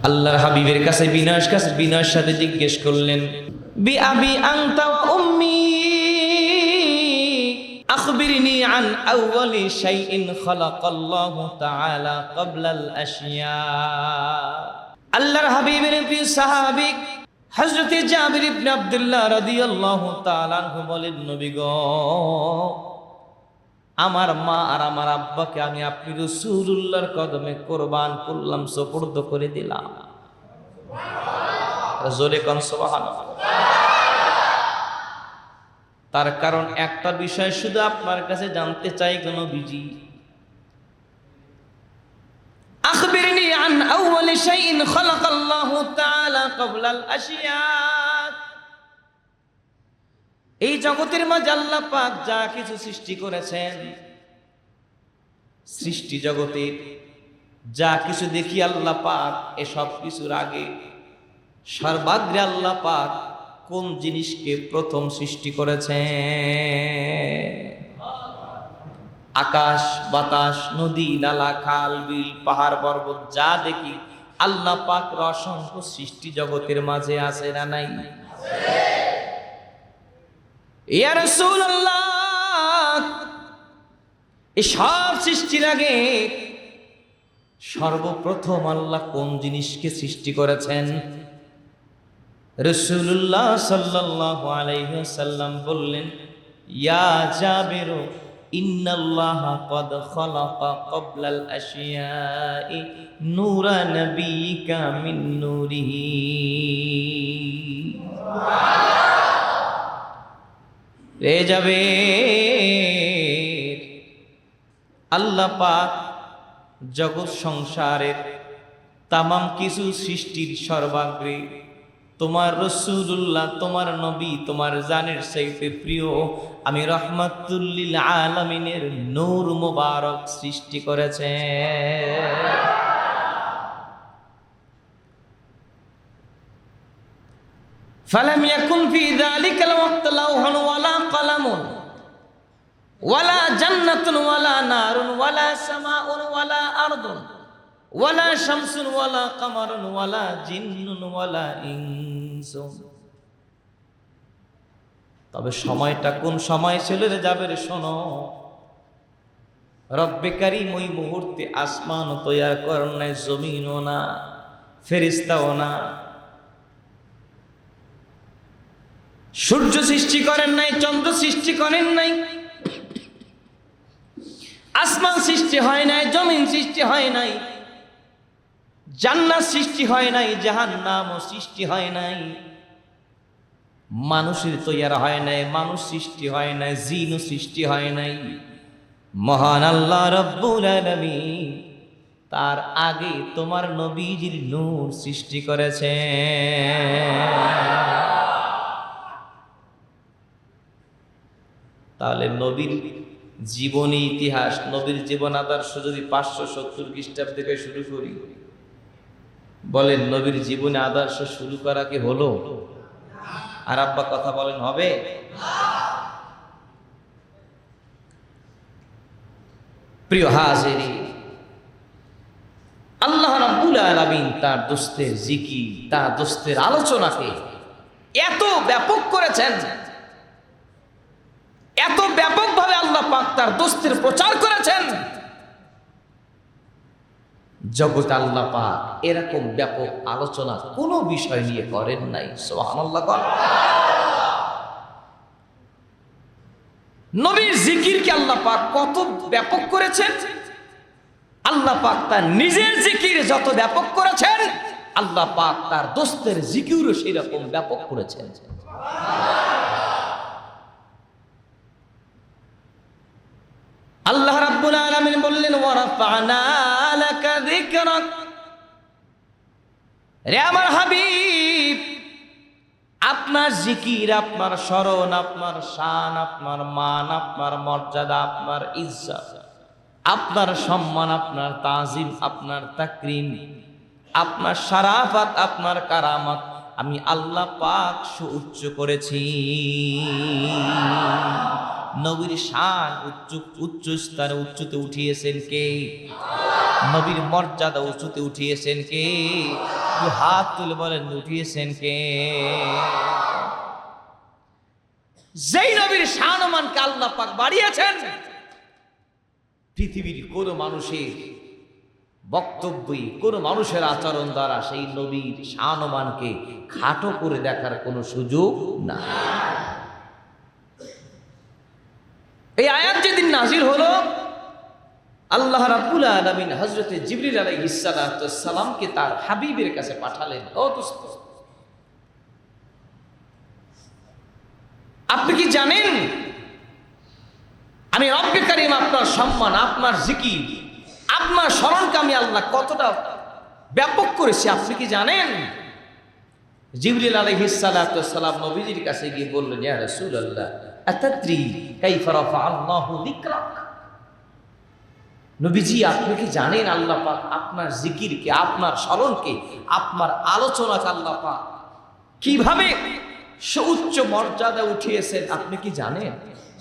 আল্লাহর হাবিবের কাছে বিনয়ের সাথে জিজ্ঞেস করলেন, বি আবি আনতা ওয়া উম্মি আখবিরনি আন আউয়ালি শাইইন খালাকাল্লাহু তাআলা ক্বাবলাল আশিয়া। আল্লাহর হাবিবের প্রিয় সাহাবী হযরত জাবির ইবনে আব্দুল্লাহ রাদিয়াল্লাহু তাআলা আনহু বলেন, নবী গো, আমার মা আর আমার আব্বাকে আমি আপনি রাসূলুল্লাহর কদমে কুরবান করলাম, সুপুর্দ করে দিলাম। জোরে কোন সুবহানাল্লাহ। তার কারণ একটা বিষয় শুধু আপনার কাছে জানতে চাই গো নবীজি, আখবিরনি আন আউয়ালি শাইইন খালাকাল্লাহু তাআলা ক্বাবলাল আশিয়া। এই জগতের মাঝে আল্লাহ পাক যা কিছু সৃষ্টি করেছেন, সৃষ্টি জগতের যা কিছু দেখি আল্লাহ পাক এসব কিছুর আগে সর্বাগ্রে আল্লাহ পাক কোন জিনিসকে প্রথম সৃষ্টি করেছেন? আকাশ বাতাস, নদী নালা, খাল বিল, পাহাড় পর্বত যা দেখি আল্লাহ পাক অসংখ্য সৃষ্টি জগতের মাঝে আছে না নাই? ইয়া রাসূলুল্লাহ, এই সব সৃষ্টির আগে সর্বপ্রথম আল্লাহ কোন জিনিসকে সৃষ্টি করেছেন? রাসূলুল্লাহ সাল্লাল্লাহু আলাইহি ওয়াসাল্লাম বললেন, ইয়া জাবির ইন্নাল্লাহা ক্বাদ খালাকা ক্বাবলাল আশিয়াই নূরা নাবিয়িকা মিন নূরিহি। রে যাবে, আল্লাহ পাক জগৎ সংসারের তামাম কিছু সৃষ্টির সর্বাগ্রে তোমার রাসূলুল্লাহ, তোমার নবী, তোমার জানের চাইতে প্রিয় আমি রাহমাতুল লিল আলামিনের নূর মুবারক সৃষ্টি করেছেন। ফালাম ইয়াকুন ফি যালিকাল ওয়াক্ত লাওহুন ওয়ালা কলামুন ওয়ালা জান্নাতুন ওয়ালা নারুন ওয়ালা সামাউন ওয়ালা আরদুন ওয়ালা শামসুন ওয়ালা কামারুন ওয়ালা জিন্নুন ওয়ালা ইনসুন। তবে সময়টা কোন সময় ছিল রে যাবে, শোনো। রব্বে কারীম ওই মুহূর্তে আসমান তৈয়ার করেন নাই, জমিনও না, ফেরেশতাও না, সূর্য সৃষ্টি করেন নাই, চন্দ্র সৃষ্টি করেন নাই, আসমান সৃষ্টি হয় নাই, জমিন সৃষ্টি হয় নাই, জান্নাত সৃষ্টি হয় নাই, জাহান্নামও সৃষ্টি হয় নাই, মানুষের তৈয়ার হয় নাই, মানুষ সৃষ্টি হয় নাই, জিনও সৃষ্টি হয় নাই। মহান আল্লাহ রব্বুল আলামিন তার আগে তোমার নবীজির নূর সৃষ্টি করেছেন। তাহলে নবীর জীবনী ইতিহাস, নবীর জীবন আদর্শ যদি 570 খ্রিস্টাব্দ থেকে শুরু করি, বলেন নবীর জীবনে আদর্শ শুরু করা কি হলো? আর আব্বা কথা বলেন হবে? প্রিয় হাজিরিন, আল্লাহ রাব্বুল আলামিন তার দোস্তের জিকির, তার দোস্তের আলোচনাকে এত ব্যাপক করেছেন, এত ব্যাপকভাবে আল্লাহ পাক তার দোস্তের প্রচার করেছেন, জগৎ আল্লাহ পাক এরকম ব্যাপক আলোচনা কোনো বিষয় নিয়ে করেন নাই। সুবহানাল্লাহ। নবীর জিকিরকে আল্লাহ পাক কত ব্যাপক করেছেন। আল্লাহ পাক তার নিজের জিকির যত ব্যাপক করেছেন, আল্লাহ পাক তার দোস্তের জিকিরও সেই রকম ব্যাপক করেছেন। আল্লাহ রাব্বুল আলামিন বললেন, ওয়া রাফা'না লাকা যিকরাক। রে আমার হাবিব, আপনার জিকির, আপনার স্মরণ, আপনার শান, আপনার মান, আপনার মর্যাদা, আপনার ইজ্জত, আপনার সম্মান, আপনার তাজিম, আপনার তাকরীম, আপনার শারাফাত, আপনার কারামত আমি আল্লাহ পাক সুউচ্চ করেছি। নবীর শান উচ্চ স্তরে উচ্চতে উঠিয়েছেন কে? নবীর মর্যাদা উচ্চতে উঠিয়েছেন কে? হাত তুলে বলেন উঠিয়েছেন কে? যেই নবীর শানমানকে আল্লাহ পাক বাড়িয়েছেন, পৃথিবীর কোন মানুষের বক্তব্যই, কোন মানুষের আচরণ দ্বারা সেই নবীর শানমানকে খাটো করে দেখার কোনো সুযোগ না। এই আয়াত যেদিন নাজিল হলো, আল্লাহ রাব্বুল আলামিন হযরতে জিবরিল আলাইহিস সালামকে তার হাবিবের কাছে পাঠালেন। ও দোস্ত, আপনি কি জানেন আমি রব্বে কারীম আপনার সম্মান, আপনার জিকির, আপনার স্মরণকে আমি আল্লাহ কতটা ব্যাপক করেছি আপনি কি জানেন? জিবরিল আলাইহিস সালাম নবীজির কাছে গিয়ে বললেন, ইয়া রাসূলুল্লাহ আতাদ্রি কাইফা রাফা আল্লাহু যিকরাক। নবীজি, আপনি কি জানেন আল্লাহ পাক আপনার জিকিরকে, আপনার স্মরণকে, আপনার আলোচনাকে আল্লাহ পাক কিভাবে সুউচ্চ মর্যাদা উঠিয়েছেন? আপনি কি জানেন?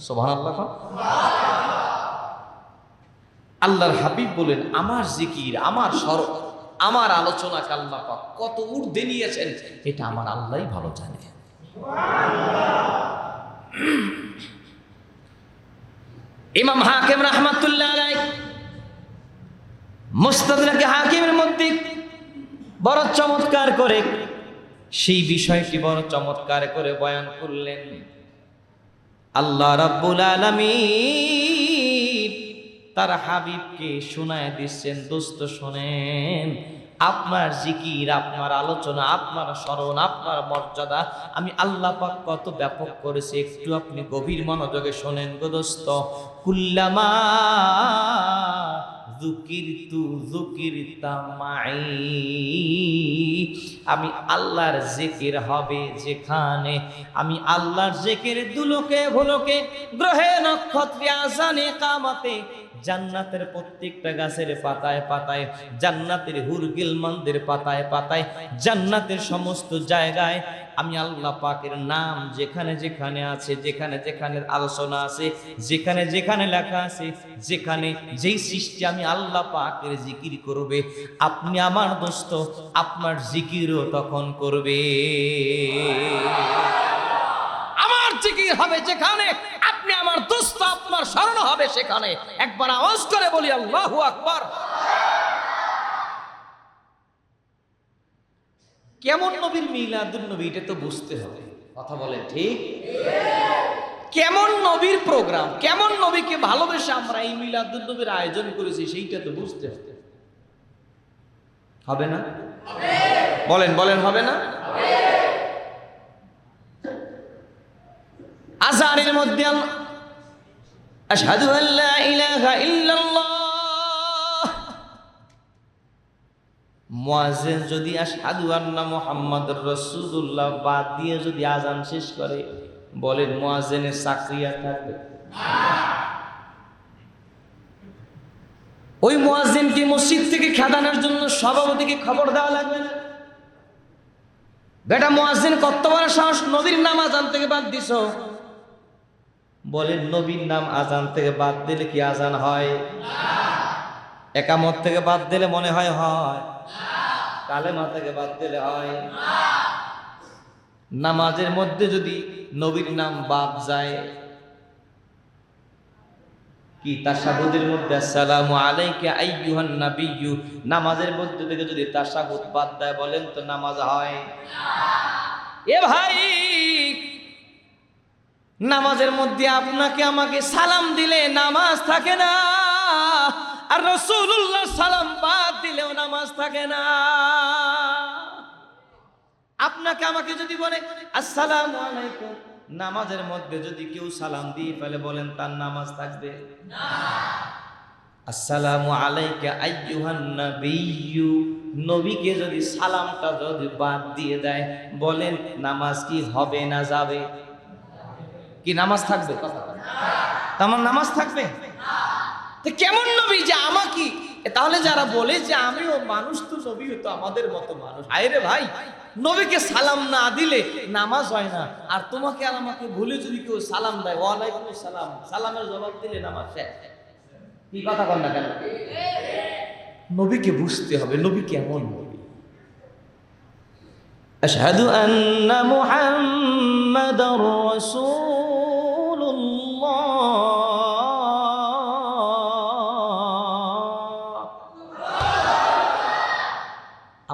সুবহানাল্লাহ। আল্লাহর হাবিব বলেন, আমার জিকির, আমার স্মরণ, আমার আলোচনাকে আল্লাহ পাক কত ঊর্ধ্বে নিয়েছেন এটা আমার আল্লাহই ভালো জানে। ইমাম হাকিম রাহমাতুল্লাহ আলাইহি মুস্তাদরাকে হাকিমের মধ্যে বড় চমৎকার করে সেই বিষয়টি বড় চমৎকার করে বয়ান করলেন। আল্লাহ রাব্বুল আলামিন তার হাবিবকে শোনায় দিচ্ছেন, দোস্ত শোনেন, আপনার জিকির, আপনার আলোচনা, আপনার স্মরণ, আপনার মর্যাদা আমি আল্লাহ পাক কত ব্যাপক করেছি, একটু আপনি গভীর মনোযোগে শোনেন গো দোস্ত। কুল্লামা যুকিরতু যুকিরতা মাই, আমি আল্লাহর জিকির হবে যেখানে, আমি আল্লাহর জিকির দুলোকে ভুলোকে, গ্রহে নক্ষত্রে, আজানে কামাতে, জান্নাতের প্রত্যেকটা গাছের পাতায় পাতায়, জান্নাতের হুরগিলমানদের পাতায় পাতায়, জান্নাতের সমস্ত জায়গায় আমি আল্লাহ পাকের নাম যেখানে যেখানে আছে, যেখানে যেখানে আলোচনা আছে, যেখানে যেখানে লেখা আছে, যেখানে যেই সৃষ্টি আমি আল্লাহ পাকের জিকির করবে, আপনি আমার দোস্ত আপনার জিকিরও তখন করবে। আমার জিকির হবে যেখানে, আপনি আমার দোস্ত আপনার স্মরণ হবে সেখানে। একবার আওয়াজ করে বলি আল্লাহু আকবার। কেমন নবীর মিলাদুন নবী, এটা তো বুঝতে হবে, কথা বলেন ঠিক? কেমন নবীর প্রোগ্রাম, কেমন নবীকে ভালোবেসে আমরা এই মিলাদুন নবীর আয়োজন করেছি, সেইটা তো বুঝতে হবে। হবে না? বলেন বলেন, হবে না? আযানের মধ্যে আশহাদু আল্লা ইলাহা ইল্লাল্লাহ, মুয়াজ্জিন যদি আশহাদু আন্না মুহাম্মাদুর রাসূলুল্লাহ বাদ দিয়ে যদি আযান শেষ করে, বলেন মুয়াজ্জিনের চাকরি আর থাকবে? ওই মুয়াজ্জিনকে মসজিদ থেকে খেদানোর জন্য সভাপতিকে খবর দেওয়া লাগবে না? বেটা মুয়াজ্জিন কত বড় সাহস, নবীর নাম আযান থেকে বাদ দিছো। বলেন নবীর নাম আযান থেকে বাদ দিলে কি আযান হয়? একামত থেকে বাদ দিলে মনে হয় হয়? কালেমা থেকে বাদ দিলে হয়? নামাজের মধ্যে যদি নবীর নাম বাদ যায়, কি তাশাহুদের মধ্যে আসসালামু আলাইকা আইয়ুহান নাবিয়্যু, নামাজের মধ্যে থেকে যদি তাশাহুদ বাদ দেয়, বলেন তো নামাজ হয়? এ ভাই, নামাজের মধ্যে আপনাকে আমাকে সালাম দিলে নামাজ থাকে না, আর রাসূলুল্লাহ সালাম বাদ দিলেও নামাজ থাকে না। আপনাকে আমাকে যদি বলে আসসালামু আলাইকুম, নামাজের মধ্যে যদি কেউ সালাম দিয়ে ফেলে, বলেন তার নামাজ থাকবে না। আসসালামু আলাইকা আইয়ুহান নাবিয়্যু, নবীকে যদি সালামটা যদি বাদ দিয়ে দেয়, বলেন নামাজ কি হবে না যাবে? কি নামাজ থাকবে? আমার নামাজ থাকবে না। তো কেমন নবী যে আমাকে, তাহলে যারা বলে যে আমিও মানুষ, তো নবী তো আমাদের মতো মানুষ। আরে ভাই, নবীকে সালাম না দিলে নামাজ হয় না, আর তোমাকে আর আমাকে ভুলে যদি কেউ সালাম দেয়, ওয়ালাইকুম সালাম, সালামের জবাব দিলে নামাজ শেষ। কি কথা বল না কেন? নবীকে বুঝতে হবে নবী কেমন নবী। আশহাদু আন্না মুহাম্মাদার রাসূলুল্লাহ।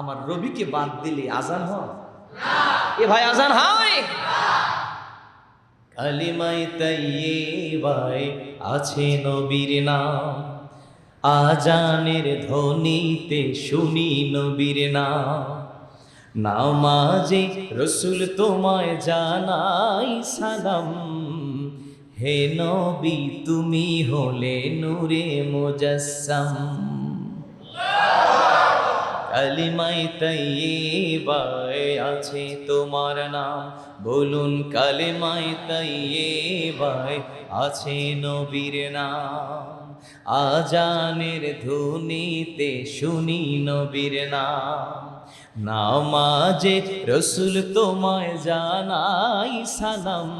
আমার রবিকে বাদ দিলে আজান হয়? এ ভাই আজান হয়? কালিমায়ে তাইয়্যিবায় আছে নবীর নাম, আজানের ধ্বনিতে শুনি নবীর নাম। নামাজে রসুল তোমায় জানাই সালাম, হে নবী তুমি হলে নূরে মুজাসসাম। কালিমায়ে তাইয়্যিবায় আছে তোমার নাম, বলুন কালিমায়ে তাইয়্যিবায় আছে নবীর নাম। আজানের ধ্বনিতে শুনি নবীর নাম, নামাজে রসুল তোমায় জানাই সালাম,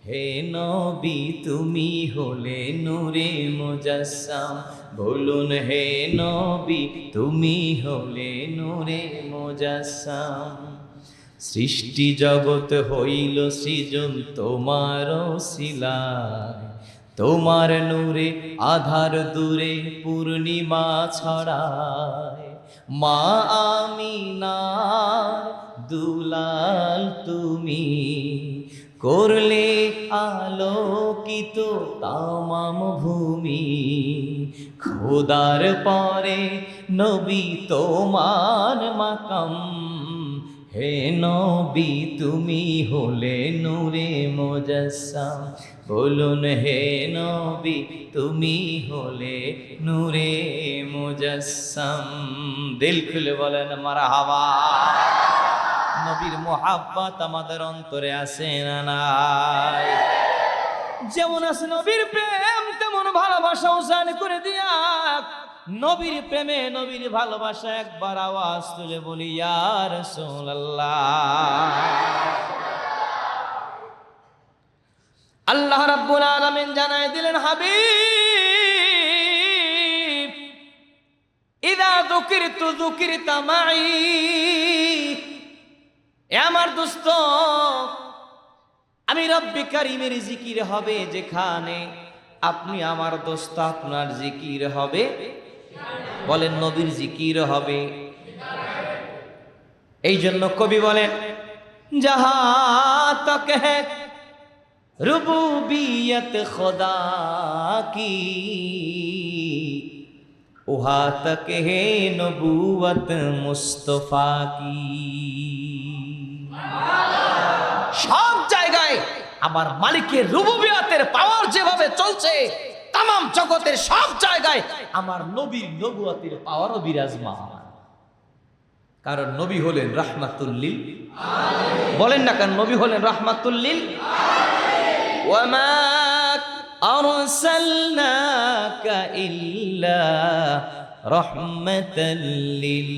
হে নবী তুমি হলে নূরে মুজাসসাম। বলুন হে নবী তুমি হলে নূরে মুজাসসাম। সৃষ্টি জগৎ হইল সৃজন তোমার ওসিলায়, তোমার নূরে আধার দূরে পূর্ণিমা ছড়ায়। মা আমিনার দুলাল তুমি, করলে আলোকিত তামাম ভূমি। খোদার পরে নবী তোমার মাকাম, হে নবী তুমি হলে নূরে মুজাসসাম। বলুন হে নবী তুমি হলে নূরে মুজাসসাম। দিল খুলে বলেন মারহাবা। নবীর মোহাব্বত আমাদের অন্তরে আছে না নাই? যেমন আছে নবীর প্রেম, তেমন ভালোবাসা উজান করে দিয়া। নবীর প্রেমে নবীর ভালোবাসা একবার আওয়াজ তুলে বলি ইয়া রাসূলুল্লাহ। আল্লাহ রাব্বুল আলামিন জানায় দিলেন, হাবিব ইযা যুকিরতু যুকিরতা মাই। এ আমার দোস্ত, আমি রব্বে কারীমের জিকির হবে যেখানে, আপনি আমার দোস্ত আপনার জিকির হবে। বলেন নবীর জিকির হবে। এই জন্য কবি বলেন, জাহা তক হ্যায় রুবুবিয়ত খুদা কি, উহা তক হে নবুয়ত মুস্তফা কি। সব জায়গায় আমার মালিকের রুবুবিয়তের পাওয়ার যেভাবে চলছে, তামাম জগতের সব জায়গায় আমার নবীর নবুয়তের পাওয়ারও বিরাজমান। কারণ নবী হলেন রাহমাতুল লিল আলামিন। বলেন না কারণ নবী হলেন রাহমাতুল লিল আলামিন। ওয়া মা আরসালনাকা ইল্লা রাহমাতাল লিল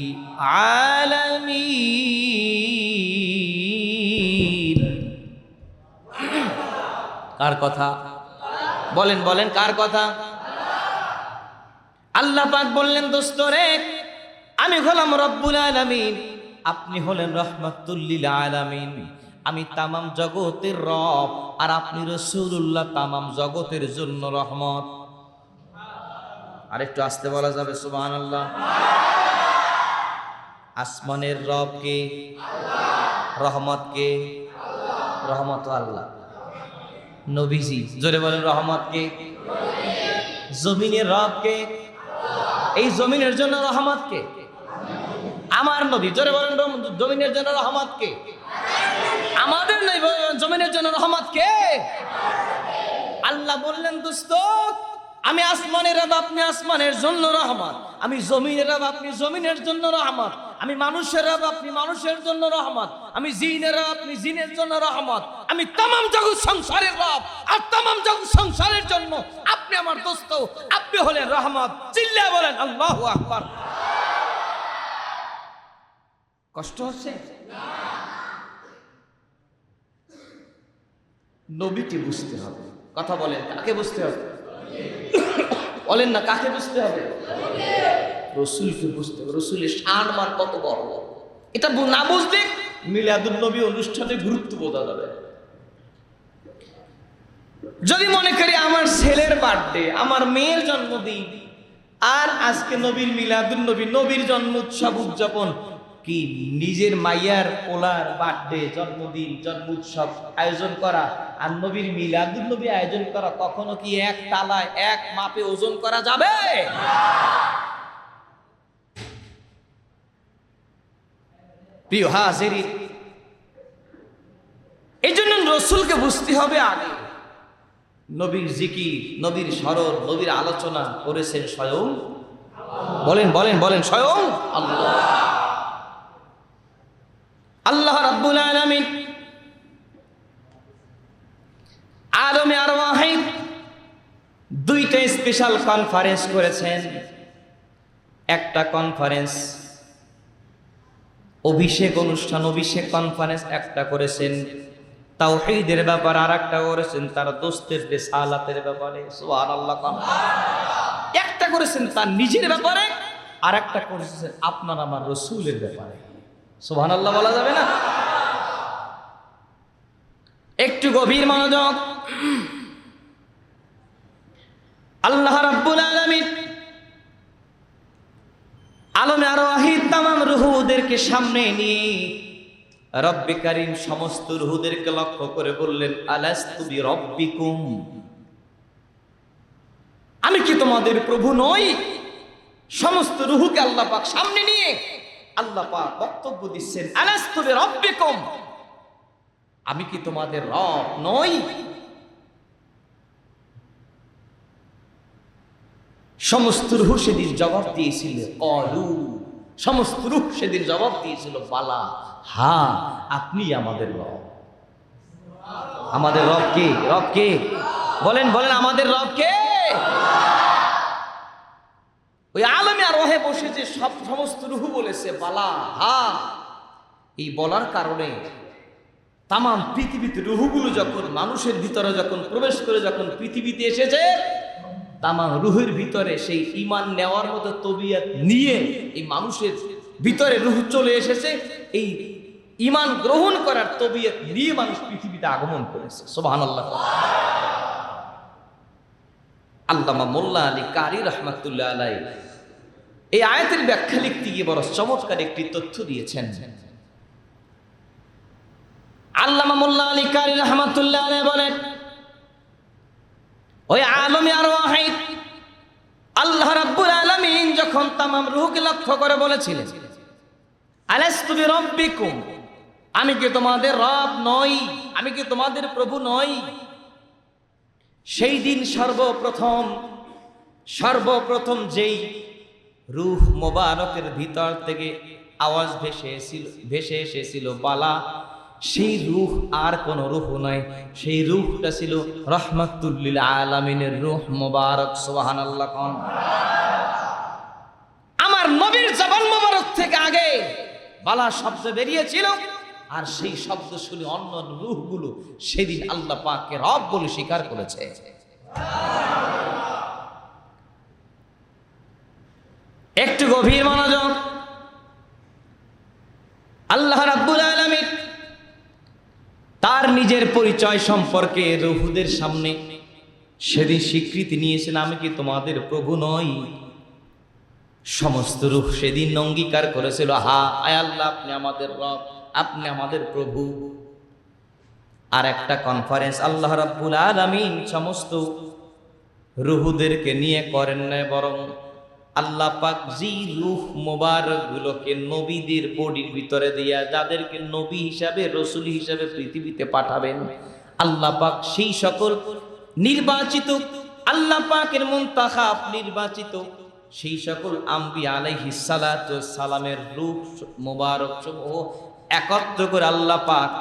আলামিন। কার কথা? বলেন বলেন কার কথা? আল্লাহ পাক বললেন, দোস্ত রে, আমি হলাম রব্বুল আলামিন, আপনি হলেন রাহমাতুল লিল আলামিন। আমি তামাম জগতের রব, আর আপনি রাসূলুল্লাহ, তামাম জগতের জন্য রহমত। আরেকটু আস্তে বলা যাবে সুবহানাল্লাহ? আসমানের রব কে? আল্লাহ। রহমত কে? আল্লাহ। রহমত আল্লাহ। নবীজি জোরে বলেন রহমত কে? জমিনের রব কে? এই জমিনের জন্য রহমত কে? আমার নবী। জোরে বলেন জমিনের জন্য রহমত কে? আমাদের নবী। জমিনের জন্য রহমত কে? আল্লাহ বললেন, দোস্ত আমি আসমানের রব, আপনি আসমানের জন্য রহমত। আমি জমিনের রব, আপনি জমিনের জন্য রহমত। আমি মানুষের রব, আপনি মানুষের জন্য রহমত। আমি জিনের রব, আপনি জিনের জন্য রহমত। আমি তামাম জগৎ সংসারের রব, আর তামাম জগৎ সংসারের জন্য আপনি আমার দোস্ত, আপনি হলেন রহমত। চিল্লায়া বলেন আল্লাহু আকবার। কষ্ট হচ্ছে? নবীকে বুঝতে হবে। কথা বলেন, কাকে বুঝতে হবে? বলেন না কাকে বুঝতে হবে? রসুলকে বুঝতে হবে। রসুলের শান মান কত বড়, এটা না বুঝলে মিলাদুন নবী অনুষ্ঠানে গুরুত্ব বোঝা যাবে। যদি মনে করি আমার ছেলের বার্থডে, আমার মেয়ের জন্মদিন, আর আজকে নবীর মিলাদুন নবী, নবীর জন্ম উৎসব উদযাপন, কি নিজের মাইয়ার পোলার বার্থডে, জন্মদিন, জন্ম উৎসব আয়োজন করা আর নবীর মিলাদুন নবী আয়োজন করা কখনো কি এক তালায় এক মাপে ওজন করা যাবে? প্রিয় হাজিরিন, এই জন্য রসুলকে বুঝতে হবে আগে নবীর জিকির, নবীর স্মরণ, নবীর আলোচনা করেছেন স্বয়ং, বলেন বলেন বলেন, স্বয়ং আল্লাহ। আল্লাহ রাব্বুল আলামিন আলমে আরওয়াহে দুইটা স্পেশাল কনফারেন্স করেছেন। একটা কনফারেন্স অভিষেক অনুষ্ঠান, অভিষেক কনফারেন্স একটা করেছেন তাওহীদের ব্যাপারে, আর একটা করেছেন তার দোস্তের রিসালাতের ব্যাপারে। সুবহানাল্লাহ। একটা করেছেন তার নিজের ব্যাপারে, আর একটা করেছেন আপনার আমার রসুলের ব্যাপারে। সুবহানাল্লাহ বলা যাবে না? একটু গভীর মনোযোগ। আল্লাহ রাব্বুল আলামিন আলমে আরওয়াহি তামাম রুহুদেরকে সামনে নিয়ে রব্বে কারীম সমস্ত রুহুদেরকে লক্ষ্য করে বললেন, আলাস্তু বিরব্বিকুম, আমি কি তোমাদের প্রভু নই? সমস্ত রুহুকে আল্লাহ পাক সামনে নিয়ে আল্লাহ পাক বক্তব্য দিচ্ছেন, আলাস্তু বিরব্বিকুম, আমি কি তোমাদের রব নই? সমস্ত রূহ সেদিন জবাব দিয়েছিল অলু, সমস্ত রূহ সেদিন জবাব দিয়েছিল বালা, হ্যাঁ আপনি আমাদের রব। আমাদের রব কে? রব কে? বলেন বলেন, আমাদের রব কে? ওই আলমে আরওয়াহে বসে যে সমস্ত রূহ বলেছে বালা, হ্যাঁ, এই বলার কারণে তামাম পৃথিবীতে রূহগুলো যখন মানুষের ভিতরে যখন প্রবেশ করে যখন পৃথিবীতে এসেছে, তামাম রুহের ভিতরে সেই ঈমান নেওয়ার মতো তবিয়ত নিয়ে এই মানুষের ভিতরে রুহ চলে এসেছে। এই ঈমান গ্রহণ করার তবিয়ত নিয়ে মানুষ পৃথিবীতে আগমন করেছে। সুবহানাল্লাহ। আল্লামা মোল্লা আলী কারি রাহমাতুল্লাহ আলাইহি এই আয়াতের ব্যাখ্যা লিখতে গিয়ে বড় চমৎকার একটি তথ্য দিয়েছেন। আল্লামা মোল্লা আলী কারি রাহমাতুল্লাহ আলাইহি বলেন, ওই আলমে আরওয়াহে আল্লাহ রাব্বুল আলামিন যখন তামাম রূহকে লক্ষ্য করে বলেছিলেন, আলাস্তু বিরব্বিকুম, আমি কি তোমাদের রব নই? আমি কি তোমাদের প্রভু নই? সেই দিন সর্বপ্রথম যেই রূহ মোবারকের ভিতর থেকে আওয়াজ ভেসে এসেছিল বালা, সেই রূহ আর কোন রূহ নয়, সেই রূহটা ছিল রাহমাতুল লিল আলামিনের রূহ মোবারক। সুবহানাল্লাহ। আমার নবীর জবান মোবারক থেকে আগে বালা শব্দ বেরিয়েছিল, আর সেই শব্দ শুনে অন্য রূহগুলো সেদিন আল্লাহ পাককে রব বলে স্বীকার করেছে। একটু গভীর মনোযোগ। আল্লাহ রাব্বুল আলামিন তার নিজের পরিচয় সম্পর্কে রূহদের সামনে সেদিন স্বীকৃতি নিয়েছেন, আমি কি তোমাদের প্রভু নই? সমস্ত রূহ সেদিন অঙ্গীকার করেছিল, হ্যাঁ আয় আল্লাহ আপনি আমাদের রব, আপনি আমাদের প্রভু। আর একটা কনফারেন্স আল্লাহ রাব্বুল আলামিন সমস্ত রূহদেরকে নিয়ে করেন না, বরং আল্লাহ পাক যেই রূহ মোবারক গুলোকে নবীদের বডির ভিতরে দিয়া যাদেরকে নবী হিসাবে রাসূল হিসাবে পৃথিবীতে পাঠাবেন, আল্লাহ পাক সেই সকল নির্বাচিত, আল্লাহ পাকের মুনতাখাব নির্বাচিত সেই সকল আম্বিয়া আলাইহিস সালাতু ওয়াস সালামের রূহ মোবারক সমূহ একত্র করে আল্লাহ পাক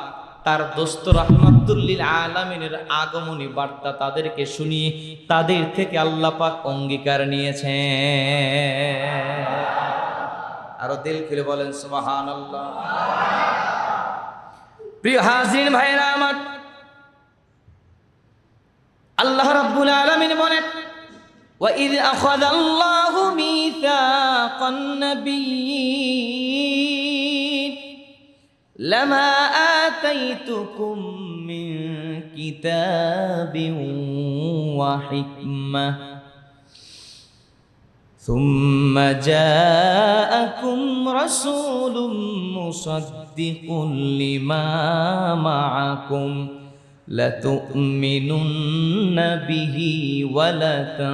তার দোস্ত রাহমাতুল লিল আলামিনের আগমনী বার্তা তাদেরকে শুনিয়ে তাদের থেকে আল্লাহ পাক অঙ্গীকার নিয়েছেন। আরো দিল খুলে বলেন সুবহানাল্লাহ। প্রিয় হাজিরিন ভাইরা আমার, আল্লাহ রাব্বুল আলামিন বলেন, وَإِذْ أَخَذَ اللَّهُ مِيثَاقَ النَّبِيِّينَ লামা আতাইতুকুম মিন কিতাবিন ওয়া হিকমাহ ثم جاءكم رسول مصدق لما معكم لتؤمنن به ولتنصرنه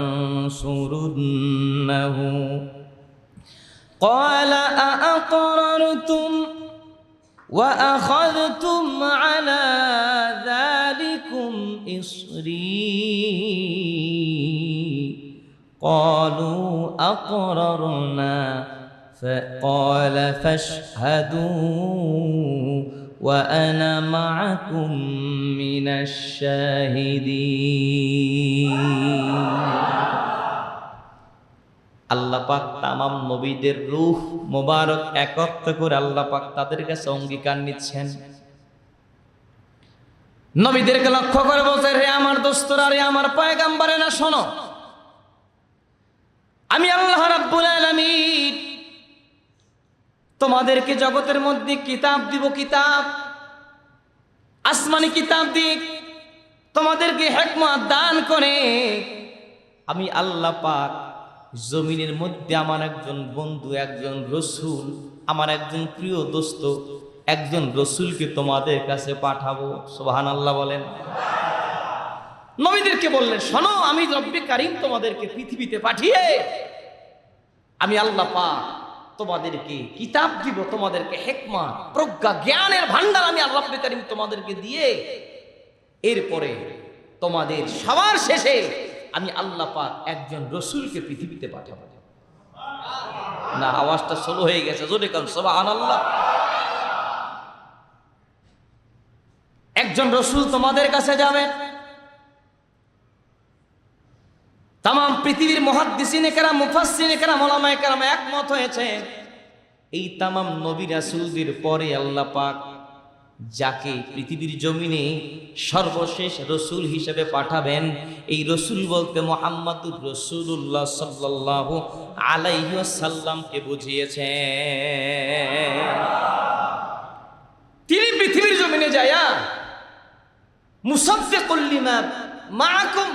قال أأقررتم وأخذتم على ذلكم إصري قالوا أقررنا فقال فاشهدوا وأنا معكم من الشاهدين আল্লাহ পাক তামাম নবীদের রূহ মোবারক একত্র করে আল্লাহ পাক তাদের কাছে অঙ্গীকার নিচ্ছেন। নবীদেরকে লক্ষ্য করে বলছে, হে আমার দোস্তরা, রে আমার পয়গম্বরেরা, শোনো, আমি আল্লাহ রাব্বুল আলামিন তোমাদেরকে জগতের মধ্যে কিতাব দিব, কিতাব, আসমানি কিতাব দিক, তোমাদেরকে হিকমত দান করে আমি আল্লাহ পাক জমিনের মধ্যে আমার একজন বন্ধু, একজন রসুল, আমার একজন প্রিয় দোস্ত, একজন রসুলকে তোমাদের কাছে পাঠাবো। সুবহানাল্লাহ বলেন। নবীদেরকে বললেন, শোনো, আমি রব্বে কারীম তোমাদেরকে পৃথিবীতে পাঠিয়ে আমি আল্লাহ পাক তোমাদেরকে কিতাব দিব, তোমাদেরকে হিকমত, প্রজ্ঞা, জ্ঞানের ভান্ডার আমি আল্লাহ রব্বে কারীম তোমাদেরকে দিয়ে এরপরে তোমাদের সবার শেষে আমি আল্লাহ পাক একজন রসুলকে পৃথিবীতে পাঠাবো। না, আওয়াজটা স্লো হয়ে গেছে, জোরে কান সুবহানাল্লাহ। একজন রসুল তোমাদের কাছে যাবে। তাম পৃথিবীর মুহাদ্দিসিনে কেরাম, মুফাসসিরিনে কেরাম, উলামায়ে কেরাম একমত হয়েছে, এই তাম নবী রাসূলদের পরে আল্লাহ পাক যাকে পৃথিবীর জমিনে সর্বশেষ রসুল হিসেবে পাঠাবেন, এই রসুল বলতে মুহাম্মাদুর রাসূলুল্লাহ সাল্লাল্লাহু আলাইহি ওয়াসাল্লামকে বুঝিয়েছেন। তিনি পৃথিবীর জমিনে যায়া মুসাদ্দিকুল লিমা মাআকুম,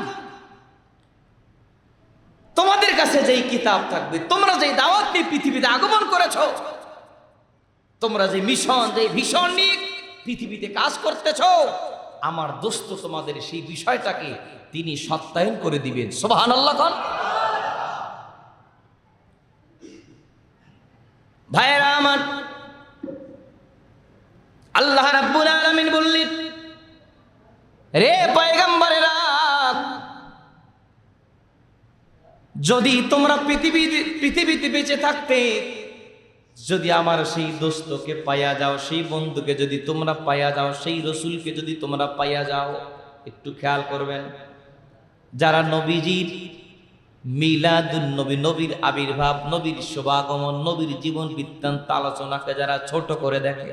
তোমাদের কাছে যেই কিতাব থাকবে, তোমরা যেই দাওয়াত নিয়ে পৃথিবীতে আগমন করেছো, তোমরা যে মিশন, যে ভিশন নিয়ে পৃথিবীতে কাজ করতেছো, আমার দোস্ত তোমাদের সেই বিষয়টাকে তিনি সত্যায়ন করে দিবেন। সুবহানাল্লাহ কোন ভাইরা আমার, আল্লাহ রাব্বুল আলামিন বললেন, রে পয়গম্বরেরা, যদি তোমরা পৃথিবীতে বেঁচে থাকতে যদি আমার সেই দোস্তকে পাইয়া যাও, সেই বন্ধুকে যদি তোমরা পাইয়া যাও, সেই রসুলকে যদি তোমরা পাইয়া যাও, একটু খেয়াল করবেন, যারা নবীজির মিলাদুন নবী, নবীর আবির্ভাব, নবীর শুভাগমন, নবীর জীবন বৃত্তান্ত আলোচনাকে যারা ছোট করে দেখে,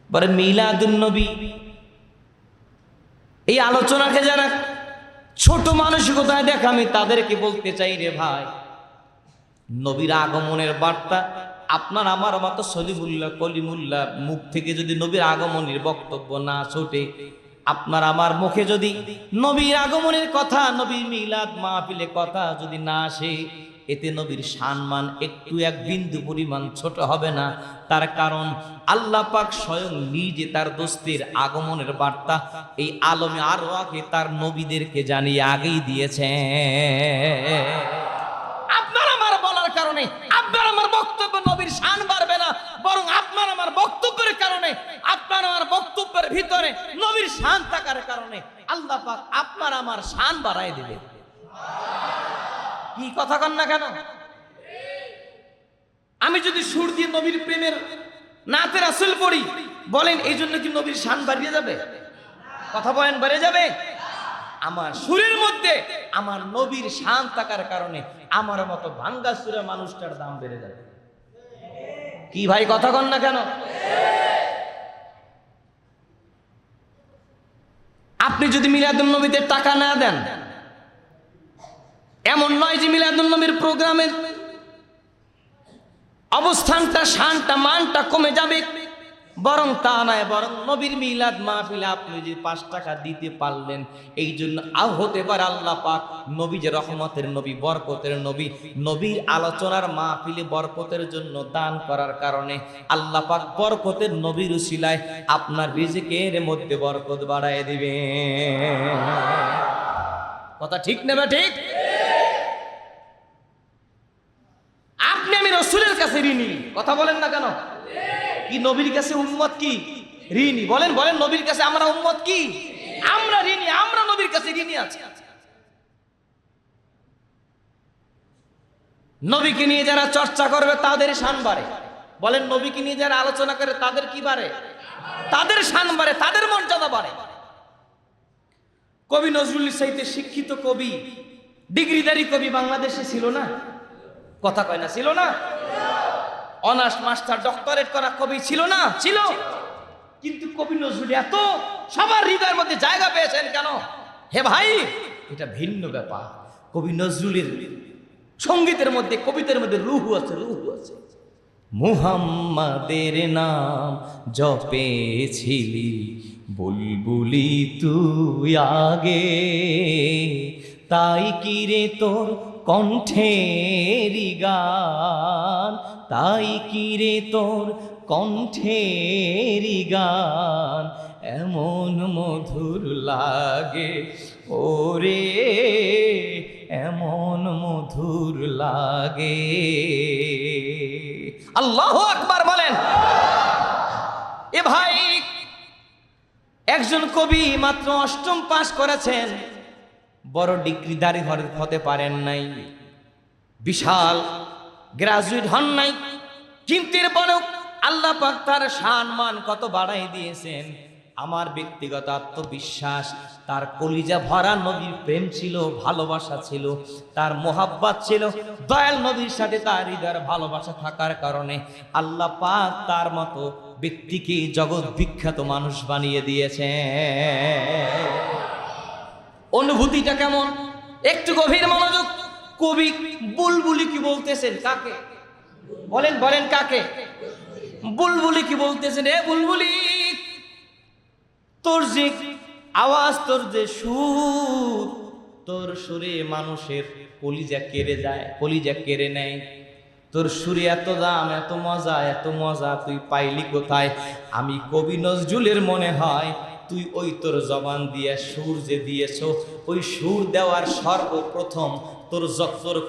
বলে মিলাদুন নবী, এই আলোচনাকে যারা ছোট মানসিকতায় দেখে, আমি তাদেরকে বলতে চাই, রে ভাই, নবীর আগমনের বার্তা আপনার আমার মতো সলিমুল্লাহ কলিমুল্লাহ মুখ থেকে যদি নবীর আগমনের বক্তব্য না ছোটে, আপনার আমার মুখে যদি নবীর আগমনের কথা, নবীর মিলাদ মাহফিলে কথা যদি না আসে, এতে নবীর সম্মান একটু এক বিন্দু পরিমাণ ছোট হবে না। তার কারণ আল্লাহ পাক স্বয়ং নিজে তার দোস্তের আগমনের বার্তা এই আলমে আরওয়াকে তার নবীদেরকে জানিয়ে আগেই দিয়েছে। আপনার আমার বলার কারণে আপনার আমার বক্তব্য নবীর শান বাড়বে না, বরং আপনার আমার বক্তব্যের কারণে, আপনার আমার বক্তব্যের ভিতরে নবীর শান থাকার কারণে আল্লাহ পাক আপনার আমার শান বাড়ায় দিবে। কি কথা কন না কেন? আমি যদি সুর দিয়ে নবীর প্রেমের নাতে রাসূল পড়ি, বলেন এই জন্য কি নবীর শান বাড়িয়ে যাবে? কথা বলেন, বেড়ে যাবে? আমার সুরের মধ্যে আমার নবীর শান থাকার কারণে আমার মতো ভাঙ্গা সুরে মানুষটার দাম বেড়ে যাবে। কি ভাই কথা কন না কেন? আপনি যদি মিলাদুন নবীতে টাকা না দেন, এমন নয় যে মিলাদুন নবীর প্রোগ্রামের অবস্থানটা, শানটা, মানটা কমে যাবে। বরং তা নয়, বরং নবীর মিলাদ মাহফিলে আপনি যদি 5 টাকা দিতে পারলেন, এই জন্য হতে পারে আল্লাহ পাক নবী যে রহমতের নবী, বরকতের নবী, নবীর আলোচনার মাহফিলে বরকতের জন্য দান করার কারণে আল্লাহ পাক বরকতের নবীর উসিলায় আপনার রিজিকের মধ্যে বরকত বাড়ায় দিবে। কথা ঠিক না বা ঠিক? আপনি আমি রাসূলের কাছে ঋণী, কথা বলেন না কেন? কি নবীর কাছে উম্মত কি ঋণী? বলেন বলেন, নবীর কাছে আমরা উম্মত কি? আমরা ঋণী, আমরা নবীর কাছে ঋণী আছি। নবীকে নিয়ে যারা চর্চা করবে তাদের শান বাড়ে। বলেন, নবীকে নিয়ে যারা আলোচনা করে তাদের কি বাড়ে? তাদের শান বাড়ে, তাদের মর্যাদা বাড়ে। কবি নজরুলের চাইতে শিক্ষিত কবি, ডিগ্রিধারী কবি বাংলাদেশে ছিল না? কথা কয় না, ছিল না? অনার্স মাস্টার ডক্টরেট করা কবি ছিল না? ছিল। কিন্তু কবি নজরুল এত সবার হৃদয়ের মধ্যে জায়গা পেয়েছেন কেন? হে ভাই, এটা ভিন্ন ব্যাপার। কবি নজরুলের সঙ্গীতের মধ্যে, কবিতার মধ্যে রূহ আছে, রূহ আছে। মুহাম্মাদের নাম জপেছিলি বুলবুলি তুই আগে, তাই কি রে তোর কণ্ঠেরি গান, তাই কি রে তোর কণ্ঠেরি গান এমন মধুর লাগে ওরে, এমন মধুর লাগে। আল্লাহু আকবার বলেন। এ ভাই, একজন কবি মাত্র 8ম পাস করেছেন, বড় ডিগ্রিধারী হতে পারেন নাই, বিশাল গ্রাজুয়েট হন নাই, কিন্তু এরপরেও আল্লাহ পাক তার শান মান কত বাড়াই দিয়েছেন। আমার ব্যক্তিগত আত্মবিশ্বাস, তার কলিজা ভরা নবীর প্রেম ছিল, ভালোবাসা ছিল, তার মোহাব্বত ছিল, দয়াল নবীর সাথে তার হৃদয়ের ভালোবাসা থাকার কারণে আল্লাহ পাক তার মতো ব্যক্তিকে জগৎ বিখ্যাত মানুষ বানিয়ে দিয়েছে। অনুভূতিটা কেমন? একটু গভীর মনোযোগ। কবি বুলবুলি কি বলতেছেন? কাকে বলেন? বলেন কাকে? বুলবুলি কি বলতেছেন? এ বুলবুলি, তোর যে আওয়াজ, তোর যে সুর, তোর সুরে মানুষের কলিজা কেড়ে যায়, কলিজা কেড়ে নেয়। তোর সুরে এত দাম, এত মজা, এত মজা তুই পাইলি কোথায়? আমি কবি নজরুলের মনে হয় তুই ওই তোর জবান দিয়ে সুর যে দিয়েছ, ওই সুর দেওয়ার সর্বপ্রথম তোর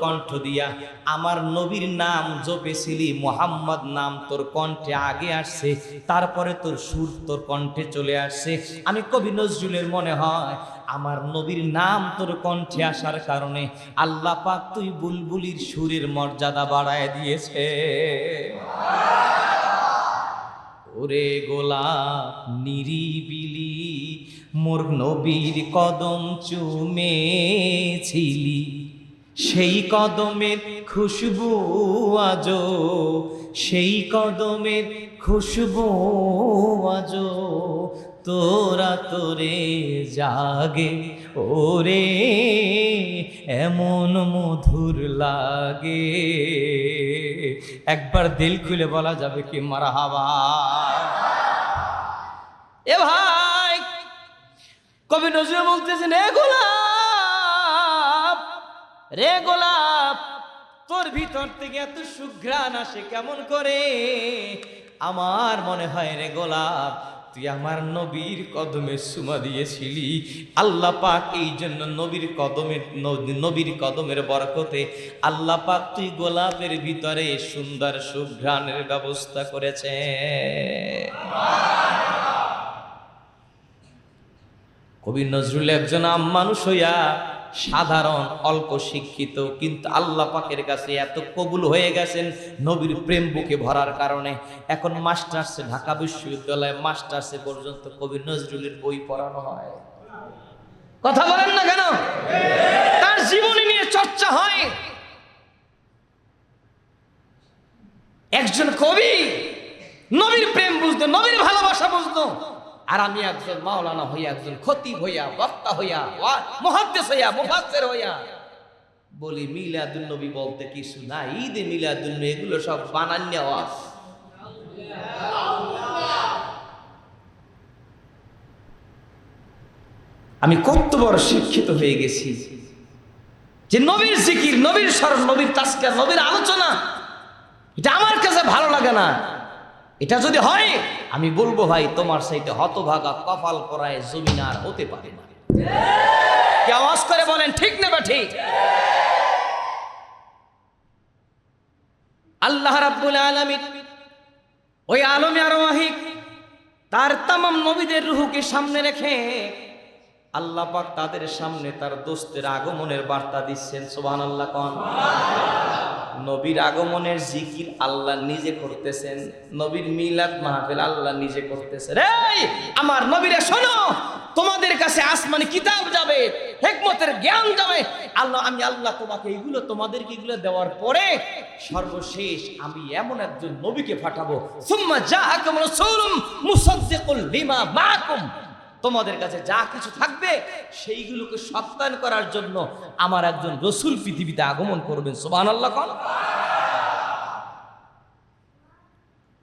কণ্ঠ দিয়া আমার নবীর নাম জপেছিলি, মোহাম্মদ নাম তোর কণ্ঠে আগে আসছে, তারপরে তোর সুর তোর কণ্ঠে চলে আসছে। আমি কবি নজরুলের মনে হয় আমার নবীর নাম তোর কণ্ঠে আসার কারণে আল্লাহ পাক তুই বুলবুলির সুরের মর্যাদা বাড়ায় দিয়েছে। ওরে গোলাপ নিরিবিলি মোর নবীর কদম চুমেছিলি, সেই কদমের খুশবু আজো, সেই কদমের খুশবু আজো তোরা তোরে জাগে ওরে, এমন মধুর লাগে। একবার দিল খুলে বলা যাবে কি মারহাবা? এ ভাই, কবি নজরুল বলতেছেন, রে গোলাপ, রে গোলাপ, তোর ভিতর থেকে এত সুঘ্রাণ আসে কেমন করে? আমার মনে হয় রে গোলাপ, তুই আমার নবীর কদমে সুমা দিয়েছিলি। আল্লাহ পাক এই জন্য নবীর কদমের বরকতে আল্লাহ পাক তুই গোলাপের ভিতরে সুন্দর সুঘ্রাণের ব্যবস্থা করেছে। কবি নজরুল একজন আম মানুষ হইয়া, সাধারণ অল্প শিক্ষিত, কিন্তু আল্লাহ পাকের কাছে এত কবুল হয়ে গেছেন নবীর প্রেম বুকে ভরার কারণে। এখন মাস্টার্সে, ঢাকা বিশ্ববিদ্যালয়ে মাস্টার্সে পর্যন্ত কবি নজরুলের বই পড়ানো হয়। কথা বলেন না কেন? তার জীবনী নিয়ে চর্চা হয়। একজন কবি নবীর প্রেম বুঝতো, নবীর ভালোবাসা বুঝতো। আর আমি একজন মাওলানা হইয়া, একজন খতিব হইয়া, বক্তা হইয়া, মুহাদ্দিস হইয়া, মুফাসসির হইয়া বলি মিলাদুন্নবী বলতে কিছু না, ঈদে মিলাদুন্নবী এগুলো সব বানান্য আওয়াজ। আমি কত বড় শিক্ষিত হয়ে গেছি যে নবীর জিকির, নবীর স্মরণ, নবীর তাজকিয়া, নবীর আলোচনা এটা আমার কাছে ভালো লাগে না। এটা যদি হয় আমি বলবো ভাই তোমার সাইতে হতভাগা কপাল করায় জমিন আর হতে পারে না। কি আওয়াজ করে বলেন ঠিক না বা ঠিক? আল্লাহ রাব্বুল আলামিন ওই আলমে আরওয়াহি তার তামাম নবীদের রূহকে সামনে রেখে আল্লাহ পাক তাদের সামনে তার দোস্তের আগমনের বার্তা দিচ্ছেন। সুবহানাল্লাহ কোন নবীর আগমনের জিকির আল্লাহ নিজে করতেছেন, নবীর মিলাদ মাহফিল আল্লাহ নিজে করতেছেন। এই আমার নবীরা শোনো, তোমাদের কাছে আসমানি কিতাব যাবে, হিকমতের জ্ঞান যাবে। আমি আল্লাহ তোমাকে এইগুলো, তোমাদেরকে এগুলো দেওয়ার পরে সর্বশেষ আমি এমন একজন নবীকে পাঠাবো, সুম্মা জাআকুম রাসূলুম মুসাদ্দিকুল লিমা মাআকুম। তোমাদের কাছে যা কিছু থাকবে সেইগুলোকে সত্যায়ন করার জন্য আমার একজন রসুল পৃথিবীতে আগমন করবেন। সুবহানাল্লাহ কোন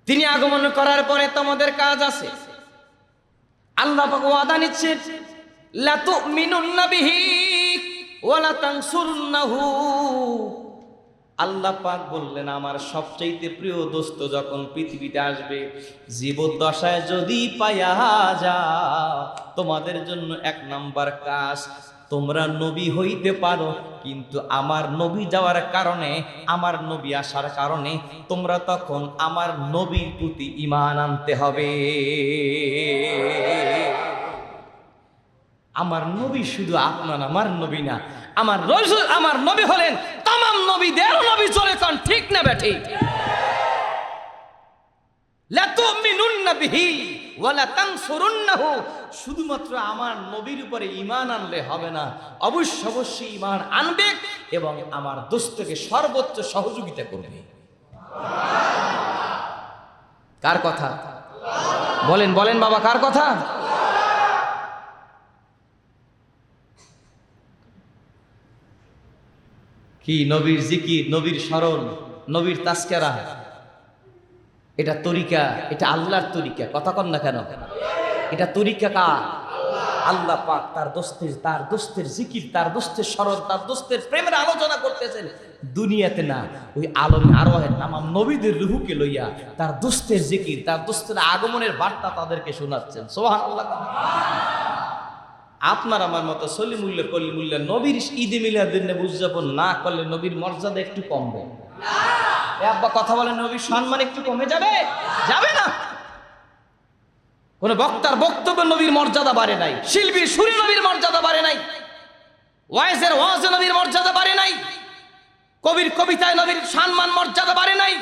তিনি আগমন করার পরে তোমাদের কাজ আছে। আল্লাহ পাক ওয়াদা নিচ্ছেন, লা তুমিনুন্না বিহি ওয়া লা তানসুরুন্নাহু। আল্লাহ পাক বললেন আমার সবচাইতে প্রিয় দোস্ত যখন পৃথিবীতে আসবে, জীবদ্দশায় যদি পাইয়া যাও, তোমাদের জন্য এক নাম্বার কাজ, তোমরা নবী হইতে পারো, কিন্তু আমার নবী যাওয়ার কারণে, আমার নবী আসার কারণে তোমরা তখন আমার নবীর প্রতি ঈমান আনতে হবে। আমার নবী শুধু আপনার আমার নবী না, আমার রাসূল, আমার নবী হলেন তামাম নবীদের নবী। চলে কোন ঠিক না বেঠিক? লা তুমিনুন্না বিহি ওয়া লা তানসুরুন্নাহু। শুধুমাত্র আমার নবীর উপরে ঈমান আনলে হবে না, অবশ্যই ঈমান আনবে এবং আমার দোস্তকে সর্বোচ্চ সহযোগিতা করবে। কার কথা বলেন বলেন বাবা, কার কথা? কি নবীর জিকির, নবীর স্মরণ, নবীর তাজকিরা, এটা তরিকা, এটা আল্লাহর তরিকা। কথা কন না কেন? এটা তরিকা কার? আল্লাহ পাক তার দোস্তের জিকির, তার দোস্তের স্মরণ, তার দোস্তের প্রেমের আলোচনা করতেছেন দুনিয়াতে না, ওই আলমে আরওয়াহের তামাম নবীদের রূহকে লইয়া তার দোস্তের জিকির, তার দোস্তের আগমনের বার্তা তাদেরকে শোনাচ্ছেন। সুবহানাল্লাহ। আপনার আমার মতো সলিমুল্লাহ কলিমুল্লাহ নবীর ঈদে মিলাদুন নবী উদযাপন না করলে নবীর মর্যাদা একটু কমবে? আব্বা কথা বলেন, নবীর সম্মান একটু কমে যাবে? যাবে না। কোন বক্তার বক্তব্য নবীর মর্যাদা বাড়ে নাই, শিল্পীর সুরে নবীর মর্যাদা বাড়ে নাই, ওয়াইজের ওয়াজে নবীর মর্যাদা বাড়ে নাই, কবির কবিতায় নবীর সম্মান মর্যাদা বাড়ে নাই,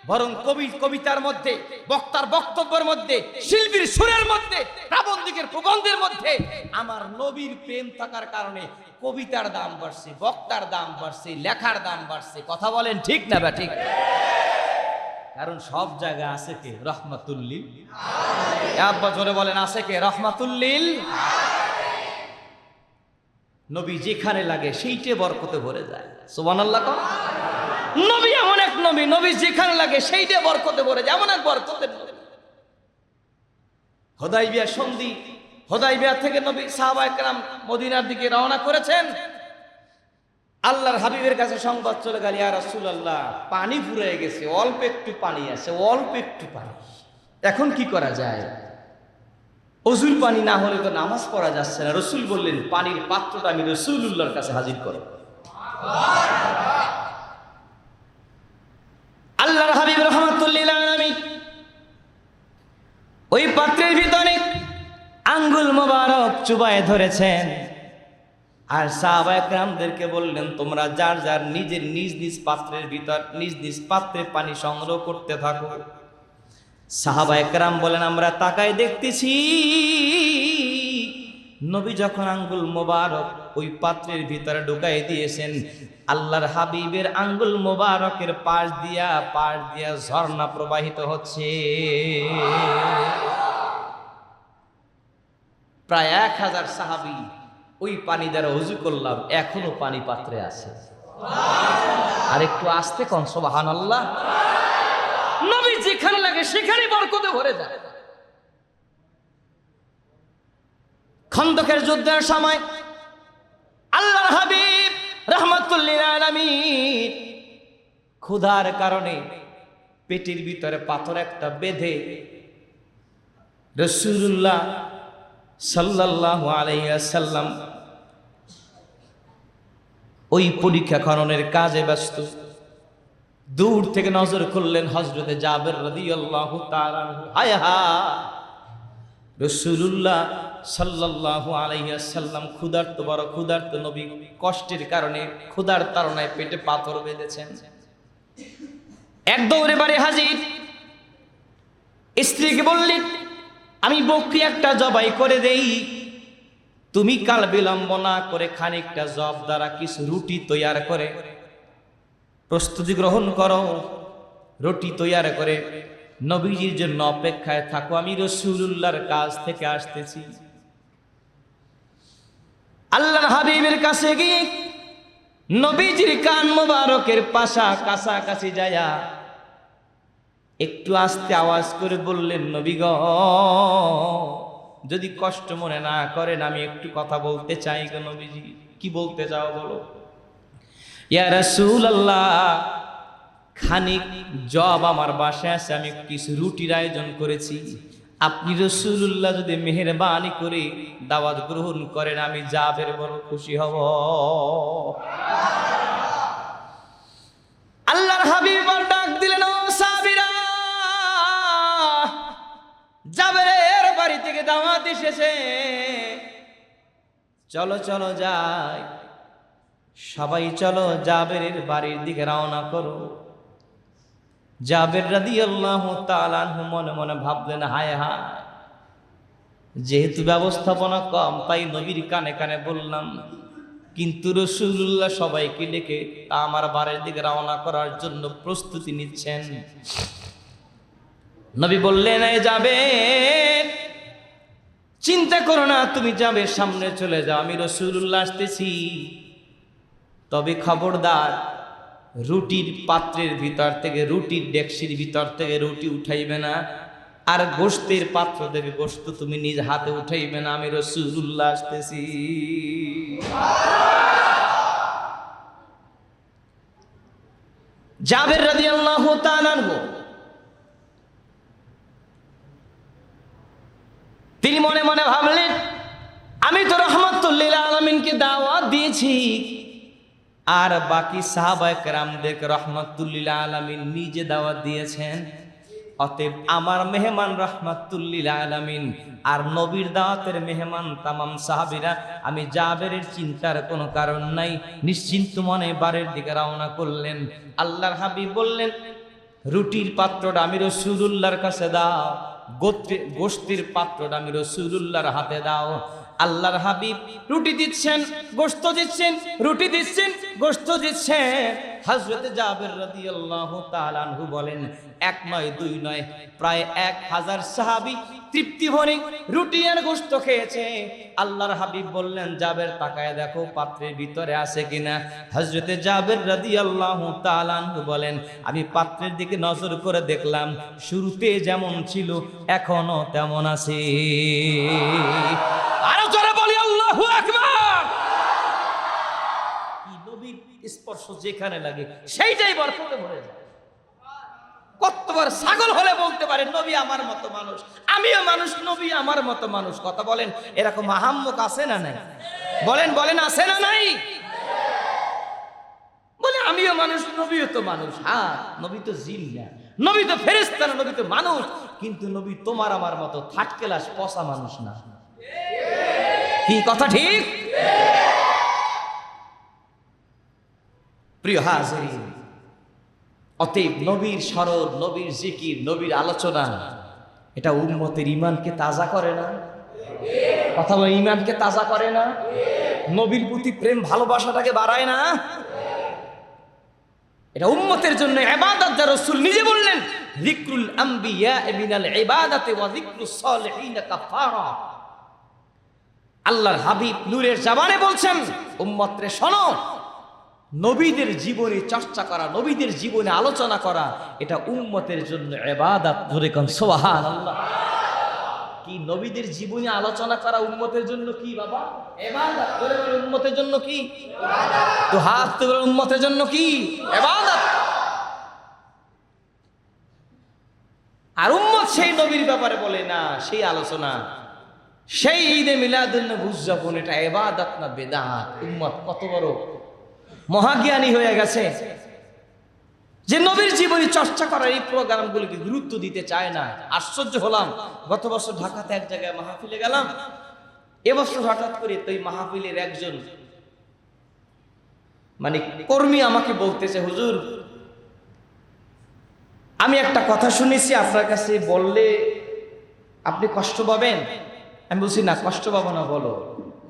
বরং কবির কবিতার মধ্যে, বক্তার বক্তব্যের মধ্যে, শিল্পীর সুরের মধ্যে, প্রাবন্ধিকের প্রবন্ধের মধ্যে আমার নবীর প্রেম থাকার কারণে কবিতার দাম বাড়ছে, বক্তার দাম বাড়ছে, লেখার দাম বাড়ছে। কথা বলেন ঠিক না বা ঠিক? কারণ সব জায়গায় আছে কে? রহমাতুল্লিল। আব্বা জোরে বলেন, আছে কে? রহমাতুল্লিল। নবী যেখানে লাগে সেইটে বরকতে ভরে যায়। সুবহানাল্লাহ। নবী এমন এক নবী, নবী যেখানে লাগে সেইটে বরকতে ভরে যায়, এমন এক বরকতের নবী। হুদাইবিয়া সন্ধি, হুদাইবিয়া থেকে নবী সাহাবায়ে কেরাম মদিনার দিকে রওনা করেছেন। আল্লাহর হাবিবের কাছে সংবাদ চলে গেল, ইয়া রাসূলুল্লাহ পানি ফুরিয়ে গেছে, অল্প একটু পানি আছে, অল্প একটু পানি, এখন কি করা যায়? ওযুর পানি না হলে তো নামাজ পড়া যাচ্ছে না। রাসূল বললেন, পানির পাত্রটা আমি রাসূলুল্লাহর কাছে হাজির করো। আল্লাহর হাবিব রাহমাতুল্লিল আলামিন ওই পাত্রের ভিতরে আঙ্গুল মোবারক চুবায়ে ধরেছেন আর সাহাবায়ে কেরামদেরকে বললেন, তোমরা যার যার নিজের নিজ নিজ পাত্রের ভিতর নিজ নিজ পাত্রে পানি সংগ্রহ করতে থাকো। সাহাবায়ে কেরাম বলেন, আমরা তাকায় দেখতেছি নবী যখন আঙ্গুল মোবারক ওই পাত্রের ভিতরে ঢুকাই দিয়েছেন, আল্লাহর হাবিবের আঙ্গুল মোবারকের পাশ দিয়া ঝর্ণা প্রবাহিত হচ্ছে। প্রায় 1000 সাহাবী ওই পানি দ্বারা ওযু করলাম, এখনো পানি পাত্রে আছে। আর একটু আস্তে কোন সুবহানাল্লাহ। নবী যেখানে লাগে সেখানেই বরকতে ভরে যায়। খন্দকের যুদ্ধের সময় আল্লাহর হাবিব রাহমাতুল লিল আলামিন ক্ষুধার কারণে পেটের ভিতরে পাথর একটা বেঁধে রাসূলুল্লাহ সাল্লাল্লাহু আলাইহি ওয়াসাল্লাম ওই পরীক্ষা খননের কাজে ব্যস্ত। দূর থেকে নজর করলেন হযরতে জাবের রাদিয়াল্লাহু তাআলা আনহু। হায় হায়, রাসূলুল্লাহ সাল্লাল্লাহু আলাইহি ওয়াসাল্লাম ক্ষুধার্ত, বড় ক্ষুধার্ত নবী কষ্টের কারণে ক্ষুধার তাড়নায় পেটে পাথর বেঁধেছেন। এক দৌড়ে বাড়ি হাজির। স্ত্রীকে বললেন, আমি বকরি একটা জবাই করে দেই, তুমি কাল বিলম্ব না করে খানিকটা জব দ্বারা কিছু রুটি তৈয়ার করে প্রস্তুতি গ্রহণ করো। রুটি তৈয়ার করে নবীজির জন্য অপেক্ষায় থাকো, আমি রাসূলুল্লাহর কাছ থেকে আসতেছি। আল্লাহর হাবিবের কাছে গিয়ে নবীজির কান মোবারকের পাশা কাছাকাছি যায়া একটু আস্তে আওয়াজ করে বললেন, নবী গো, যদি কষ্ট মনে না করেন আমি একটু কথা বলতে চাই গো নবীজি। কি বলতে চাও বলো। ইয়া রাসূলুল্লাহ, খানিক জব আমার বাসায় আছে, আমি কিছু রুটির আয়োজন করেছি, আপনি রাসূলুল্লাহ যদি মেহেরবানি করে দাওয়াত গ্রহণ করেন আমি জাবের বড় খুশি হব। আল্লাহর হাবিব ডাক দিলেন, ও সাহাবীরা, জাবেরের বাড়ি থেকে দাওয়াত এসেছে, চলো চলো যাই। সবাই চলো জাবেরের বাড়ির দিকে রওনা করো। জাবের রাদিয়াল্লাহু তাআলা আনহু মনে মনে ভাবলেন, হায় হায়, যেহেতু ব্যবস্থাপনা কম তাই নবীর কানে কানে বললাম, কিন্তু রাসূলুল্লাহ সবাইকে ডেকে আমার বাড়ির দিকে রওনা করার জন্য প্রস্তুতি নিচ্ছেন। নবী বললেন, এই যাবে, চিন্তা করো না, তুমি যাবে সামনে চলে যাও, আমি রাসূলুল্লাহ আসতেছি। তবে খবরদার, রুটির পাত্রের ভিতর থেকে, রুটির ডেকসির ভিতর থেকে রুটি উঠাইবে না, আর গোশতের পাত্র থেকে গোশত তুমি নিজ হাতে উঠাইবে না, আমি রাসূলুল্লাহ আসতেছি। জাবের রাদিয়াল্লাহু তাআলা আনহু তিনি মনে মনে ভাবলেন, আমি তো রাহমাতুল লিল আলামিনকে দাওয়াত দিয়েছি, আর বাকি সাহাবায়ে কেরামদেরকে রাহমাতুল লিল আলামিন নিজে দাওয়াত দিয়েছেন, অতএব আমার মেহমান রাহমাতুল লিল আলামিন আর নবীর দাওয়াতের মেহমান তামাম সাহাবীরা, আমি জাবেরের চিন্তার কোনো কারণ নাই, নিশ্চিন্ত মনে বাড়ির দিকে রওনা করলেন। আল্লাহর হাবিব বললেন, রুটির পাত্রটা আমি রাসূলুল্লাহর কাছে দাও, গোশতের পাত্রটা আমি রাসূলুল্লাহর হাতে দাও। আল্লাহর হাবিব রুটি দিচ্ছেন, গোশত দিচ্ছেন, রুটি দিচ্ছেন, গোশত দিচ্ছেন। হযরত জাবের রাদিয়াল্লাহু তাআলা আনহু বলেন, এক নয় দুই নয়, প্রায় 1000 সাহাবী তৃপ্তি ভরে রুটি আর গোশত খেয়েছে। আল্লাহর হাবিব বললেন, জাবের তাকায় দেখো পাত্রের ভিতরে আছে কিনা। হযরত জাবের রাদিয়াল্লাহু তাআলা আনহু বলেন, আমি পাত্রের দিকে নজর করে দেখলাম, শুরুতে যেমন ছিল এখনো তেমন আছে। আরো জোরে বলি আল্লাহু আকবার। কি নবীর স্পর্শ যেখানে লাগে সেইটাই বরকতে ভরে যায়। কতবার ছাগল হলে বলতে পারে, নবী আমার মতো মানুষ, আমিও মানুষ, নবী আমার মতো মানুষ। কথা বলেন, এরকম আহাম্মক আছে না নাই? বলেন বলেন, আছে না নাই? বলে আমিও মানুষ, নবীও তো মানুষ। হ্যাঁ, নবী তো জিন না, নবী তো ফেরেশতা না, নবী তো মানুষ, কিন্তু নবী তোমার আমার মতো থার্ড ক্লাস পচা মানুষ না। কি কথা ঠিক? প্রিয় হাজিরিন, অতএব নবীর স্মরণ, নবীর জিকির, নবীর আলোচনা, এটা উম্মতের ঈমানকে তাজা করে না? কথা বলে, ঈমানকে তাজা করে না? নবীর প্রতি প্রেম ভালোবাসাটাকে বাড়ায় না? এটা উম্মতের জন্য ইবাদত। যা রাসূল নিজে বললেন, যিকরুল আম্বিয়া মিনাল ইবাদাতি ওয়া যিকরুস সালিহিন কাফারা। আল্লাহর হাবিব নূরের জবানে বলছেন, উম্মত রে শোনো, নবীদের জীবনে চর্চা করা, নবীদের জীবনে আলোচনা করা, এটা উম্মতের জন্য ইবাদত। ধরে কোন সুবহানাল্লাহ। কি নবীদের জীবনে আলোচনা করা উম্মতের জন্য কি বাবা? ইবাদত। ধরে বলে উম্মতের জন্য কি? ইবাদত। তো হাত তুলে উম্মতের জন্য কি? ইবাদত। আর উম্মত সেই নবীর ব্যাপারে বলে না, সেই আলোচনা, সেই ঈদে মিলাদুন নবী উদযাপন, এটা ইবাদত না বিদআত? উম্মত কত বড় মহাজ্ঞানী হয়ে গেছে যে নবীর জীবনী চর্চা করার এই প্রোগ্রামগুলিকে গুরুত্ব দিতে চায় না। আশ্চর্য হলাম, গত বছর ঢাকাতে এক জায়গায় মাহফিলে গেলাম, এবছর হঠাৎ করে তো এই মাহফিলের একজন মানে কর্মী আমাকে বলতেছে, হুজুর আমি একটা কথা শুনেছি, আপনার কাছে বললে আপনি কষ্ট পাবেন। আমি বলছি না, কষ্ট পাবো না, বলো।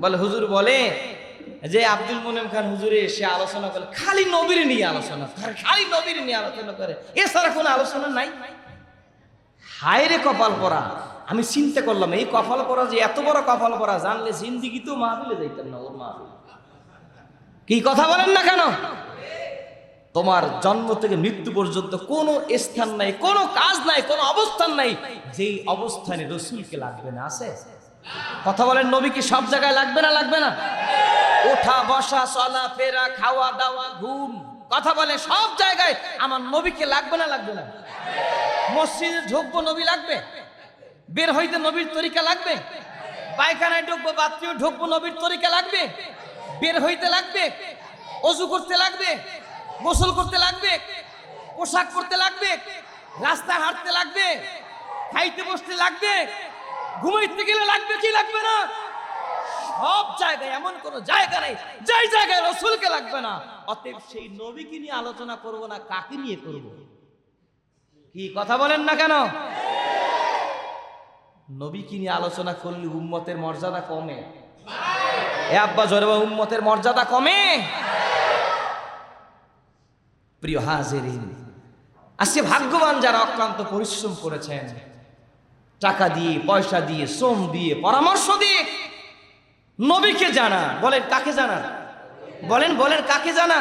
বলে হুজুর বলে যে আব্দুল মোনেম খান হুজুরে সে আলোচনা করে খালি নবীর নিয়ে আলোচনা করে, খালি নবীর নিয়ে আলোচনা করে, এছাড়া কোনো আলোচনা নাই। হায় রে কপাল পরা! আমি চিন্তা করলাম এই কপাল পরা যে এত বড় কপাল পরা, জানলে জিন্দিগি তো মাহফিলে যাইতাম না। ওর মাহফিল কি কথা বলেন না কেন? তোমার জন্ম থেকে মৃত্যু পর্যন্ত কোনো স্থান নাই, কোনো কাজ নাই, কোনো অবস্থান নাই যেই অবস্থানে রসুলকে লাগবে না। আছে? কথা বলেন, নবী কি সব জায়গায় লাগবে না? লাগবে না? ওঠা বসা, চলা ফেরা, খাওয়া দাওয়া, ঘুম, কথা বলে সব জায়গায় আমার নবীকে লাগবে না? লাগবে না? মসজিদে ঢুকবো নবী লাগবে, বের হইতে নবীর তরিকা লাগবে, পায়খানায় ঢুকবো বাথরুমে ঢুকবো নবীর তরিকা লাগবে, বের হইতে লাগবে, ওযু করতে লাগবে, গোসল করতে লাগবে, পোশাক পরতে লাগবে, রাস্তায় হাঁটতে লাগবে, খাইতে বসতে লাগবে, ঘুমাইতে গেলে লাগবে কি লাগবে না? সব জায়গায়, এমন কোন জায়গা নেই যেই জায়গায় রাসূলকে লাগবে না। অতএব সেই নবীকে নিয়ে আলোচনা করব না, কাকে নিয়ে করব? কি কথা বলেন না কেন? নবীকে নিয়ে আলোচনা করলে উম্মতের মর্যাদা কমে। এ আব্বা জোরে বল, উম্মতের মর্যাদা কমে। প্রিয় হাজিরিন, আজকে ভাগ্যবান যারা অক্লান্ত পরিশ্রম করেছেন, টাকা দিয়ে, পয়সা দিয়ে, শ্রম দিয়ে, পরামর্শ দিয়ে নবীকে জানা। বলেন কাকে জানা? বলেন বলেন কাকে জানা?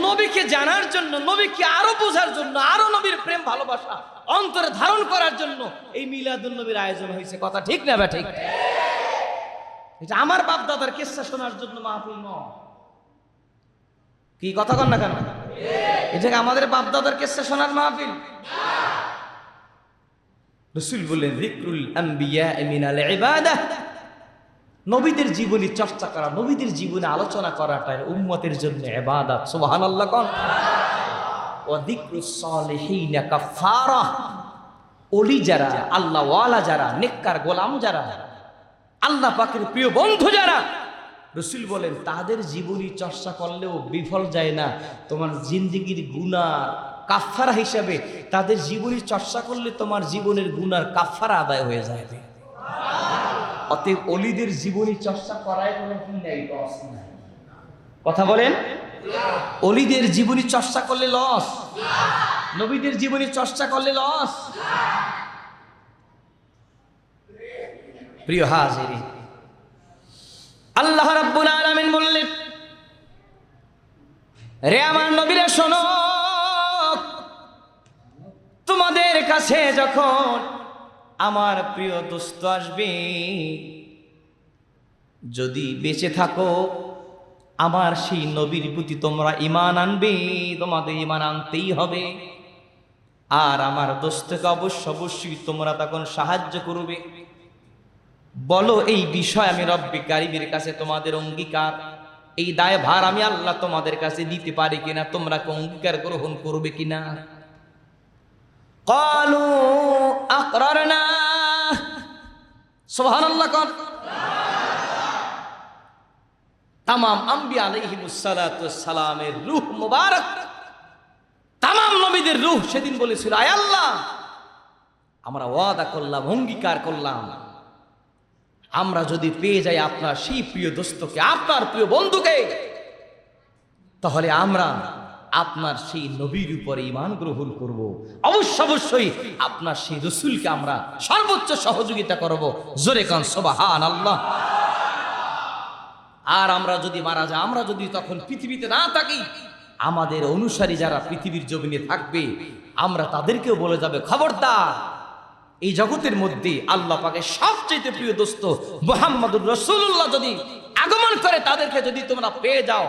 নবীকে জানার জন্য, নবীকে আরো বোঝার জন্য, আরো নবীর প্রেম ভালোবাসা অন্তরে ধারণ করার জন্য এই মিলাদুন নবীর আয়োজন হয়েছে। কথা ঠিক না বে ঠিক? এটা আমার বাপ দাদার কিসসা শোনার জন্য মাহফিল নয়। কি কথা কন না কেন? এটা আমাদের বাপ দাদার কিসসা শোনার মাহফিল। রাসূল বলেন যিকরুল আম্বিয়া মিনাল ইবাদাহ, নবীদের জীবনী চর্চা করা, নবীদের জীবনে আলোচনা করাটা উম্মতের জন্য ইবাদত। সুবহানাল্লাহ কোন? ওয়া যিকরুস সালিহিন কাফারা, ওলি যারা, আল্লাহ ওয়ালা যারা, নেককার গোলাম যারা, আল্লাহ পাকের প্রিয় বন্ধু যারা, রাসূল বলেন তাদের জীবনী চর্চা করলেও বিফল যায় না। তোমার জিন্দেগির গুনাহ কাফারা হিসাবে তাদের জীবনী চর্চা করলে তোমার জীবনের গুনার কাফারা আদায় হয়ে যাবে। অতএব ওলিদের জীবনী চর্চা করায় কোনো কি নাই, লস নাই। কথা বলেন, ওলিদের জীবনী চর্চা করলে লস, নবীদের জীবনী চর্চা করলে লস। প্রিয় হাজিরিন, আল্লাহ রাব্বুল আলামিন বললেন, রে আমার নবীরা শোনো, তোমাদের কাছে যখন আমার প্রিয় দোস্ত আসবে, যদি বেঁচে থাকো আমার সেই নবীর প্রতি তোমরা ঈমান আনবে, তোমাদের ঈমান আনতেই হবে। আর আমার দোস্তকে অবশ্যই তোমরা তখন সাহায্য করবে। বলো এই বিষয় আমি রব্বে কারীমের কাছে তোমাদের অঙ্গীকার, এই দায় ভার আমি আল্লাহ তোমাদের কাছে দিতে পারি কিনা, তোমরা কি অঙ্গীকার গ্রহণ করবে কিনা? ক্বালু আকরারনা, সুবহানাল্লাহ কোন? তামাম আম্বিয়া আলাইহিমুস সালাতু ওয়াস সালামের রূহ মুবারক, তামাম নবীদের রূহ সেদিন বলেছিল, আয় আল্লাহ আমরা ওয়াদা করলাম, অঙ্গীকার করলাম, আমরা যদি পেয়ে যাই আপনার সেই প্রিয় দোস্তকে, আপনার প্রিয় বন্ধুকে, তাহলে আমরা আপনার সেই নবীর উপরে ঈমান গ্রহণ করব। অবশ্যই আপনার সেই রাসূলকে আমরা সর্বোচ্চ সহযোগিতা করব। জোরে কান সুবহানাল্লাহ। আর আমরা যদি মারা যাই, আমরা যদি তখন পৃথিবীতে না থাকি, আমাদের অনুসারী যারা পৃথিবীর জমিনে থাকবে, আমরা তাদেরকেও বলে যাবে, খবরদার, এই জগতের মধ্যে আল্লাহ পাকের সবচেয়ে প্রিয় দোস্ত মুহাম্মদুর রাসূলুল্লাহ যদি আগমন করে, তাদেরকে যদি তোমরা পেয়ে যাও,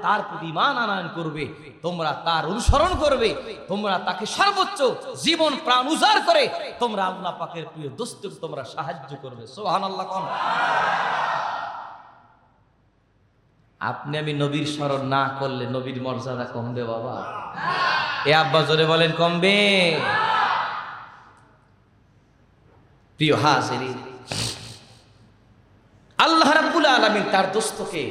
তার প্রতি ঈমান আনয়ন করবে, তোমরা তার অনুসরণ করবে, তোমরা তাকে সর্বোচ্চ জীবন প্রাণ উজাড় করে তোমরা আল্লাহ পাকের প্রিয় দোস্তকে তোমরা সাহায্য করবে। সুবহানাল্লাহ। কোন আপনি আমি নবীর স্মরণ না করলে নবীর মর্যাদা কমবে বাবা? এ আব্বা জোরে বলেন, কমবে? প্রিয় হাজিরিন, আল্লাহ রাব্বুল আলামিন তার দোস্তকে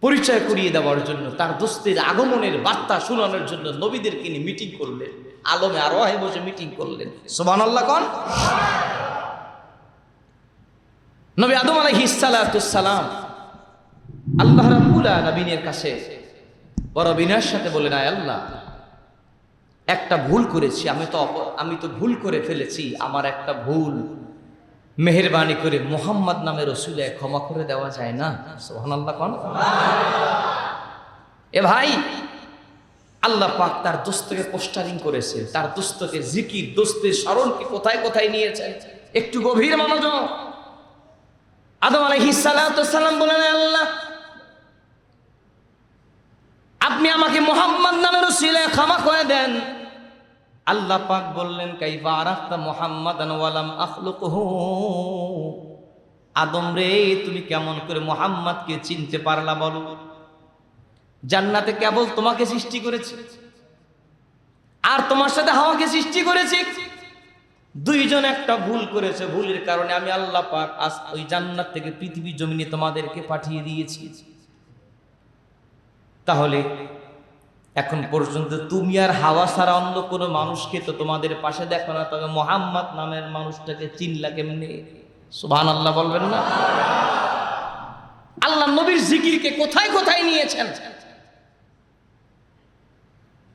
পরিচয় করিয়ে দেওয়ার জন্য, তার দোস্তের আগমনের বার্তা শোনানোর জন্য নবীদেরকে নিয়ে মিটিং করলেন, আলমে আরওয়াহে বসে মিটিং করলেন। সুবহানাল্লাহ। কোন নবী আদম আলাইহিস সালাতুস সালাম আল্লাহ রাব্বুল আলামিনের কাছে বড় বিনয়ের সাথে বলেন, আয় আল্লাহ, একটা ভুল করেছি, আমি তো ভুল করে ফেলেছি, আমার একটা ভুল, মেহেরবানি করে মুহাম্মদ নামের রাসূলে ক্ষমা করে দেওয়া যায় না? সুবহানাল্লাহ। কোন এ ভাই, আল্লাহ পাক তার দোস্তকে পোস্টারিং করেছে, তার দোস্তকে জিকির, দোস্তের স্মরণকে কোথায় কোথায় নিয়েছেন, একটু গভীর মনোযোগ। আদম আলাইহিস সালাতুস সালাম বলেন, আল্লাহ, আপনি আমাকে মুহাম্মদ নামের রাসূলে ক্ষমা করে দেন। আল্লাহ পাক বললেন, কাইফা আরাফতা মুহাম্মাদান ওয়া লাম আখলুকহু। আদম রে, তুমি কেমন করে মুহাম্মদকে চিনতে পারলা বলো? জান্নাতে কেবল তোমাকে সৃষ্টি করেছি, আর তোমার সাথে হাওয়াকে সৃষ্টি করেছি। দুইজন একটা ভুল করেছে, ভুলের কারণে আমি আল্লাহ পাক আজ ওই জান্নাত থেকে পৃথিবী জমিনে তোমাদেরকে পাঠিয়ে দিয়েছি। তাহলে এখন পর্যন্ত তুমি আর হাওয়া ছাড়া অন্য কোনো মানুষকে তো তোমাদের পাশে দেখো না, তবে মুহাম্মদ নামের মানুষটাকে চিনলা কেমনে? সুবহানাল্লাহ বলবেন না? আল্লাহ নবীর জিকিরকে কোথায় কোথায় নিয়েছেন।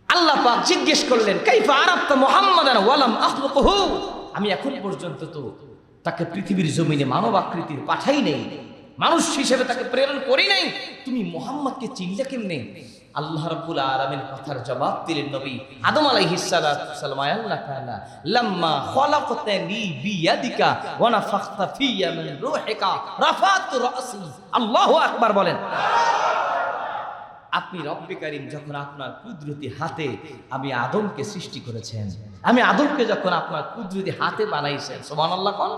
আল্লাহ পাক জিজ্ঞেস করলেন, কাইফা আরাফতা মুহাম্মাদান ওয়া লাম আখলুকহু। আমি এখন পর্যন্ত তো তাকে পৃথিবীর জমিনে মানব আকৃতির পাঠাই নেই, মানুষ হিসেবে তাকে প্রেরণ করি নাই, তুমি মুহাম্মদকে চিনলে কেমনে? আল্লাহ রাব্বুল আলামিন কথার জবাব দিলেন নবী আদম আলাইহিস সালাতু সালাম, আল্লাহ তাআলা লাম্মা খলাকতানি বিয়াদিকা ওয়া নাফাখতা ফিয়া মিন রূহিকা রাফাতু রাসি। আল্লাহু আকবার বলেন। আপনি রব্বে কারীম যখন আপনার কুদরতি হাতে আমি আদমকে সৃষ্টি করেছেন, আমি আদমকে যখন আপনার কুদরতি হাতে বানাইছেন, সুবহানাল্লাহ। কোন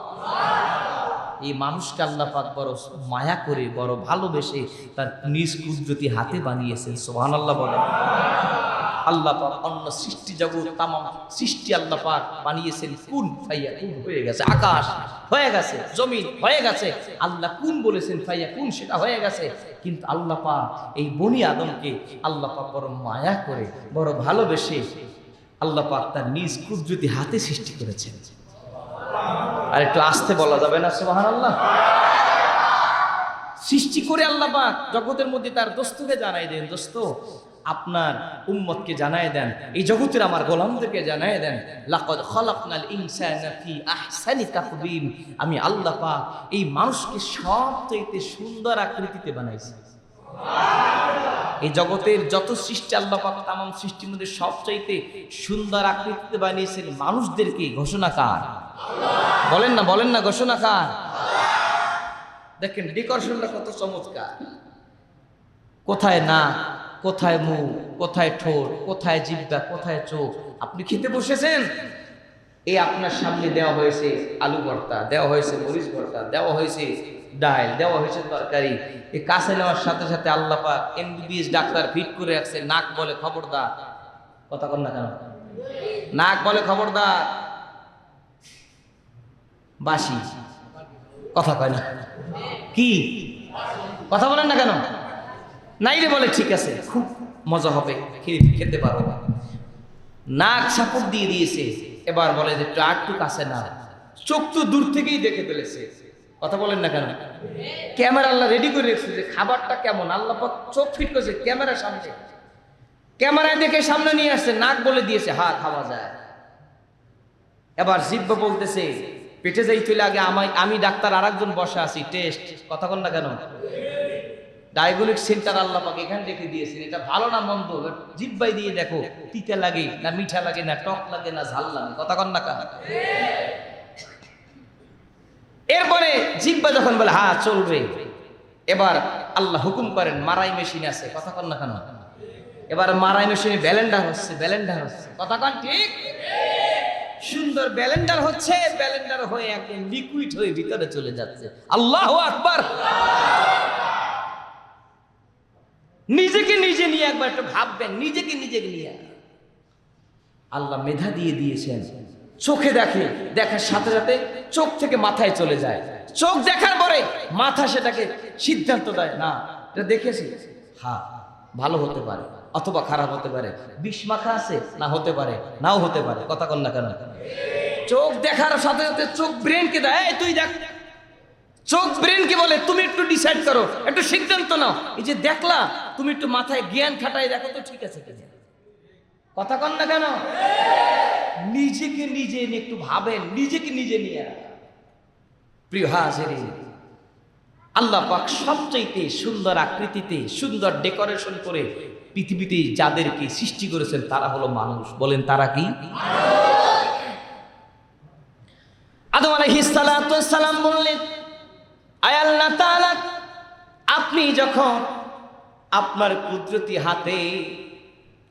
এই মানুষকে আল্লাহ পাক বড় মায়া করে, বড় ভালোবেসে তার নিজ কুদরতি হাতে বানিয়েছেন। সুবহানাল্লাহ বলেন। আল্লাহ পাক অন্য সৃষ্টি জগৎ তামাম সৃষ্টি আল্লাহ পাক বানিয়েছেন কুন ফায়াকুন, হয়ে গেছে। আকাশ হয়ে গেছে, জমিন হয়ে গেছে, আল্লাহ কুন বলেছেন, ফায়াকুন সেটা হয়ে গেছে। কিন্তু আল্লাহ পাক এই বনি আদমকে আল্লাহ পাক বড় মায়া করে, বড় ভালোবেসে আল্লাহ পাক তার নিজ কুদরতি হাতে সৃষ্টি করেছেন। আর একটু আস্তে বলা যাবে না? সুবহানাল্লাহ। সৃষ্টি করে আল্লাহ পাক জগতের মধ্যে তার দোস্তকে জানাই দেন, দোস্ত আপনার উম্মতকে জানাই দেন, এই জগতের আমার গোলামদেরকে জানাই দেন, লাকাদ খালাকনাল ইনসানা ফি আহসানি তাকবীম। আমি আল্লাহ পাক এই মানুষকে সবচেয়ে সুন্দর আকৃতিতে বানাইছি। এই জগতের যত সৃষ্টি আল্লাহ পাক তামাম সৃষ্টির মধ্যে সবচাইতে সুন্দর আকৃতিতে বানিয়েছেন মানুষদেরকে। ঘোষণাকার বলেন না, বলেন না, ঘোষণাকার। দেখেন ডেকোরেশনটা কত চমৎকার, কোথায় নাক, কোথায় মুখ, কোথায় ঠোঁট, কোথায় জিহ্বা, কোথায় চোখ। আপনি খেতে বসেছেন, এই আপনার সামনে দেওয়া হয়েছে আলু ভর্তা, দেওয়া হয়েছে মরিচ ভর্তা, দেওয়া হয়েছে ডাল, দেওয়া হয়েছে তরকারি। এই কাছে নেওয়ার সাথে সাথে আল্লাহ পাক এমবিবিএস ডাক্তার ফিট করে রাখছে। নাক বলে খবরদার, কথা কন না কেন? নাক বলে খবরদার, বাসি, কথা কয় না। কি কথা বলেন না কেন? নাইলে বলে ঠিক আছে, খুব মজা হবে, খেতে পারো। নাক সাপোর্ট দিয়ে দিয়েছে, এবার বলে যে একটু কাছে না। চোখ তো দূর থেকেই দেখে ফেলেছে, কথা বলেন না কেন? ক্যামেরা আল্লাহ রেডি করে রেখেছে যে খাবারটা কেমন, আল্লাহ পাক চোখ ফিট করেছে ক্যামেরার সামনে, ক্যামেরায় দেখে সামনে নিয়ে আসছে, নাক বলে দিয়েছে হ্যাঁ খাওয়া যায়। এবার জিহ্বা বলতেছে পেটে যাই তুলে আগে আমি ডাক্তার আর একজন বসে আছি, টেস্ট কথা কন না কেন? ডায়াগনস্টিক সেন্টার আল্লাহ পাক এখানে রেখে দিয়েছেন, এটা ভালো না মন্দ জিহ্বাই দিয়ে দেখো, তিতা লাগে না মিঠা লাগে না টক লাগে না ঝাল লাগে, কথা কন না কেন? এরপরে জিহ্বা যখন বলে হ্যাঁ চলবে, এবার আল্লাহ হুকুম করেন মারাই মেশিন আছে, কথা কন না কেন? এবার মারাই মেশিনে ব্যালেন্ডার হচ্ছে, কথা কন ঠিক? সুন্দর ব্যালেন্ডার হচ্ছে, ব্যালেন্ডার হয়ে একদম লিকুইড হয়ে ভিতরে চলে যাচ্ছে। আল্লাহু আকবার। নিজেকে নিজে নিয়ে একবার একটু ভাববেন, নিজেকে নিয়ে। আল্লাহ মেধা দিয়ে দিয়েছেন, চোখে দেখে, দেখার সাথে সাথে চোখ থেকে মাথায় চলে যায়, চোখ দেখার পরে মাথা সেটাকে সিদ্ধান্ত দেয়, না এটা দেখেছি, হ্যাঁ ভালো হতে পারে অথবা খারাপ হতে পারে, বিষ মাখা আছে, না হতে পারে নাও হতে পারে, কথা কন না কেন? চোখ দেখার সাথে সাথে চোখ ব্রেনকে দেয়, এই তুই দেখ। চোখ ব্রেনকে বলে তুমি একটু ডিসাইড করো, একটু সিদ্ধান্ত নাও। এই যে দেখলা, তুমি একটু মাথায় জ্ঞান খাটাই দেখো তো ঠিক আছে কিনা, কথা কন না কেন? নিজেকে নিজে একটু ভাবেন, নিজেকে নিজে নিয়ে। প্রিয় হাজিরিন, আল্লাহ পাক সবচাইতে সুন্দর আকৃতিতে সুন্দর ডেকোরেশন করে পৃথিবীতে যাদেরকে সৃষ্টি করেছেন তারা হলো মানুষ। বলেন তারা কি? আদম আলাইহিস সালাতু ওয়াস সালাম বললেন, আয় আল্লাহ তাআলা, আপনি যখন আপনার কুদরতি হাতে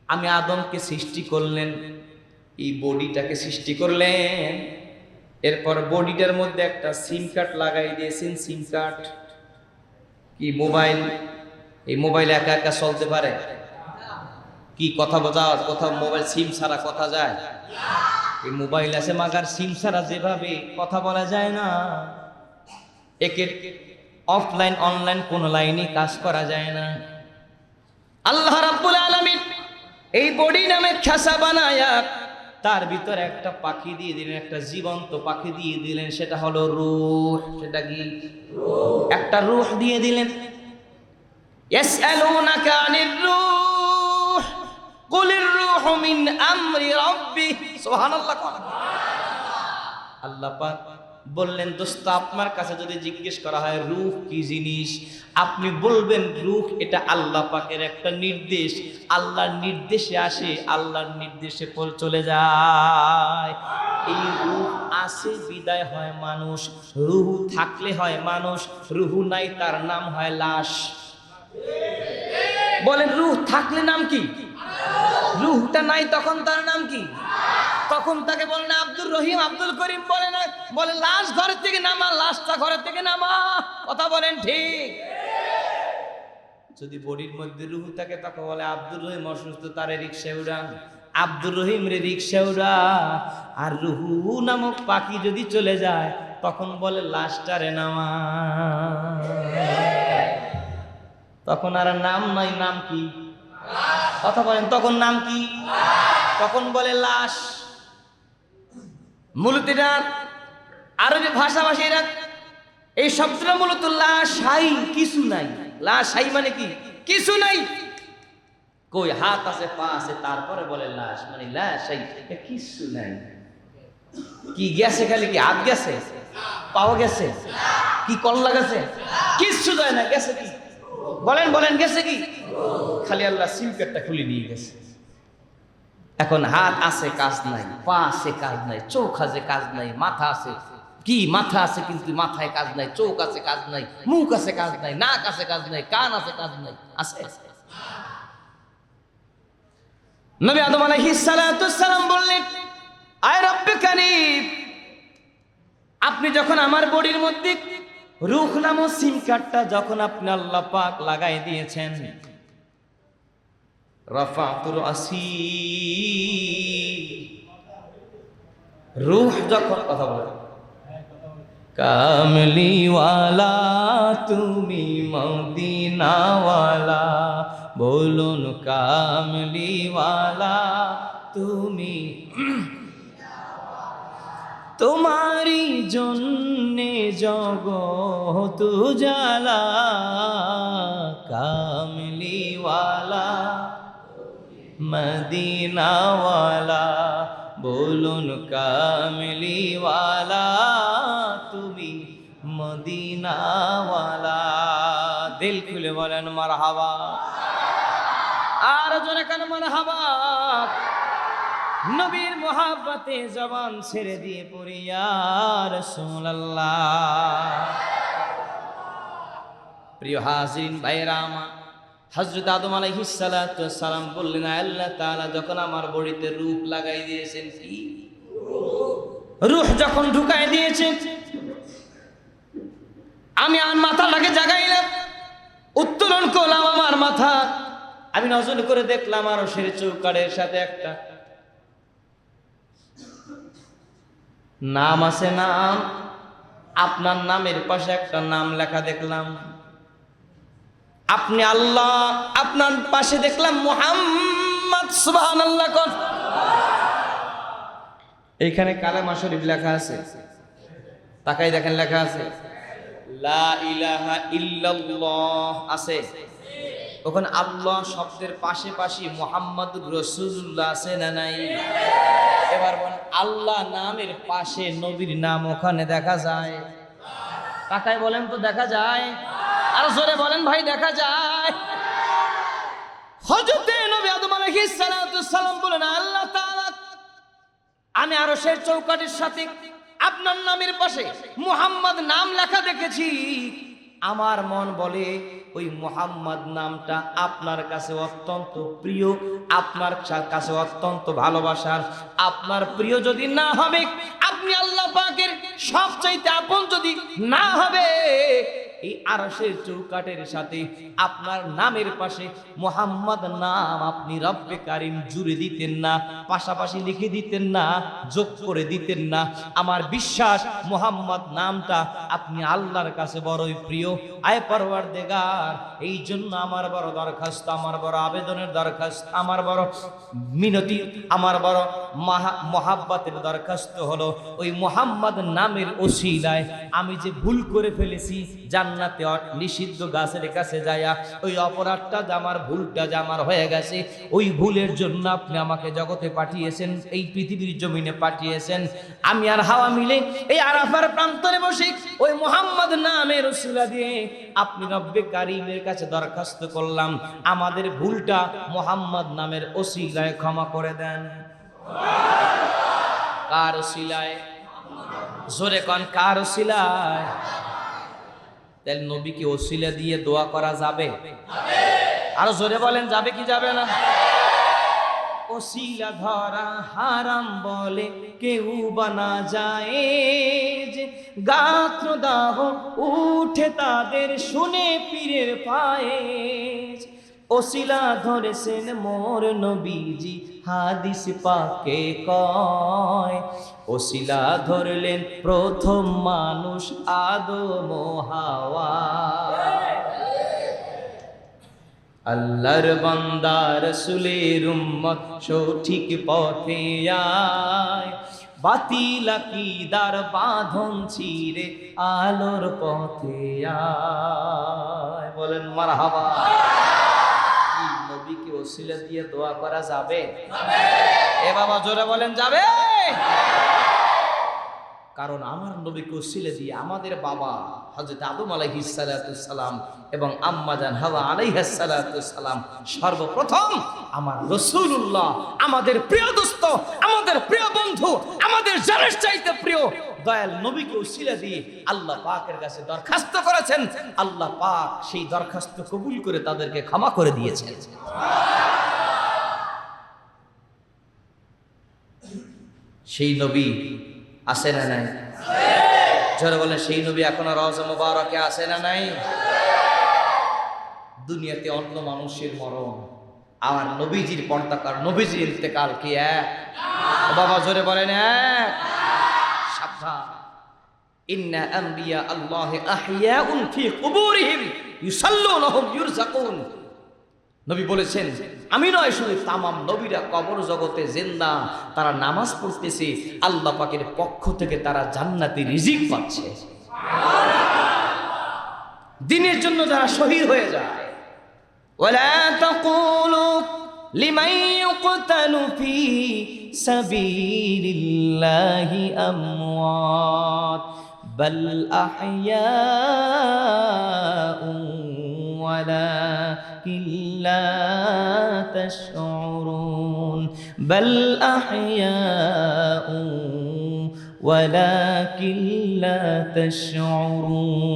আমি আদমকে সৃষ্টি করলেন, এই বডিটাকে সৃষ্টি করলেন, এরপর বডিটার মধ্যে একটা সিম কার্ড লাগাই দিয়েছেন। সিম কার্ড কি? মোবাইল। এই মোবাইল একা একা চলতে পারে কি? কথা বোঝা, কোথাও মোবাইল সিম ছাড়া কথা যায়? এই মোবাইল আছে মাগার সিম ছাড়া যেভাবে কথা বলা যায় না, একের অফলাইন অনলাইন কোন লাইনে কাজ করা যায় না। আল্লাহ রাব্বুল আলামিন এই বডি নামে খাসা বানায়া তার ভিতরে একটা পাখি দিয়ে দিলেন, একটা জীবন্ত পাখি দিয়ে দিলেন, সেটা হলো রূহ। সেটা কি? একটা রূহ দিয়ে দিলেন। ইয়াসআলুনাকা আনির রূহ কুলির রূহু মিন আমরি রাব্বি। সুবহানাল্লাহ। আল্লাহ পাক বললেন, দোস্ত আপনার কাছে যদি জিজ্ঞেস করা হয় রূহ কি জিনিস, আপনি বলবেন রূহ এটা আল্লাহ পাকের একটা নির্দেশ, আল্লাহর নির্দেশে আসে, আল্লাহর নির্দেশে চলে যায়। এই রূহ আসে বিদায় হয় মানুষ, রূহ থাকলে হয় মানুষ, রূহ নাই তার নাম হয় লাশ। বলেন রূহ থাকলে নাম কি? রূহটা নাই তখন তার নাম কি? তখন তাকে বলে না আব্দুর রহিম, আব্দুল করিম বলে না, বলে লাশ ঘর থেকে নামা, লাশটা ঘর থেকে নামা, কথা বলেন ঠিক? যদি বডির মধ্যে রূহ থাকে তখন বলে আব্দুর রহিম অসুস্থ, তারে রিকশা উড়া, আব্দুর রহিম রে রিকশা উড়া। আর রূহ নামক পাখি যদি চলে যায় তখন বলে লাশটারে নামা। তখন আর নাম নাই, নাম কি? কথা বলেন, তখন নাম কি? তখন বলে লাশ। মূলত এটা আরবি ভাষাভাষীরা এই শব্দটা মূলত লাশাই, কিছু নাই। লাশাই মানে কি? কিছু নাই। কই হাত আছে পা আছে তারপরে বলে লাশ, মানে লাশাই কিছু নাই। কি গেছে? খালি কি হাত গেছে, পাও গেছে, কি কল্লা গেছে? কিচ্ছু যায় না। গেছে কি? বলেন বলেন, গেছে কি? খালি আল্লাহ সিম কার্ডটা খুলে নিয়ে গেছে। এখন হাত আছে কাজ নাই, পা আছে কাজ নাই, চোখ আছে কাজ নাই, মাথা আছে কি? মাথা আছে কিন্তু মাথায় কাজ নাই, চোখ আছে কাজ নাই, মুখ আছে কাজ নাই, নাক আছে কাজ নাই, কান আছে কাজ নাই, আছে। নবী আদম আলাইহিস সালাতু ওয়াস সালাম বললেন, আয় রব্বে কারীম, আপনি যখন আমার বডির মধ্যে রূহ নামক সিম কার্ডটা যখন আপনি আল্লাহ পাক লাগাই দিয়েছেন, রাফাতুর আসি, রূহ যখন, কথা বলে, কামলিওয়ালা তুমি মদিনাওয়ালা, বলুন কামলিওয়ালা তুমি, তোমারি জন্যে জগৎ জালা, কামলিওয়ালা মদিনাওয়ালা, বলুন কামলিওয়ালা মদিনাওয়ালা। দিল খুলে বলেন মারহাবা, আর জোরে কান মারহাবা। নবীর মোহাব্বতে জবান ছেড়ে দিয়ে পড়ি ইয়া রাসূলুল্লাহ। প্রিয় হাজিরিন ভাইরা আমার, হযরত আদম আলাইহিস সালাতু ওয়াস সালাম বললেন, আল্লাহ তাআলা যখন আমার বডিতে রূহ লাগাই দিয়েছেন, কি রূহ যখন ঢুকাই দিয়েছেন, আমি আর মাথাটাকে জাগাইলাম, উত্তোলন করলাম আমার মাথা। আমি নজর করে দেখলাম আরশের চৌকাঠের সাথে একটা নাম আছে। নাম, আপনার নামের পাশে একটা নাম লেখা দেখলাম। আপনি আল্লাহ, আপনার পাশে দেখলাম মুহাম্মদ। সুবহানাল্লাহ। কোন এইখানে কালেমা শরীফ লেখা আছে, তাকাই দেখেন লেখা আছে লা ইলাহা ইল্লাল্লাহ আছে। ওখানে আল্লাহ শব্দের পাশে পাশে মুহাম্মাদুর রাসূলুল্লাহ আছে না নাই? এবার বলেন, আল্লাহ নামের পাশে নবীর নাম ওখানে দেখা যায়? তাকাই বলেন তো, দেখা যায়? আর জোরে বলেন ভাই, দেখা যায়? হযরত নবী আদম আলাইহিস সালাতু ওয়াস সালাম বলেন, আল্লাহ তাআলা আমি আরশের চৌকাঠের সাথে আপনার নামের পাশে মুহাম্মদ নাম লেখা দেখেছি। আমার মন বলে ওই মুহাম্মদ নামটা আপনার কাছে অত্যন্ত প্রিয়, আপনার কাছে অত্যন্ত ভালোবাসার। আপনার প্রিয় যদি না হবে, আপনি আল্লাহ পাকের সবচাইতে আপন যদি না হবে, এই আরশের চৌকাঠের সাথে আপনার নামের পাশে মুহাম্মদ নাম আপনি রব্বে কারিম জুড়ে দিতেন না, পাশাপাশি লিখে দিতেন না, যোগ করে দিতেন না। আমার বিশ্বাস মুহাম্মদ নামটা আপনি আল্লাহর কাছে বড়ই প্রিয়। আয় পরওয়ারদিগার, এই জন্য আমার বড় দরখাস্ত, আমার বড় আবেদনের দরখাস্ত, আমার বড় মিনতি, আমার বড় মহাব্বতের দরখাস্ত হলো, ওই মুহাম্মদ নামের ওসিলায় আমি যে ভুল করে ফেলেছি, জান্নাতে নিষিদ্ধ গাছের কাছে যায়া ওই অপরাধটা, আমার ভুলটা যে আমার হয়ে গেছে, ওই ভুলের জন্য আপনি আমাকে জগতে পাঠিয়েছেন, এই পৃথিবীর জমিনে পাঠিয়েছেন। আমি আর হাওয়া মিলে এই আরাফার প্রান্তরে বসে ওই মুহাম্মদ নামের ওসিলা দিয়ে আপনি রব্বে কারিমের কাছে দরখাস্ত করলাম, আমাদের ভুলটা মুহাম্মদ নামের ওসিলায় ক্ষমা করে দেন। কার ওসিলায়? জোরে কোন, কার ওসিলায়? তাহলে নবীকে ওসিলা দিয়ে দোয়া করা যাবে? আরো জোরে বলেন, যাবে কি যাবে না? ওসিলা ধরা হারাম বলে কেউ বানা যায়, যে গাত্র দাহ উঠে তাদের শুনে পীরের পায়ে। ওসিলা ধরেছেন মোর নবীজি, হাদিস পাকে কয়, ওসিলা ধরলেন প্রথম মানুষ আদম ও হাওয়া। আল্লাহর বান্দা রাসূলের উম্মত সঠিক পথে আয়, বাতিল আকীদার বাঁধন ছিঁড়ে আলোর পথে আয়। বলেন মারহাবা। নবীকে ওসিলা দিয়ে দোয়া করা যাবে? এ বাবা জোরে বলেন, যাবে। কারণ আমার নবীকে ওসিলা দিয়ে আমাদের বাবা হযরত আদম আলাইহিস সালাতু সালাম এবং আম্মা জান হাওয়া আলাইহিস সালাতু সালাম সর্বপ্রথম আমার রাসূলুল্লাহ, আমাদের প্রিয় দোস্ত, আমাদের প্রিয় বন্ধু, আমাদের জানের চাইতে প্রিয় দয়াল নবীকে ওসিলা দিয়ে আল্লাহ পাকের কাছে দরখাস্ত করেছেন। আল্লাহ পাক সেই দরখাস্ত কবুল করে তাদেরকে ক্ষমা করে দিয়েছেন। সেই নবী আছে না নাই? যারা বলে সেই নবী এখনো রওজা মুবারকে আছে না নাই? দুনিয়াতে অন্য মানুষের মরণ আর নবীজির পর্দাকার নবীজির ইন্তেকাল কি এক? বাবা জোরে বলেন এক। সাবধান, ইন্না আম্বিয়া আল্লাহি আহইয়াউন ফি কুবুরিহিম ইউসাল্লুনাহুম ইউরযাকুন। নবী বলেছেন, আমি নয় শুধু তামাম নবীরা কবর জগতে জিন্দা, তারা নামাজ পড়তেছে, আল্লাহ পাকের পক্ষ থেকে তারা জান্নাতি রিজিক পাচ্ছে। দ্বীনের জন্য যারা শহীদ হয়ে যায়, ওয়ালা তাকুলু লিমান ইউকতালু ফি সাবিলিল্লাহি আমওয়াত বাল আহইয়াউ ওয়ালাকিন লা তাশউরুন বাল আহইয়াউ ওয়ালাকিন লা তাশউরুন।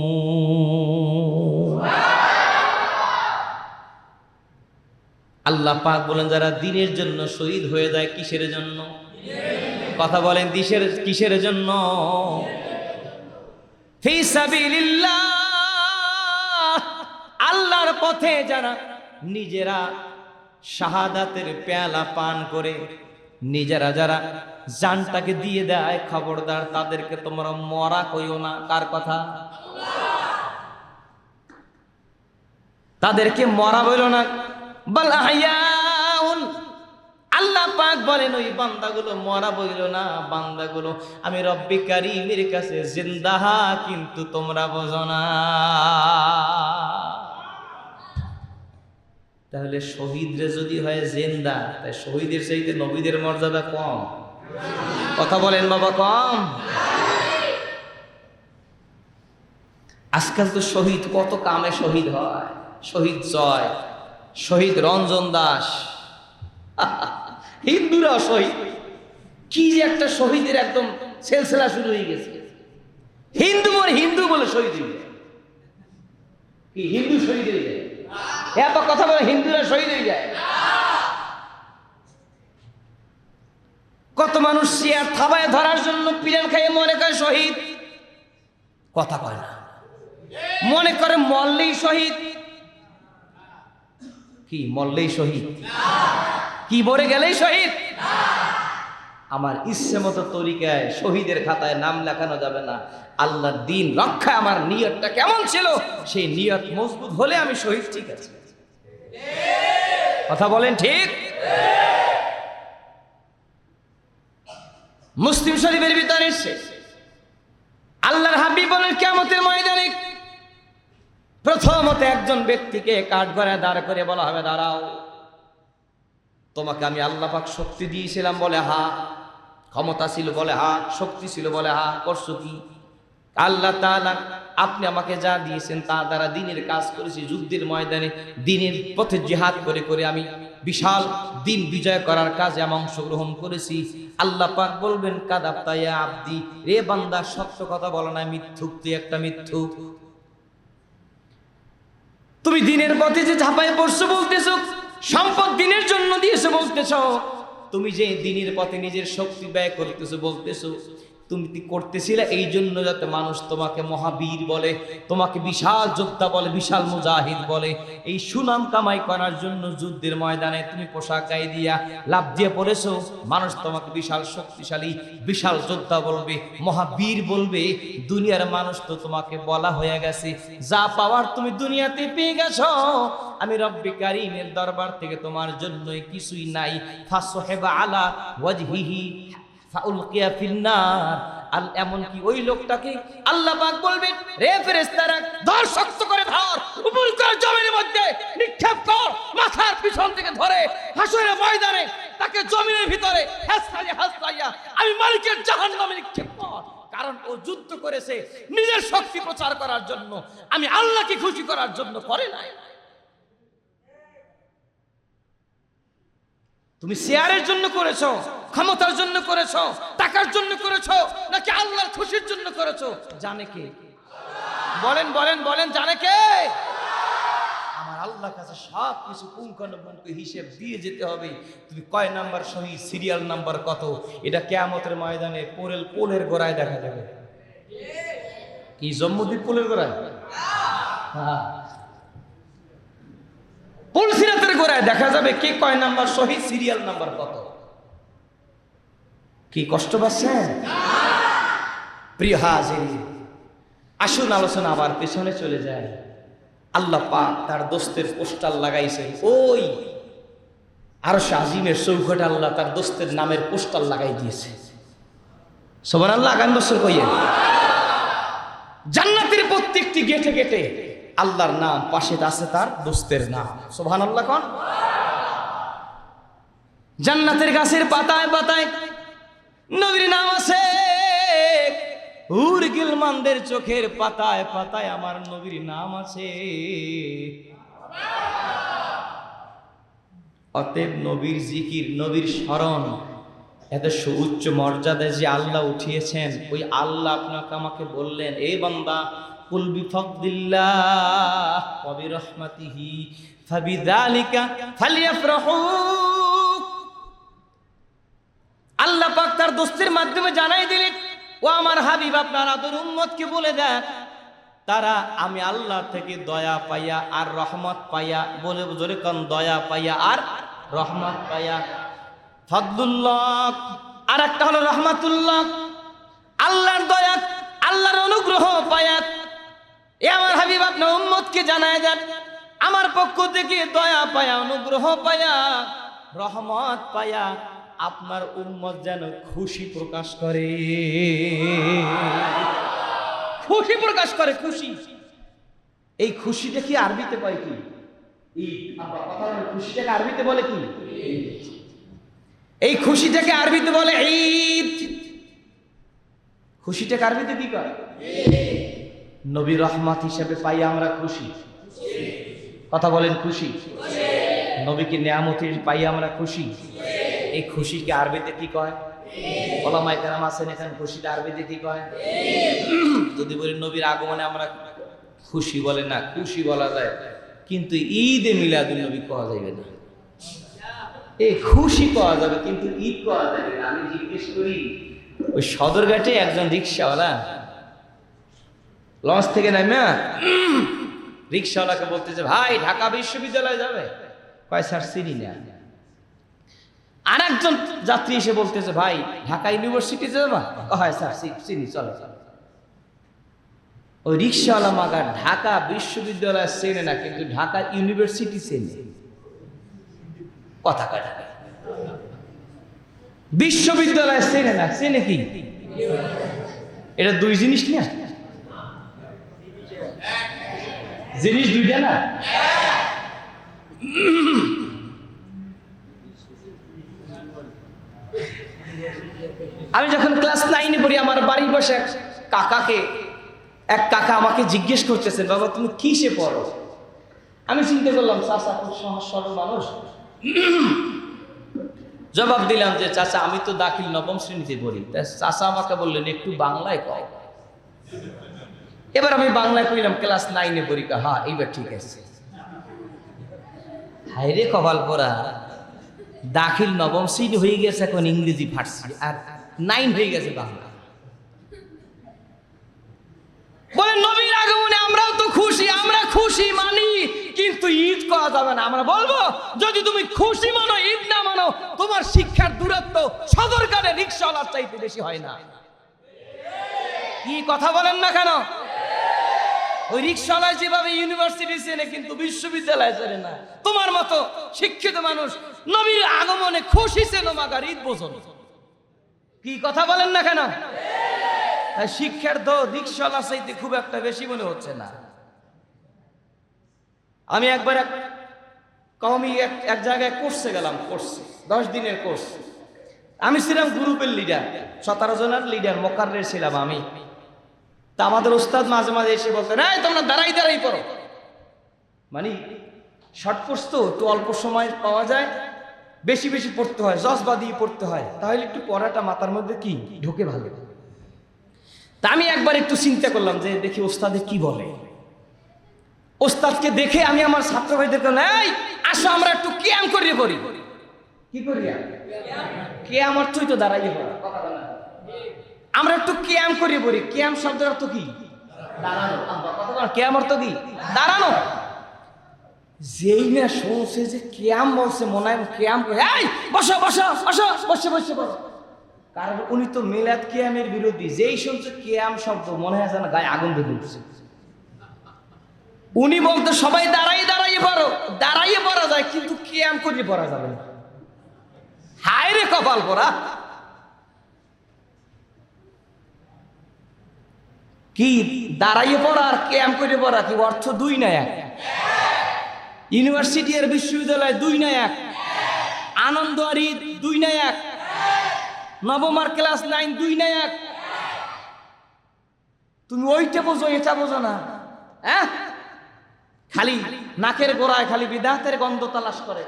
আল্লাহ পাক বলেন যারা দ্বীনের জন্য শহীদ হয়ে যায় কিসের জন্য? কথা বলেন কিসের জন্য? ফি সাবিলিল্লাহ, আল্লাহর পথে যারা নিজেরা শাহাদাতের পেয়ালা পান করে নিজেরা যারা জানটাকে দিয়ে দেয়, খবরদার তাদেরকে তোমরা মরা কইও না। কার কথা? তাদেরকে মরা বইল না। বাল আহইয়াউন, আল্লাহ পাক বলেন ওই বান্দাগুলো মরা বইল না, বান্দাগুলো আমি রব্বি কারীমের কাছে জিন্দা, কিন্তু তোমরা বোঝো না। তাহলে শহীদরে যদি হয় জিন্দা, তাই শহীদের চাইতে নবীদের মর্যাদা কম? কথা বলেন বাবা, কম? আজকাল তো শহীদ কত কামে শহীদ হয়। শহীদ জয়, শহীদ রঞ্জন দাস, হিন্দুরা শহীদ। কি যে একটা শহীদের একদম সিলসিলা শুরু হয়ে গেছে। হিন্দু বলে শহীদ হয়ে যায়। কি হিন্দু শহীদ হয়ে যায়? এত কথা বলে হিন্দুরা শহীদ হয়ে যায়। কত মানুষ চেয়ার থাবায় ধরার জন্য পিরান খাইয়ে মনে করে শহীদ, কথা কয় না। মনে করে মরলেই শহীদ। কি মরলেই শহীদ? কি মরে গেলেই শহীদ? আমার ইচ্ছে মতো তরিকায় শহীদের খাতায় নাম লেখানো যাবে না। আল্লাহর দ্বীন রক্ষায় আমার নিয়তটা কেমন ছিল, সেই নিয়ত মজবুত হলে আমি শহীদ। ঠিক আছে, কথা বলেন ঠিক? মুসলিম শরীফের ভিতরে এসে আল্লাহর হাবিব বলেন কিয়ামতের ময়দানে প্রথমত একজন ব্যক্তিকে কাঠগড়ায় দাঁড় করে বলা হবে, দাঁড়াও, তোমাকে আমি আল্লাহ পাক শক্তি দিয়েছিলাম বলে হা, ক্ষমতা ছিল বলে হা, শক্তি ছিল বলে হা, করছো কি? আল্লাহ তাআলা আপনি আমাকে যা দিয়েছেন তা দ্বারা দ্বীনের কাজ করেছি, যুদ্ধের ময়দানে দ্বীনের পথে জিহাদ করে করে আমি বিশাল দ্বীন বিজয় করার কাজে আমি অংশগ্রহণ করেছি। আল্লাহ পাক বলবেন কাযাবতা ইয়া আবদি, রে বান্দা সত্য কথা বলো না, মিথ্যুক, তুই একটা মিথ্যুক। তুমি দ্বীনের পথে যে ঝাঁপায় পড়ছো বলতেছো, সম্পদ দ্বীনের জন্য দিয়েছো বলতেছো, তুমি যে দ্বীনের পথে নিজের শক্তি ব্যয় করতেছো বলতেছো, তুমি করতেছিলে এই জন্য যাতে মানুষ তোমাকে মহাবীর বলে, তোমাকে বিশাল যোদ্ধা বলে, বিশাল মুজাহিদ বলে। এই সুনাম কামাই করার জন্য যুদ্ধের ময়দানে তুমি পোশাক গায়ে দিয়া লাভ দিয়ে পড়েছো, মানুষ তোমাকে বিশাল শক্তিশালী, বিশাল যোদ্ধা বলবে, মহাবীর বলবে। দুনিয়ার মানুষ তো তোমাকে বলা হয়ে গেছে, যা পাওয়ার তুমি দুনিয়াতে পেয়ে গেছো। আমি রব্বি কারীমের দরবার থেকে তোমার জন্য কিছুই নাই। ফাসহিবা আলা ওয়াজহিহি ফাউলকিয়া ফিন্নার। আর এমনকি ওই লোকটাকে আল্লাহ পাক বলবেন, রে ফেরেশতারা, ধর, শক্ত করে ধর, উপর করে জমিনের মধ্যে নিক্ষেপ কর, মাথার পিছন থেকে ধরে হাসরের ময়দানে তাকে জমিনের ভিতরে হাসলাইয়া আমি মালিকের জাহান্নামে নিক্ষেপ কর। কারণ ও যুদ্ধ করেছে নিজের শক্তি প্রচার করার জন্য, আমি আল্লাহকে খুশি করার জন্য করে নাই। তুমি শেয়ারের জন্য করেছো, ক্ষমতার জন্য করেছো, টাকার জন্য করেছো, নাকি আল্লাহর খুশির জন্য করেছো? জানে কে? বলেন বলেন বলেন, জানে কে? আমার আল্লাহর কাছে সব কিছু পুঙ্খানুপুঙ্খ হিসেব দিয়ে যেতে হবে। তুমি কয় নাম্বার শহীদ, সিরিয়াল নাম্বার কত, এটা কিয়ামতের ময়দানে পোলের গোড়ায় দেখা যাবে। কি জম্মুদ্বীপ পোলের গোড়ায়? হ্যাঁ, পুলসিরাতের গোড়ায় দেখা যাবে কে কয় নাম্বার শহীদ, সিরিয়াল নাম্বার কত। কি কষ্ট পাচ্ছেন? প্রিয় হাজিরিন, আসুন আলোচনা আবার পেছনে চলে যায়। আল্লাহ পাক তার দোস্তের পোস্টার লাগাইছেন, ওই আরশ আজিমের চৌখটে আল্লাহ তার দোস্তের নামের পোস্টার লাগাই দিয়েছে। সুবহানাল্লাহ। আগামী বছর কইয়েন জান্নাতের প্রত্যেকটি গেটে গেটে আল্লাহর নাম, পাশে আছে তার দোস্তের নাম। সুবহানাল্লাহ কোন? জান্নাতের গাছের পাতায় পাতায় নবীর নাম আছে, হুর গিলমানদের চোখের পাতায় পাতায় আমার নবীর নাম আছে। অতএব নবীর জিকির, নবীর স্মরণ এত সুউচ্চ মর্যাদায় যে আল্লাহ উঠিয়েছেন, ওই আল্লাহ আপনাকে আমাকে বললেন, এ বান্দা কুল বিফাদলিল্লাহ ওয়া বিরহমাতিহি ফাবিযালিকা ফালইফরাহু। আল্লাহ পাক তার দোস্তের মাধ্যমে জানাই দিলেন, ও আমার হাবিব আপনার আদর উম্মতকে বলে দেন, তারা আমি আল্লাহ থেকে দয়া পাইয়া আর রহমত পাইয়া, বলে জোরে কোন দয়া পাইয়া আর রহমত পাইয়া। ফদলুল্লাহ আর একটা হলো রহমাতুল্লাহ, আল্লাহর দয়া আল্লাহর অনুগ্রহ পাইয়া। এ আমার হাবিব আপনার উম্মতকে জানায় দেন, আমার পক্ষ থেকে দয়া পায়া, অনুগ্রহ পায়া, রহমত পায়া আপনার উম্মত যেন খুশি প্রকাশ করে, খুশি প্রকাশ করে, খুশি। এই খুশিটা কি আরবিতে কয় কি? খুশিটাকে আরবিতে বলে কি? এই খুশিটাকে আরবিতে বলে ঈদ। খুশিটাকে আরবিতে কি কয়? নবী রহমত হিসেবে পাই আমরা খুশি। কথা বলেন খুশি। নবীকে নিয়ামত পাই আমরা খুশি। এই খুশিকে আরবিতে কি কয়? ওলামায়ে কেরাম আছেন এখানে, খুশিটা আরবিতে কি কয়? যদি বলি নবীর আগমনে আমরা খুশি, বলে না, খুশি বলা যায়, কিন্তু ঈদে মিলাদুন নবী পাওয়া যাবে না। এই খুশি পাওয়া যাবে কিন্তু ঈদ পাওয়া যাবে না। আমি জিজ্ঞেস করি, ওই সদরঘাটে একজন রিক্সাওয়ালা লঞ্চ থেকে নামে রিক্সাওয়ালাকে বলতেছে, ভাই ঢাকা বিশ্ববিদ্যালয়ে যাবে? কয় স্যার চিনি না। আর একজন যাত্রী এসে বলতেছে, ভাই ঢাকা ইউনিভার্সিটিতে যাবা? হয় স্যার চিনি, চলো চলো। ওই রিক্সাওয়ালা মাগা ঢাকা বিশ্ববিদ্যালয় চেনে না, কিন্তু ঢাকা ইউনিভার্সিটি চেনে। কথা কাটা, বিশ্ববিদ্যালয় চেনে না, চেনে কি? এটা দুই জিনিস না, জিনিস দুইটা না। আমি যখন ক্লাস 9-এ পড়ি, আমার বাড়ির পাশে এক কাকা আমাকে জিজ্ঞেস করতেছেন, বাবা তুমি কিসে পড়ো? আমি চিন্তা করলাম চাচা খুব সহজ সরল মানুষ, জবাব দিলাম যে চাচা আমি তো দাখিল নবম শ্রেণীতে পড়ি। চাচা আমাকে বললেন একটু বাংলায় কও। এবার আমি বাংলায় কইলাম ক্লাস 9-এ পড়ি। হ্যাঁ এইবার ঠিক আছে। হায়রে কপাল পোড়া, দাখিল নবম শ্রেণী হয়ে গেছে, এখন ইংরেজি ফাটছি, আর 9 হয়ে গেছে বাংলা। বলে নবীর আগমনে আমরাও তো খুশি, আমরা খুশি মানি, কিন্তু ঈদ করা যাবে না। আমরা বলবো যদি তুমি খুশি মানো, ঈদ না মানো, তোমার শিক্ষার দূরত্ব সদরঘাটে রিক্সাওয়ালার চাইতে বেশি হয় না। কি কথা বলেন না কেন? ওই রিক্সাওয়ালা যেভাবে ইউনিভার্সিটি চেনে, কিন্তু বিশ্ববিদ্যালয় চেনে না। তোমার মতো শিক্ষিত মানুষ নবীর আগমনে খুশি চেনো, মাগার ঈদ বোঝো। কি কথা বলেন না কেন? শিক্ষার তো রিক্সাওয়ালা চাইতে খুব একটা বেশি মনে হচ্ছে না। আমি একবার এক জায়গায় কোর্সে গেলাম, কোর্স 10 দিনের কোর্স। আমি ছিলাম গ্রুপের লিডার, 17 জনের লিডার, মোকাররের ছিলাম আমি। তা আমাদের ওস্তাদ মাঝে মাঝে এসে বলতেন, এই তোমরা দাঁড়াই দাঁড়াই পড়ো। মানে শর্ট কোর্স তো একটু অল্প সময় পাওয়া যায়, বেশি বেশি পড়তে হয়, জজবা দিয়ে পড়তে হয়, তাহলে একটু পড়াটা মাথার মধ্যে কি ঢোকে ভালো। তা আমি একবার একটু চিন্তা করলাম যে দেখি ওস্তাদে কি বলে। ওস্তাদকে দেখে আমি আমার ছাত্র ভাইদের বললাম, এই আসো আমরা একটু কিয়াম করিয়ে পড়ি। কি করি? কিয়াম অর্থই তো দাঁড়াইয়ে পড়া। আমরা একটু কিয়াম করিয়ে পড়ি। কিয়াম শব্দের অর্থ কি? দাঁড়ানো। কিয়াম অর্থ কি? দাঁড়ানো। যেই না শুনছে যে কিয়াম বলছে, মনে হয় কিয়াম, এই বসো বসো বসো, বসে বসে বসো। কারণ উনি তো মিলাদ কিয়ামের বিরোধী। যেই শুনছে কিয়াম শব্দ, মনে হয় যেন গায়ে আগুন ধরে উঠছে। উনি বলতে সবাই দাঁড়াইয়ে দাঁড়াইয়ে পড়ো, দাঁড়াইয়ে পড়া যায়, কিন্তু কিয়াম করিয়ে পড়া যাবে না। হায় রে কপাল পোড়া। কি দাঁড়াইয়ে পড়া আর কিয়াম করে পড়া কি অর্থ দুই না এক? ইউনিভার্সিটি আর বিশ্ববিদ্যালয় দুই না এক? আনন্দ আর ঈদ দুই না এক? নবম আর ক্লাস 9 দুই না এক? তুমি ওইটা বোঝো এটা বোঝো না, হ্যাঁ? খালি নাকের গোড়ায় খালি বিদাতের গন্ধ তালাশ করে।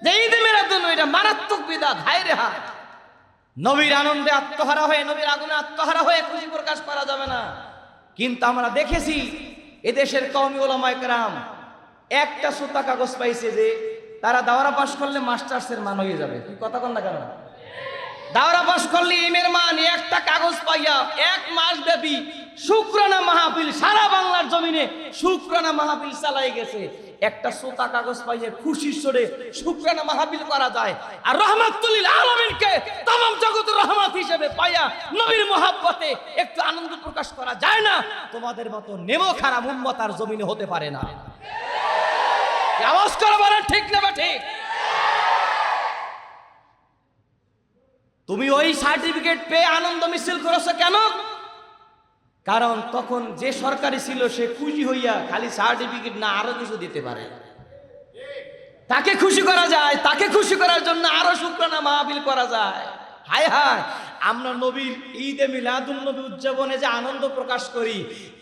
যে ঈদে মিলাদুন নবী এটা মারাত্মক বিদাত, হায় রে হায়। নবীর আনন্দে আত্মহারা হয়ে, নবীর আগুনে আত্মহারা হয়ে খুশি প্রকাশ করা যাবে না। কিন্তু আমরা দেখেছি এদেশের কওমি উলামায়ে কেরাম একটা সুতা কাগজ পাইছে যে তারা দাওরা পাশ করলে মাস্টার্সের মান হয়ে যাবে। কি কথা কন না কেন? দাওরা পাশ করলে ইমের মান, একটা কাগজ পাইয়া 1 মাস ব্যাপী শুকরানা মাহফিল সারা বাংলার জমিনে শুকরানা মাহফিল চালাই গেছে। একটা সুতা কাগজ পাইয়ে খুশির সরে শুকরানা মাহফিল করা যায়। আর রহমাতুল লিল আলামিনকে तमाम জগতের রহমত হিসেবে পাইয়া নবীর মহব্বতে একটু আনন্দ প্রকাশ করা যায় না? তোমাদের মতো নেমো খারাপ উম্মত আর জমিনে হতে পারে না। আওয়াজ করে বলেন ঠিক না ঠিক? তুমি ওই সার্টিফিকেট পেয়ে আনন্দ মিছিল করেছো কেন? কারণ তখন যে সরকারি ছিল সে খুশি হইয়া খালি সার্টিফিকেট না আরো কিছু দিতে পারে। তাকে খুশি করা যায়, তাকে খুশি করার জন্য আরো শুকরানা মাহফিল করা যায়। হায় হায়, আমরা নবীর ঈদে মিলাদুন নবী উদযাপনে যে আনন্দ প্রকাশ করি,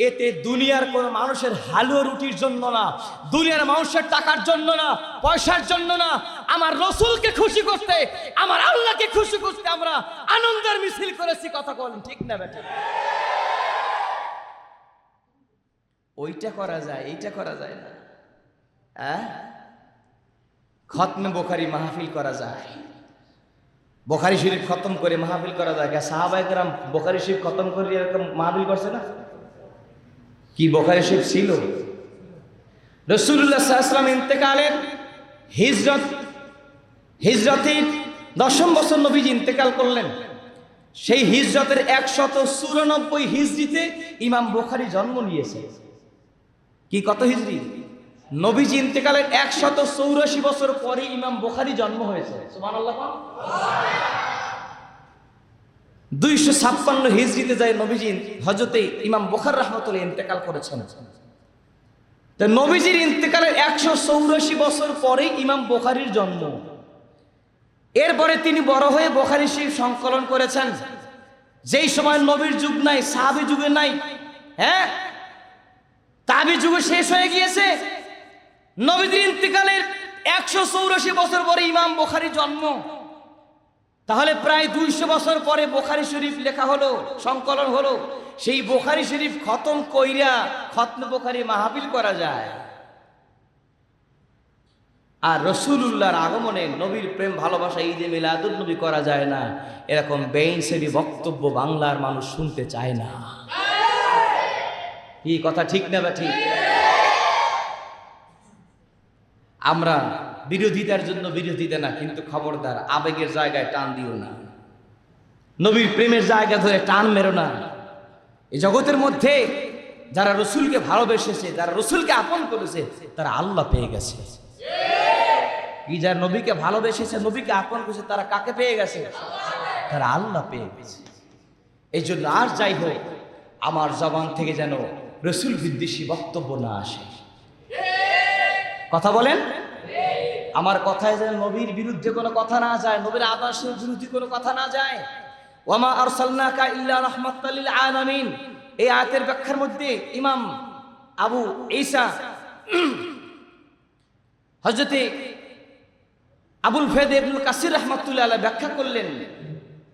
এতে দুনিয়ার কোন মানুষের হালুয়া রুটির জন্য না, দুনিয়ার মানুষের টাকার জন্য না, পয়সার জন্য না, আমার রসুলকে খুশি করতে, আমার আল্লাহকে খুশি করতে আমরা আনন্দের মিছিল করেছি। কথা বলেন ঠিক না বেটা? ওইটা করা যায়, এইটা করা যায় না। হ্যাঁ, খতমে বুখারী মাহফিল করা যায়, বুখারী শরীফ খতম করে মাহফিল করা যায়। সাহাবায়ে কেরাম বুখারী শরীফ খতম করে এরকম মাহফিল করছে না? কি বুখারী শরীফ ছিল? রাসূলুল্লাহ সাল্লাল্লাহু আলাইহি ওয়াসাল্লাম ইন্তেকালের হিজরতের 10ম বছর নবীজি ইন্তেকাল করলেন। সেই হিজরতের 194 হিজরিতে ইমাম বুখারী জন্ম নিয়েছে। কি কত হিজরি? নবীজি ইন্তেকালের 184 বছর পরে ইমাম বুখারী জন্ম হয়েছে। সুবহানাল্লাহ। 256 হিজরিতে যায় নবীজি হযরতে ইমাম বুখারী রাহমাতুল্লাহ ইন্তেকাল করেছেন। তো নবীজির ইন্তেকালের 184 বছর পরে ইমাম বুখারীর জন্ম। এরপরে তিনি বড় হয়ে বুখারী শরীফ সংকলন করেছেন। যেই সময় নবীর যুগ নাই, সাহাবী যুগে নাই, হ্যাঁ, তাবি যুগ শেষ হয়ে গিয়েছে। নবীজির ইন্তেকালের 184 বছর পরে ইমাম বুখারী জন্ম। তাহলে প্রায় 200 বছর পরে বুখারী শরীফ লেখা হলো, সংকলন হলো। সেই বুখারী শরীফ খতম কইরা খতমে বুখারী মাহফিল করা যায়। আর রাসূলুল্লাহর আগমনে নবীর প্রেম ভালোবাসা ঈদে মিলাদুন নবী করা যায় না, এরকম বেইনসেরি বক্তব্য বাংলার মানুষ শুনতে চায় না। কি কথা ঠিক না বা ঠিক? আমরা বিরোধিতার জন্য বিরোধিতা না, কিন্তু খবরদার আবেগের জায়গায় টান দিও না, নবীর প্রেমের জায়গা ধরে টান মেরো না। এই জগতের মধ্যে যারা রসুলকে ভালোবেসেছে, যারা রসুলকে আপন করেছে, তারা আল্লাহ পেয়ে গেছে। কি যারা নবীকে ভালোবেসেছে, নবীকে আপন করেছে, তারা কাকে পেয়ে গেছে? তারা আল্লাহ পেয়ে গেছে। এই জন্য আর যাই হোক, আমার জবান থেকে যেন রসুল বিদ্বেষী বক্তব্য না আসে। কথা বলেন, আমার কথায় যেন নবীর বিরুদ্ধে কোনো কথা না যায়, নবীর আদর্শের বিরুদ্ধে কোনো কথা না যায়। ওয়ামা আরসালনাকা ইল্লা রাহমাতাল লিল আলামিন, এই আয়াতের ব্যাখ্যার মধ্যে ইমাম আবু ঈসা হযরতে আবুল ফেদ ইবনুল কাসির রাহমাতুল্লাহ আলাইহি ব্যাখ্যা করলেন,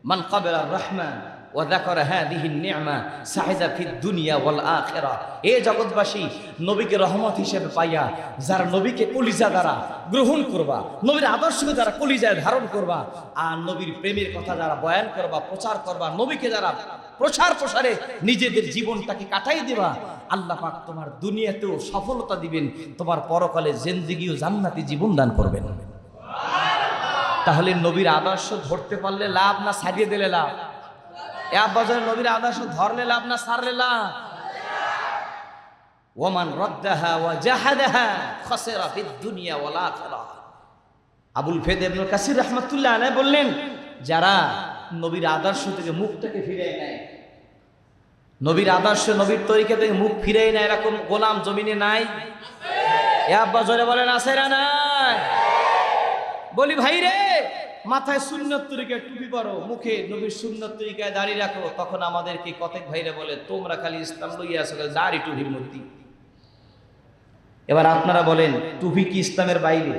মান ক্বাবালা রাহমান ওয়া যাকারা হাদিহি নি'মা সাইজা ফিদ দুনিয়া ওয়াল আখিরা। এ জগৎবাসী, নবীকে রহমত হিসেবে পাইয়া যারা নবীকে কলিজা দ্বারা গ্রহণ করবা, নবীর আদর্শকে যারা কলিজায় ধারণ করবা, আর নবীর প্রেমের কথা যারা বয়ান করবা, প্রচার করবা, নবীকে যারা প্রসারে নিজেদের জীবনটাকে কাটাই দিবা, আল্লাহ পাক তোমার দুনিয়াতেও সফলতা দিবেন, তোমার পরকালে জিন্দেগি ও জান্নাতি জীবন দান করবেন। তাহলে নবীর আদর্শ ধরতে পারলে লাভ না ছাড়িয়ে দিলে লাভ? এক বছর নবীর আদর্শ ধরলে লাভ না ছাড়লে লাভ? ওমান রাদ্দাহা ওয়া জাহাদাহা খাসিরা ফিদ দুনিয়া ওয়াল আখিরা। আবুল ফেদ ইবনুল কাসির রাহমাতুল্লাহ আলাইহি বললেন, যারা নবীর আদর্শ থেকে মুখটাকে ফিরিয়ে নেয়, নবীর আদর্শ নবীর তরিকা থেকে মুখ ফিরিয়ে নেয়, এরকম গোলাম জমিনে নাই? এক বছরে বলেন আছে না নাই? বলি ভাই রে, মাথায় সুন্নত তরিকায় টুপি পরো, মুখে নবীর সুন্নত তরিকায় দাঁড়িয়ে রাখো, তখন আমাদেরকে কতক ভাইরা বলে তোমরা খালি ইসলাম লইয়া আসো, দাড়ি টুপির মূর্তি। এবার আপনারা বলেন টুপি কি ইসলামের বাইরে?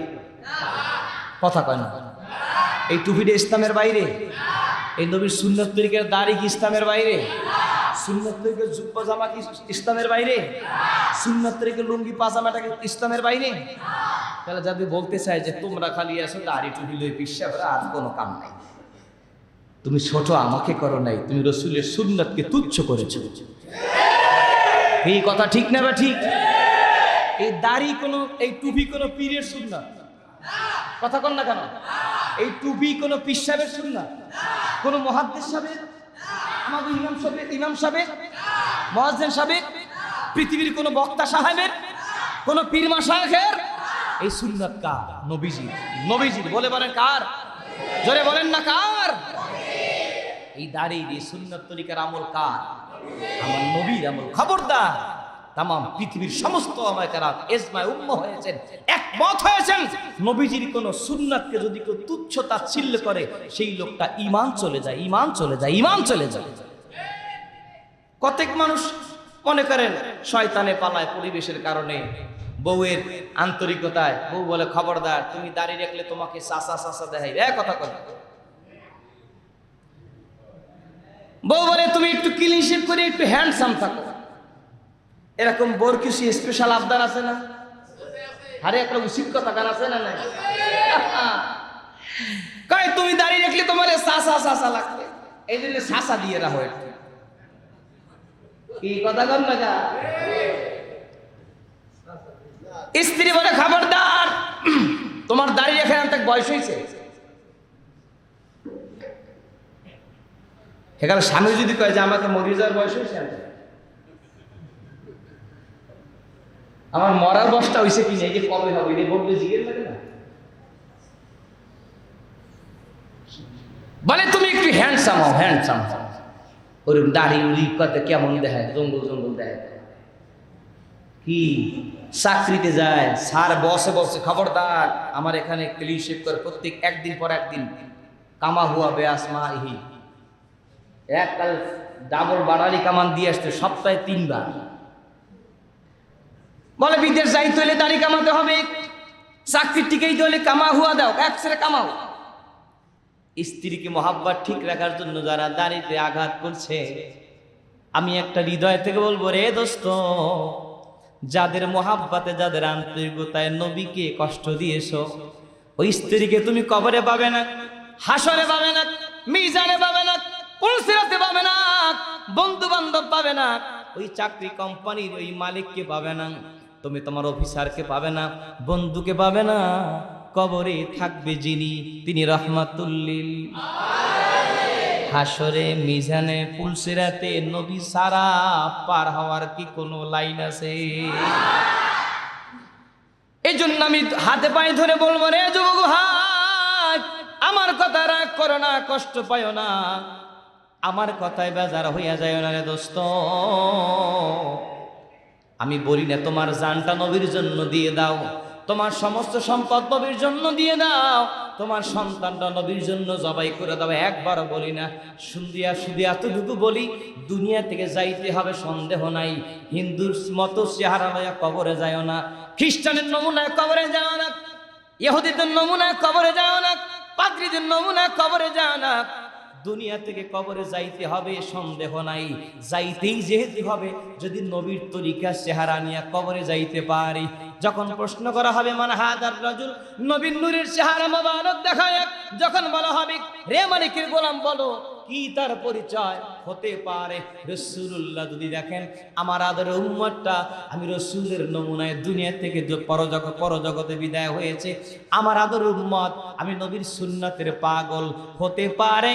কথা কয় না। এই টুপিটা ইসলামের বাইরে? এই নবীর সুন্নত তরিকার দাড়ি কি ইসলামের বাইরে? সুন্নত তরিকার জুব্বা জামা কি ইসলামের বাইরে? সুন্নত তরিকার লুঙ্গি পাজামাটা কি ইসলামের বাইরে? তাহলে যদি বলতে চাই যে তোমরা খালি আসো দাড়ি টুপি লই পিসা করে, আর কোনো কাম নাই, তুমি ছোট আমাকে করো নাই, তুমি রসুলের সুন্নতকে তুচ্ছ করেছো। এই কথা ঠিক না বা ঠিক? এই দাড়ি কোনো, এই টুপি কোনো পীরের সুন্নাত? কথা কন না কেন? এই টুপি কোনো পীর সাহেবের সুন্নাত? কোনো মুহাদ্দিস সাহেবের, আমাদের ইমাম সাহেবের, মুয়াজ্জিন সাহেবের, পৃথিবীর কোনো বক্তা সাহেবের, কোনো পীর মাশায়েখের? এই সুন্নাত কার? নবীজির। নবীজির। বলে বলেন কার? জোরে বলেন না কার? এই দাড়ির এই সুন্নাত তরিকার আমল কার? আমার নবীর আমল। খবরদার, তাম পৃথিবীর সমস্ত ওলামায়ে ইজমা উম্মাহ হয়েছেন, একমত হয়েছেন, নবীজির কোন সুন্নাতকে যদি কেউ তুচ্ছ তাচ্ছিল্য করে সেই লোকটা ঈমান চলে যায়, ঈমান চলে যায়, ঈমান চলে যায়। কতক মানুষ মনে করেন শয়তানে পালায় পরিবেশের কারণে, বউয়ের আন্তরিকতায় বউ বলে খবরদার তুমি দাড়ি রাখলে তোমাকে চাচা চাচা দেখাইবে, কথা কথা। বউ বলে তুমি একটু ক্লিন শেভ করে একটু হ্যান্ডসাম থাকো। এরকম বোর কিছু স্পেশাল আবদার আছে না? আরে একটা উচিত কথা গান আছে না? নাই কয় তুমি দাঁড়িয়ে রাখলে তোমার চাচা চাচা লাগবে, এই জন্য চাচা দিয়ে রাখো একটু। কি কথা কন না? স্ত্রী বলে খবরদার তোমার দাঁড়িয়ে রেখে আনতে বয়স হয়েছে। এখানে স্বামী যদি কয় যে আমাকে মরিয়ে যাওয়ার বয়স হয়েছে, আমার মরার বয়সটা হয়েছে কি নেই, যে কবে হবে এটা বললে জিজ্ঞেস লাগে না? বলে তুমি একটু হ্যান্ডসাম হও, হ্যান্ডসাম হও। ওর দাড়ি উড়ি কত কেমন দেখায়, জঙ্গল জঙ্গল দেখায়। কি চাকরিতে যায়, স্যার বসে বসে খবরদার আমার এখানে ক্লিন শেভ করে, প্রত্যেক একদিন পর একদিন কামা হুয়া বেয়াস মা ইহি, এককাল ডাবল বাড়ালি কামান দিয়ে আসতে সপ্তাহে 3 বার। বলে বিদেশ যাইতে হলে দাড়ি কামাতে হবে, চাকরির টিকেই হলে কামা হুয়া দাও, একসাথে কামাও। স্ত্রীকে মহাব্বত ঠিক রাখার জন্য যারা দাড়িতে আঘাত করছে, আমি একটা হৃদয় থেকে বলবো, রে দোস্ত, যাদের মহাব্বতে যাদের আন্তরিকতায় নবীকে কষ্ট দিয়েছো, ওই স্ত্রীকে তুমি কবরে পাবে না, হাসরে পাবে না, মিজানে পাবে না, পুলসিরাতে পাবে না, বন্ধু বান্ধব পাবে না, ওই চাকরি কোম্পানির ওই মালিককে পাবে না, তুমি তোমার অফিসারকে পাবে না, বন্ধুকে পাবে না, কবরে থাকবে যিনি, তিনি রহমাতুল্লিল হাসরে মিজানে পুলসিরাতে নবী সারা পার হওয়ার কি কোনো লাইন আছে? এই জন্য আমি হাতে পায়ে ধরে বলবো, রে যুবক ভাই, আমার কথা রাগ করো না, কষ্ট পাইও না, আমার কথায় বেজার হইয়া যায় না রে দোস্ত। আমি বলি না তোমার জানটা নবীর জন্য দিয়ে দাও, তোমার সমস্ত সম্পদ নবীর জন্য দিয়ে দাও, তোমার সন্তানটা নবীর জন্য জবাই করে দাও, একবারও বলি না। শুধু এতটুকু বলি, দুনিয়া থেকে যাইতে হবে সন্দেহ নাই, হিন্দুর মতো চেহারা লইয়া কবরে যায় না, খ্রিস্টানের নমুনায় কবরে যাও না, ইহুদিদের নমুনায় কবরে যাও না, পাদ্রীদের নমুনায় কবরে যাও না। দুনিয়া থেকে কবরে যাইতে হবে সন্দেহ নাই, যাইতেই যেহেতু হবে, যদি নবীর তরিকা চেহারা নিয়ে কবরে যাইতে পারি। যখন প্রশ্ন করা হবে মান হাদার রাজুল, নবীর নূরের চেহারা মোবারক দেখায়, যখন বলা হবে রে মালিকের গোলাম বলো কি তার পরিচয়, হতে পারে রাসূলুল্লাহ যদি দেখেন আমার আদরের উম্মতটা আমি রাসূলের নমুনায় দুনিয়া থেকে পরজগতে বিদায় হয়েছে, আমার আদরের উম্মত আমি নবীর সুন্নাতের পাগল, হতে পারে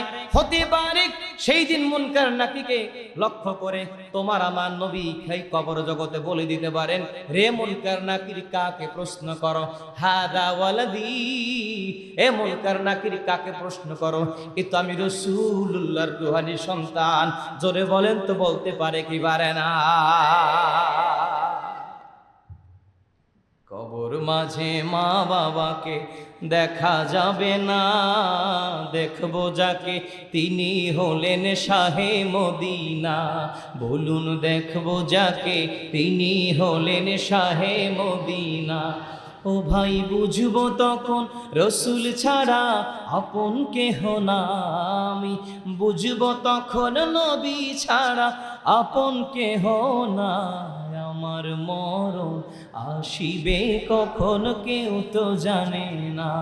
সেই দিন মুনকার নাকিরকে লক্ষ্য করে তোমার আমার নবী এই কবর জগতে বলে দিতে পারেন, রে মুনকার নাকির কাকে প্রশ্ন করো, হাদা ওয়ালাদি, এ মুনকার নাকির কাকে প্রশ্ন করো, এ তো আমি রাসূলুল্লাহর রূহানি সন্তান। জোরে বলেন তো, বলতে পারে কি পারে না? কবর ওর মাঝে মা বাবাকে দেখা যাবে না, দেখবো যাকে তিনি হলেন শাহে মদিনা। বলুন দেখবো যাকে তিনি হলেন শাহে মদিনা। ও ভাই বুঝবো তখন রসুল ছাড়া আপন কেহ না আমি, বুঝবো তখন নবী ছাড়া আপন কেহ না। আমার মরণ আসিবে কখন কেউ তো জানে না,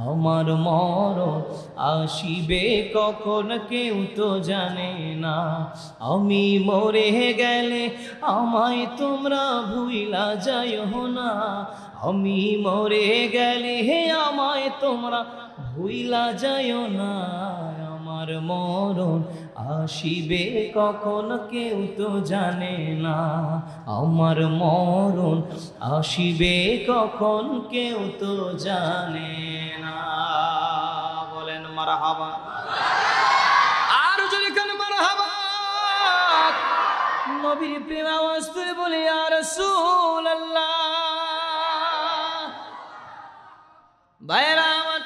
আমার মরণ আসিবে কখন কেউ তো জানে না। আমি মরে গেলে আমায় তোমরা ভুইলা যাইও না, আমি মরে গেলে হে আমায় তোমরা ভুইলা যাইও না। আমার মরণ আসিবে কখন কেউ তো জানে না, আমার মরণ আসিবে কখন কেউ তো জানে না। বলেন মারহাবা, আর যদি কেন মারহাবা। নবীর প্রেম আওয়াজ তুলে বলি ইয়া রাসূলুল্লাহ। ভাইরা আমার,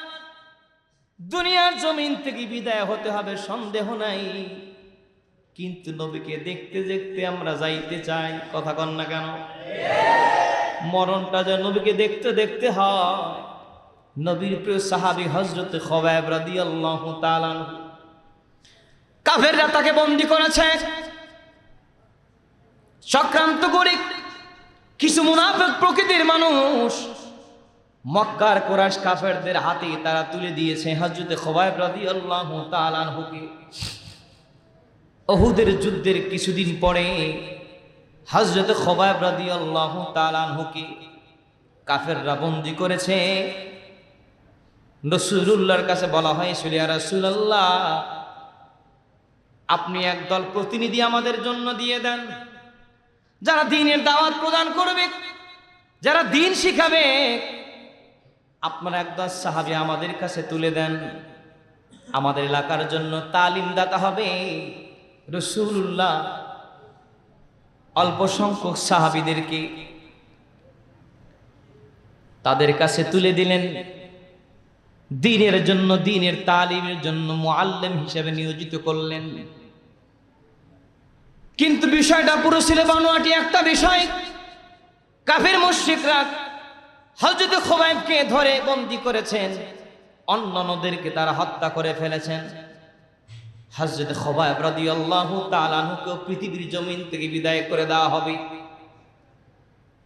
দুনিয়ার জমিন থেকে বিদায় হতে হবে সন্দেহ নাই, কিন্তু নবীকে দেখতে দেখতে আমরা যাইতে চাই। কথা কন না কেন? মরণটা যে নবীকে দেখতে দেখতে হয়। নবীর প্রিয় সাহাবী হযরত খুবাইব রাদিয়াল্লাহু তাআলা, কাফেররা তাকে বন্দী করেছে। চক্রান্ত করে কিছু মুনাফিক প্রকৃতির মানুষ মক্কার কুরাইশ কাফেরদের হাতে তারা তুলে দিয়েছে হযরত খুবাইব রাদিয়াল্লাহু তাআলা আনহুকে। উহুদের যুদ্ধের কিছুদিন পরে হযরত খুবাইব রাদিয়াল্লাহু তাআলা আনহুকে কাফেররা বন্দী করেছে। রাসূলুল্লাহর কাছে বলা হয়েছিল, ইয়া রাসূলুল্লাহ, আপনি একদল প্রতিনিধি আমাদের জন্য দিয়ে দেন, যারা দ্বীনের দাওয়াত প্রদান করবে, যারা দ্বীন শিখাবে। আপনারা একদল সাহাবী আমাদের কাছে তুলে দেন, আমাদের এলাকার জন্য তালিমদাতা হবে। রাসূলুল্লাহ অল্প সংখ্যক সাহাবীদেরকে তাদের কাছে তুলে দিলেন, দ্বীনের জন্য, দ্বীনের তালিমের জন্য মুআল্লিম হিসেবে নিয়োজিত করলেন। কিন্তু বিষয়টা পুরো ছিল বানোয়াটি একটা বিষয়। কাফের মুশরিকরা হযরত খুবাইবকে ধরে বন্দী করেছেন, অন্যান্যদেরকে তারা হত্যা করে ফেলেছেন। হযরত খুবাইব রাদিয়াল্লাহু তাআলা আনহুকে পৃথিবীর জমিন থেকে বিদায় করে দেওয়া হবে।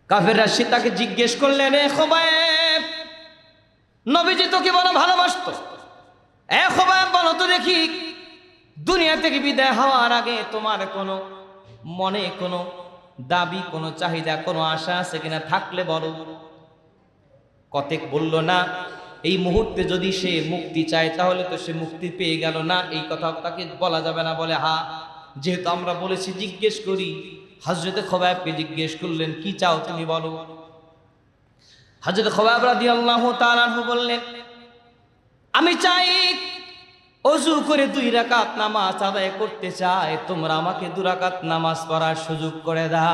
কাফেররা সে তাকে জিজ্ঞেস করলেন, এ খুবাইব, নবীজি তোকে বড় ভালোবাসতো, এ খুবাইব বলো তো দেখি, দুনিয়া থেকে বিদায় হওয়ার আগে তোমার কোনো মনে কোনো দাবি, কোনো চাহিদা, কোনো আশা আছে কিনা, থাকলে বলো। কতেক বলল না, এই মুহূর্তে যদি সে মুক্তি চায় তাহলে তো সে মুক্তি পেয়ে গেল না, এই কথা তাকে বলা যাবে না। বলে হ্যাঁ, যেহেতু আমরা বলেছি জিজ্ঞেস করি। হযরত খুবাইবকে জিজ্ঞেস করলেন, কি চাও তুমি বলো। হযরত খুবাইব রাদিয়াল্লাহু তাআলা আনহু বললেন, আমি চাই ওযু করে 2 রাকাত নামাজ আদায় করতে চাই, তোমরা আমাকে 2 রাকাত নামাজ পড়ার সুযোগ করে দাও।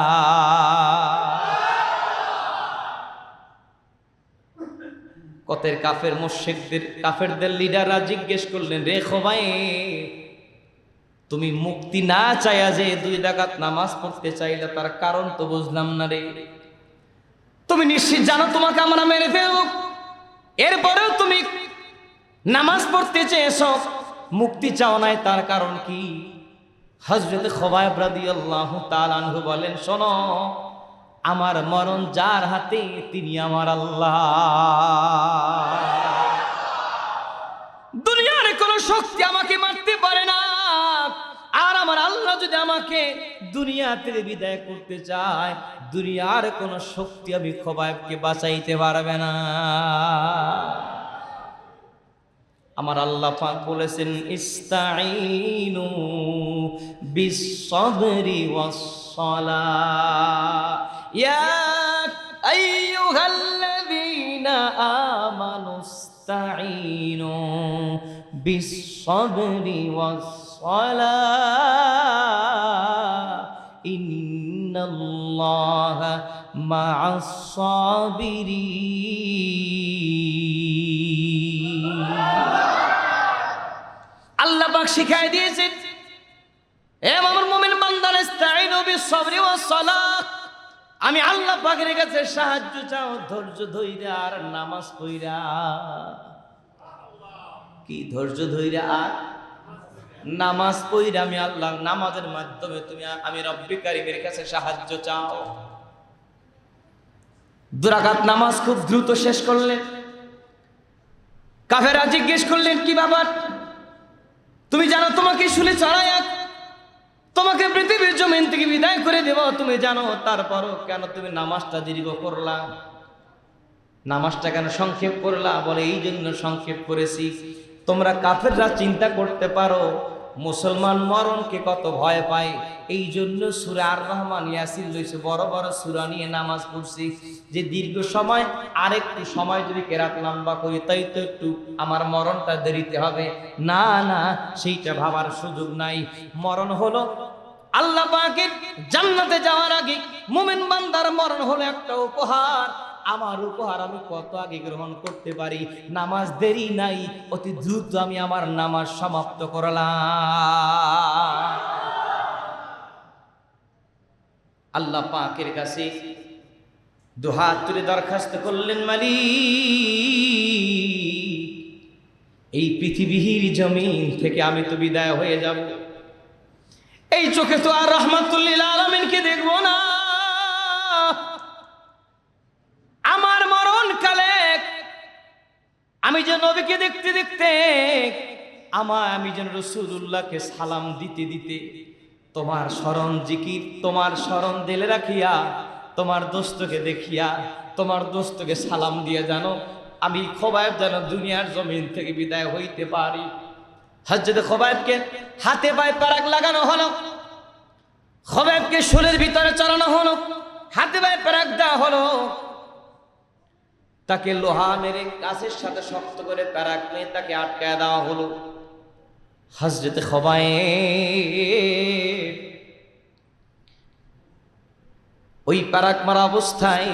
কতের কাফের মুশরিকদের, কাফেরদের লিডাররা জিজ্ঞেস করলেন, রে খুবাইব, তুমি মুক্তি না চাইয়া যে 2 রাকাত নামাজ পড়তে চাইলে তার কারণ তো বুঝলাম না রে। তুমি নিশ্চিত জানো তোমাকে আমরা মেরে ফেলব, এরপরেও তুমি নামাজ পড়তে চেয়েছো, মুক্তি চাও নাই, তার কারণ কি? হযরত খুবাইব রাদিয়াল্লাহু তাআলা আনহু বলেন, শোনো, আমার মরণ যার হাতে তিনি আমার আল্লাহ। দুনিয়ার কোন শক্তি আমাকে মারতে পারে না, আর আমার আল্লাহ যদি আমাকে দুনিয়া থেকে বিদায় করতে চায়, দুনিয়ার কোন শক্তি আমি খুবাইবকে বাঁচাইতে পারবে না। আমার আল্লাহ পাক বলেছেন, ইস্তাঈনু বিস-সাবরি ওয়াস-সালাহ ইয়া আইয়ুহাল্লাযীনা আমানু ইস্তাঈনু বিস-সাবরি ওয়াস-সালাহ ইন্নাল্লাহা মা'আস সাবিরিন। আল্লাহ পাক শিখায় দিয়েছেন, এ আমার মুমিন বান্দা, ইস্তাঈনু বিস-সাবরি ওয়াস-সালাহ, আমি আল্লাহ পাকের কাছে সাহায্য চাও ধৈর্য ধইরা আর নামাজ পড়া। কি ধৈর্য ধইরা আর নামাজ পড়া? আমি আল্লাহ নামাজের মাধ্যমে তুমি আমি রব্বি কারীমের কাছে সাহায্য চাও। 2 রাকাত নামাজ খুব দ্রুত শেষ করলেন। কাফেররা জিজ্ঞেস করলেন, কি ব্যাপার? তুমি জানো তোমাকে শুলে চড়াইয়া তোমাকে পৃথিবীর জমিন থেকে বিদায় করে দেব, তুমি জানো, তারপরও কেন তুমি নামাজটা দীর্ঘ করলা? নামাজটা কেন সংক্ষেপ করলা? বলে, এই জন্য সংক্ষেপ করেছি, তোমরা কাফেররা চিন্তা করতে পারো মুসলমান মরণকে কত ভয় পায়, এই জন্য সূরা আর রহমান, ইয়াসিন লইছে, বড় বড় সূরা নিয়ে নামাজ পড়ছি, যে দীর্ঘ সময় আরেকটু সময় যদি কেরাত লম্বা করি তাই তো একটু আমার মরণটা দেরিতে হবে। না না, সেইটা ভাবার সুযোগ নাই। মরণ হলো আল্লাহ পাকের জান্নাতে যাওয়ার আগে মুমিন বান্দার মরণ হলো একটা উপহার। আমার উপহার আমি কত আগে গ্রহণ করতে পারি? নামাজ দেরি নাই, অতি দ্রুত আমি আমার নামাজ সমাপ্ত করলাম। আল্লাহ পাকের কাছে দুহাত তুলে দরখাস্ত করলেন, মালিক, এই পৃথিবীর জমিন থেকে আমি তো বিদায় হয়ে যাব, এই চোখে তো আর রাহমাতুল লিল আলামিনকে দেখবো না। আমার মরণকালে আমি যে নবীকে দেখতে দেখতে, আমি যেন রাসূলুল্লাহকে সালাম দিতে দিতে তোমার স্মরণ জিকির, তোমার স্মরণ দিলে রাখিয়া, তোমার দোস্তকে দেখিয়া, তোমার দোস্তকে সালাম দিয়ে জানো আমি খোবাইব যেন দুনিয়ার জমিন থেকে বিদায় হইতে পারি। হযরত খোবাইবকে হাতে পায়ে পেরাক লাগানো হলো, খোবাইবকে শুলের ভিতরে চড়ানো হলো, হাতে পায়ে পেরাক দেওয়া হলো, তাকে লোহা মেরে গাছের সাথে শক্ত করে পেরাক নিয়ে তাকে আটকায় দেওয়া হলো। হযরত খোবাইব ওই পেরাক মারা অবস্থায়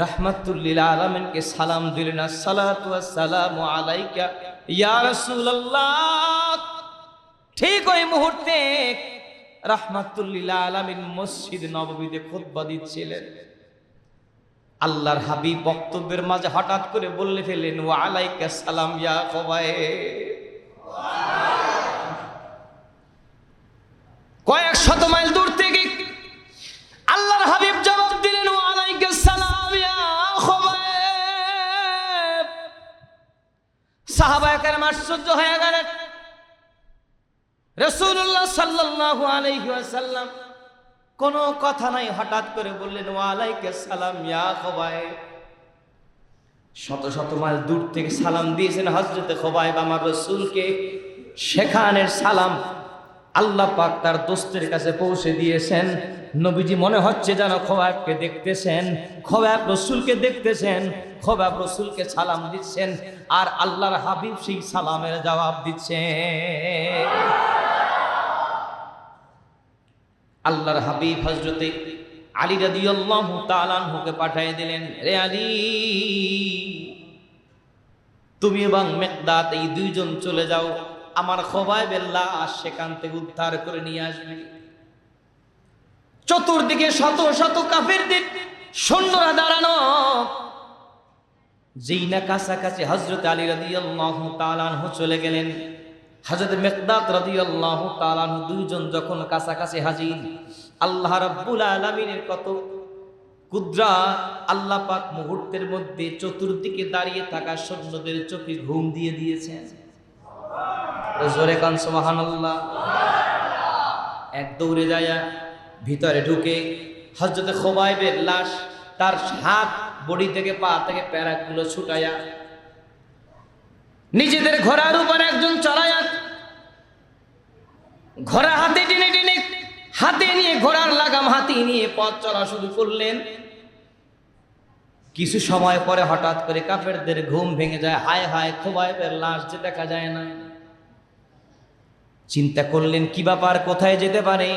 রাহমাতুল লিল আলামিনকে সালাম দিলেন, আসসালাতু ওয়াসসালামু আলাইকা ইয়া রাসূলুল্লাহ। ঠিক ওই মুহূর্তে রাহমাতুল লিল আলামিন মসজিদ নববীতে খুতবা দিচ্ছিলেন। আল্লাহর হাবিব বক্তব্যের মাঝে হঠাৎ করে বলে ফেললেন, ওয়া আলাইকা সালাম ইয়া খোবাইব। কয়েক শত মাইল দূর থেকে আল্লাহর হাবিব জবাব দিলেন, ওয়া আলাইকা সালাম ইয়া খোবাইব। সাহাবায়ে কেরাম আশ্চর্য হয়ে গেলেন। রাসূলুল্লাহ সাল্লাল্লাহু আলাইহি ওয়াসাল্লাম কোনো কথা নাই, হঠাৎ করে বললেন, ওয়া আলাইকা সালাম ইয়া খোবাইব। শত শত মাইল দূর থেকে সালাম দিয়েছেন হযরত খোবাইব আমার রাসূলকে, সেখানের সালাম আল্লাহ পাক তার দোস্তের কাছে পৌঁছে দিয়েছেন। নবীজি মনে হচ্ছে যেন খোবাইবকে দেখতেছেন, খোবাইব রাসূলকে দেখতেছেন, খোবাইব রাসূলকে সালাম দিচ্ছেন, আর আল্লাহর হাবিব সেই সালামের জবাব দিচ্ছেন। আল্লাহর হাবিব হযরতে আলী রাদিয়াল্লাহু তাআলা আনহুকে পাঠিয়ে দিলেন, রে আলী, তুমি এবং মিকদাদ এই দুইজন চলে যাও, আমার খোবাইবের লাশ সেখান থেকে উদ্ধার করে নিয়ে আসবে। চতুর্দিকে শত শত কাফেরদের সৈন্যরা দাঁড়ানো, যেই না কাছাকাছি হযরত আলী রাদিয়াল্লাহু তাআলা আনহু চলে গেলেন, হযরত মিকদাদ রাদিয়াল্লাহু তাআলা আনহু দুইজন যখন কাছাকাছি হাজির, আল্লাহ রাব্বুল আলামিনের কত কুদরত! আল্লাহ পাক মুহূর্তের মধ্যে চতুর্দিকে দাঁড়িয়ে থাকা সৈন্যদের চোখে ঘুম দিয়ে দিয়েছেন। জোরে কান সুবহানাল্লাহ। এক দৌড়ে যায় ভিতরে ঢুকে হযরত খোবাইবের লাশ, তার হাত বডি থেকে পা থেকে প্যারাকগুলো ছুটায়া নিজেদের ঘোড়ার উপর একজন চড়ায়া, ঘোড়া হাতে টেনে টেনে হাতে নিয়ে, ঘোড়ার লাগাম হাতে নিয়ে পথ চলা শুরু করলেন। কিছু সময় পরে হঠাৎ করে কাফেরদের ঘুম ভেঙে যায়। হায় হায়, খোবাইবের লাশ যে দেখা যায় না। চিন্তা করলেন কি ব্যাপার, কোথায় যেতে পারে?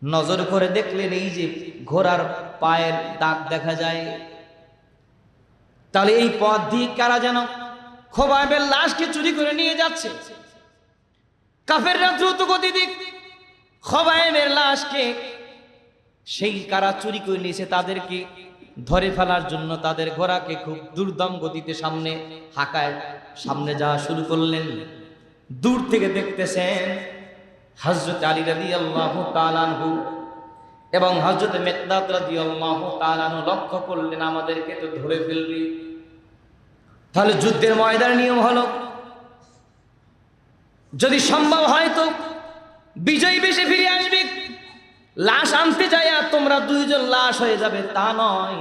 নজর করে দেখলেন এই যে ঘোড়ার পায়ের দাগ দেখা যায়। তাহলে এই পথ দিয়ে কারা যেন খোবাইবের লাশকে চুরি করে নিয়ে যাচ্ছে। কাফেররা দ্রুত গতি দিক খোবাইবের লাশকে সেই কারা চুরি করে নিয়েছে তাদেরকে ধরে ফেলার জন্য তাদের ঘোড়াকে খুব দুর্দম গতিতে সামনে হাঁকায় সামনে যাওয়া শুরু করলেন। দূর থেকে দেখতেছেন হযরত আলী রাদিয়াল্লাহু তাআলা আনহু এবং হযরত মিকদাদ রাদিয়াল্লাহু তাআলা আনহু লক্ষ্য করলেন আমাদেরকে তো ধরে ফেলবে। তাহলে যুদ্ধের ময়দানের নিয়ম হলো যদি সম্ভব হয় তো বিজয়ী বেশে ফিরে আসবে। লাশ আনতে যাইয়া তোমরা দুইজন লাশ হয়ে যাবে তা নয়,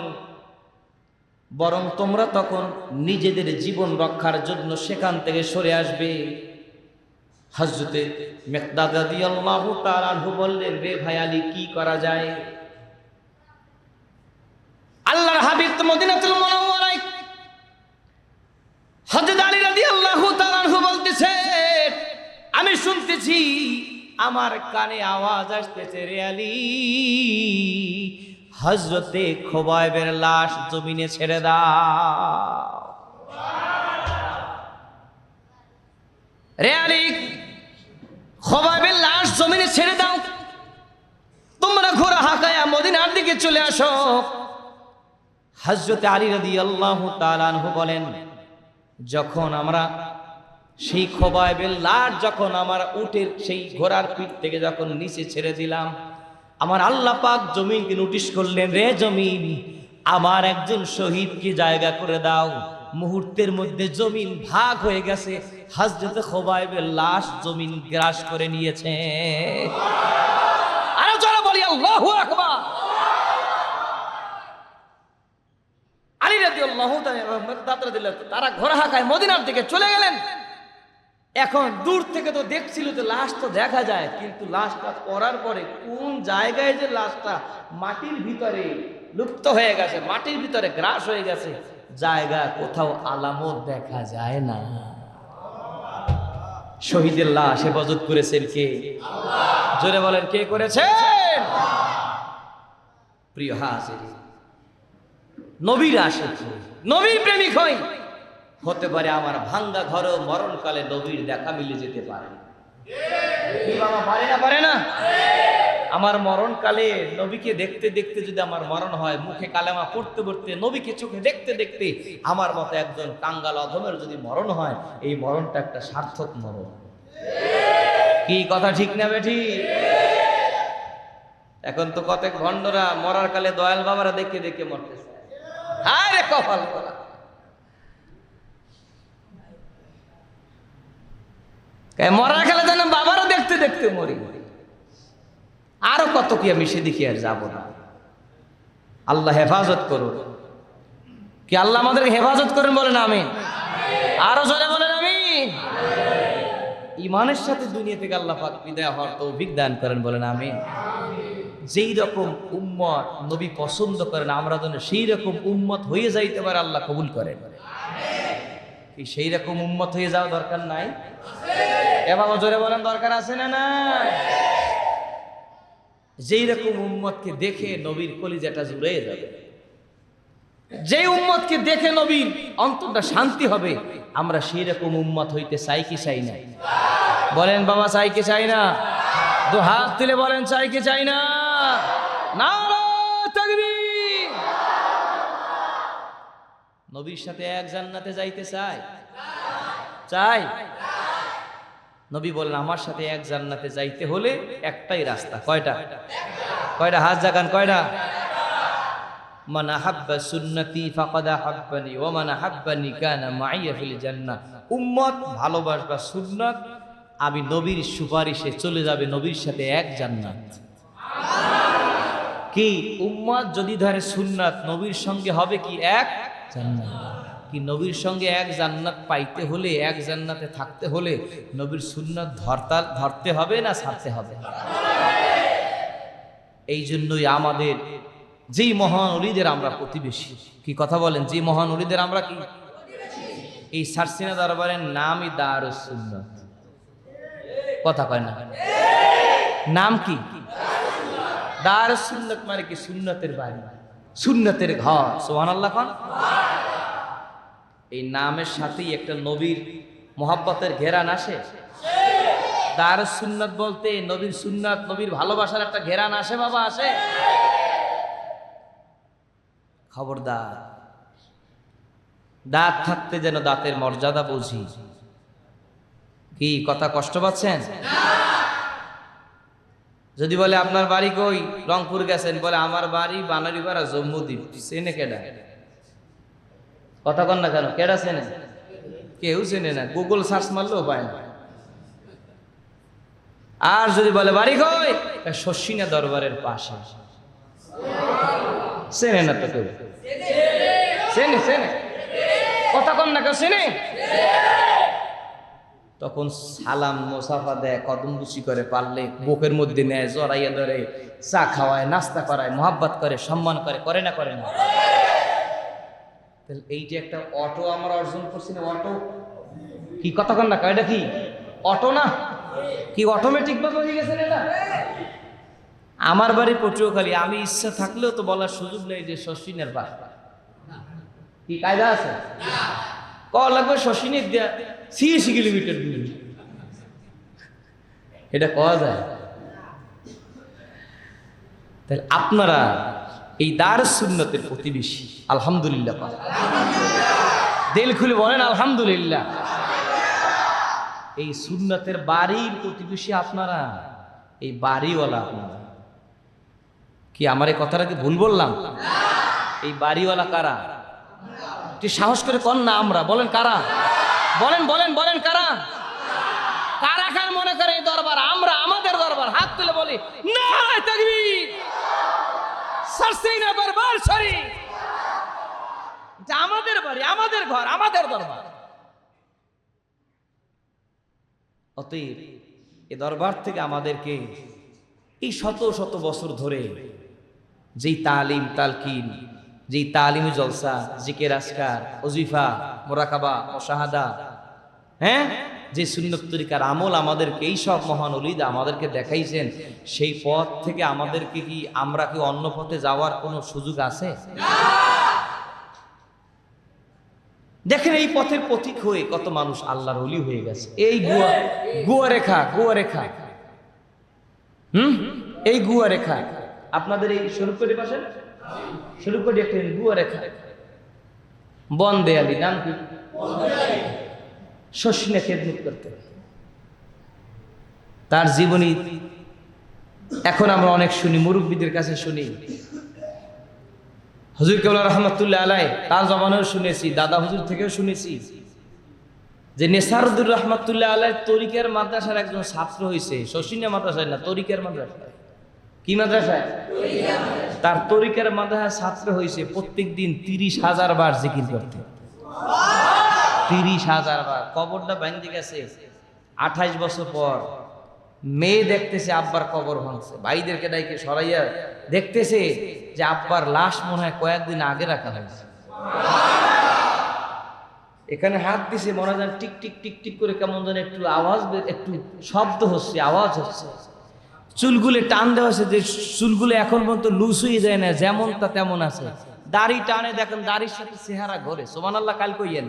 বরং তোমরা তখন নিজেদের জীবন রক্ষার জন্য সেখান থেকে সরে আসবে। হযরতে মিকদাদ রাদিয়াল্লাহু তাআলা আনহু বললেন, রে ভাই আলী, কি করা যায়? আল্লাহর হাবিব তো মদিনাতুল মুনাওয়ারায়। হযরত আলী রাদিয়াল্লাহু তাআলা আনহু বলতেছে, আমি শুনতেছি আমার কানে আওয়াজ আসতেছে, রে আলী, হযরতে খোবাইবের লাশ জমিনে ছেড়ে দাও। রে আলী, খোবাইবের লাশ জমিনে ছেড়ে দাও, তোমরা ঘোড়া হাঁকায়া মদিনার দিকে চলে আসো। হযরত আলী রাদিয়াল্লাহু তাআলা আনহু বলেন, যখন আমরা সেই খোবাইবের লাশ যখন আমার উটের সেই ঘোড়ার পিঠ থেকে যখন নিচে ছেড়ে দিলাম, আমার আল্লাহ পাক জমিনকে নোটিশ করলেন, রে জমিন, আমার একজন শহীদকে জায়গা করে দাও। মুহূর্তের মধ্যে জমিন ভাগ হয়ে গেছে, হযরত খোবাইবের লাশ জমিন গ্রাস করে নিয়েছে। আরো জোরে বলি আল্লাহু আকবার। আলী রাদিয়াল্লাহু তাআলা তারা ঘোড়া হাঁকায় মদিনার দিকে চলে গেলেন। এখন দূর থেকে তো দেখছিল যে লাশ তো দেখা যায়, কিন্তু লাশটা পড়ার পরে কোন জায়গায় যে লাশটা মাটির ভিতরে লুপ্ত হয়ে গেছে, মাটির ভিতরে গ্রাস হয়ে গেছে, জায়গা কোথাও আলামত দেখা যায় না। শহীদের লাশ হেফাজত করেছেন কে? আল্লাহ। জোরে বলেন, কে করেছেন? প্রিয় হাজির, নবীর আশিক, নবীর প্রেমিক হই, হতে পারে আমার ভাঙ্গা ঘরও মরণকালে নবীর দেখা মিলে যেতে পারে। পারে না? আমার মরণকালে নবীকে দেখতে দেখতে যদি আমার মরণ হয়, মুখে কালেমা পড়তে পড়তে নবীকে চোখে দেখতে দেখতে আমার মতো একজন কাঙ্গাল অধমের যদি মরণ হয়, এই মরণটা একটা সার্থক মরণ। কি কথা ঠিক না বেঠি? এখন তো কত ভণ্ডরা মরার কালে দয়াল বাবারা দেখে দেখে মরতেছে। আরে কপাল করা, মরার কালে যেন বাবারও দেখতে দেখতে মরি। আরো কত কি আমি সেদিকে আর যাবো না। আল্লাহ হেফাজত করুন। কি আল্লাহ আমাদেরকে হেফাজত করেন বলেন আমিন। আরো জোরে বলেন আমিন। ঈমানের সাথে দুনিয়া থেকে আল্লাহ পাক বিদায় হওয়ার তৌফিক দান করেন বলেন আমিন। যেই রকম উম্মত নবী পছন্দ করেন, আমরা যেন সেই রকম উম্মত হয়ে যাইতে পারে, আল্লাহ কবুল করেন। কি সেই রকম উম্মত হয়ে যাওয়া দরকার নাই? এবার জোরে বলেন, দরকার আছে না নাই? যেই রকম উম্মতকে দেখে নবীর কলিজাটা জুড়ে যাবে, যেই উম্মতকে দেখে নবীর অন্তরটা শান্তি হবে, আমরা সেই রকম উম্মত হইতে চাই কি চাই না? বলেন বাবা, চাই কি চাই না? দু হাত তুলে বলেন, চাই কি চাই না? নারে তাকবীর। নবীর সাথে এক জান্নাতে যাইতে চাই? চাই। নবী বলেন, আমার সাথে এক জান্নাতে যাইতে হলে একটাই রাস্তা। কয়টা? কয়টা? হাত জাগান, কয়টা? মান আহাব্বা সুন্নতি ফাকাদ আহাব্বানি ওয়া মান আহাব্বানি কানা মাইয়া ফিল জান্নাহ। উম্মত ভালোবাসবা সুন্নাত, আমি নবীর সুপারিশে চলে যাবে নবীর সাথে এক জান্নাত। কি উম্মত যদি ধরে সুন্নাত, নবীর সঙ্গে হবে কি এক জান্নাত। কি নবীর সঙ্গে এক জান্নাত পাইতে হলে, এক জান্নাতে থাকতে হলে নবীর সুন্নাত ধরতে হবে না ছাড়তে হবে? এই জন্যই আমাদের যেই মহান ওলিদের আমরা প্রতিবেশী, কি কথা বলেন, যে মহান ওলিদের আমরা কি এই সারসিনা দরবারের নামই দারুস সুন্নাত। কথা কয় না? নাম কি? দারুস সুন্নাত মানে কি? সুন্নতের বাড়ি, সুন্নতের ঘর। সুবহানাল্লাহ কোন? এই নামের সাথেই একটা নবীর মোহাব্বতের ঘেরান আসে। দারুস সুন্নাত বলতে নবীর সুন্নাত, নবীর ভালোবাসার একটা ঘেরান আসে বাবা, আসে। খবরদার, দাঁত থাকতে যেন দাঁতের মর্যাদা বুঝি। কি কথা কষ্ট পাচ্ছেন? যদি বলে আপনার বাড়ি কই, রংপুর গেছেন, বলে আমার বাড়ি বানারীপাড়া জম্মুদ্বীপ, চেনে কেডা? কথা কন না কেন? কেডা চেনে? কেউ চেনে না, গুগল সার্চ মারলেও পায় না। আর যদি বলে বাড়ি কই, শর্ষিনা দরবারের পাশে, চেনে না তো কেউ? চেনে? চেনে? কথা কন না কেউ? চেনে? তখন সালাম মোসাফা দেয়, কদম বুসি করে, পারলে বুকের মধ্যে নেয়, জড়াইয়া ধরে, চা খাওয়ায়, নাস্তা করায়, মোহাব্বত করে, সম্মান করে, করে না করে না? তাহলে এই যে একটা অটো আমরা অর্জন করছি না, অটো কি? কথা কন না, এটা কি অটো না? কি অটোমেটিক ভাবে হয়ে গেছে না? আমার বাড়ি পটুয়াখালী, আমি ইচ্ছা থাকলেও তো বলার সুযোগ নেই যে শশিনের বাড়ি। কি কায়দা আছে? ক লাগবে শশিনের দেয়া 30 কিলোমিটার দূরে, এটা কওয়া যায়? তাহলে আপনারা এই দারুস সুন্নতের প্রতিবেশী, আলহামদুলিল্লাহ। দিল খুলে বলেন আলহামদুলিল্লাহ। এই সুন্নতের বাড়ির প্রতিবেশী আপনারা, এই বাড়িওয়ালা আপনারা। কি আমার এই কথাটা কি ভুল বললাম? এই বাড়িওয়ালা কারা? একটু সাহস করে কন না, আমরা বলেন কারা? বলেন বলেন বলেন কারা? কারা কার মনে করে এই দরবার আমরা, আমাদের দরবার? হাত তুলে বলি নারায়ে তাকবীর, সারসিনা দরবার শরীফ। এটা আমাদের বাড়ি, আমাদের ঘর, আমাদের দরবার। অতএব এই দরবার থেকে আমাদেরকে এই শত শত বছর ধরে যেই তালিম তালকিন, যেই তালিমি জলসা, জিকির আজকার, ওজিফা, মোরাকাবা, মুশাহাদা, হ্যাঁ, যে সুন্নত তরিকার আমল আমাদেরকে এই সব মহান ওলিদা আমাদেরকে দেখাইছেন, সেই পথ থেকে আমাদেরকে কি, আমরা কি অন্য পথে যাওয়ার কোনো সুযোগ আছে? দেখেন এই পথের পথিক হয়ে কত মানুষ আল্লাহর ওলি হয়ে গেছে। এই গুয়া রেখা, গুয়া রেখা, এই গুয়া রেখা আপনাদের এই স্বরূপকারী পাশে, স্বরূপকারী একটা গুয়া রেখা, বন দেয়ালি, নাম কি? শশিনা খেদমত করতে, তার জীবনী এখন আমরা অনেক শুনি, মুরব্বীদের কাছে শুনি। হুজুর কেবলা রহমতুল্লাহ আলাই তার জমানেও শুনেছি, দাদা হুজুর থেকেও শুনেছি যে নেসারুদ্দুর রহমতুল্লাহ আলাই তরিকার মাদ্রাসার একজন ছাত্র হয়েছে। শশিনা মাদ্রাসায় না, তরিকার মাদ্রাসায়। কি মাদ্রাসায়? তার তরিকার মাদ্রাসায় ছাত্র হয়েছে। প্রত্যেক দিন 30,000 বার জিকির করতে, 30,000 বার। কবরটা ভাঙতে গেছে 28 বছর পর। মেয়ে দেখতেছে আব্বার কবর ভাঙছে, ভাইদেরকে ডাইকে সরাইয়া দেখতেছে যে আব্বার লাশ মনে হয় কয়েকদিন আগে রাখা হয়েছে। এখানে হাত দিছে, মনে হয় টিক টিক টিক টিক করে কেমন যেন একটু আওয়াজ, একটু শব্দ হচ্ছে, আওয়াজ হচ্ছে। চুলগুলো টান দেওয়া আছে, যে চুলগুলো এখন পর্যন্ত লুজ হয়ে যায় না, যেমন তা তেমন আছে। দাড়ি টানে, দেখেন দাড়ির সাথে চেহারা ঘরে। সুবহানাল্লাহ, কাল কইয়েন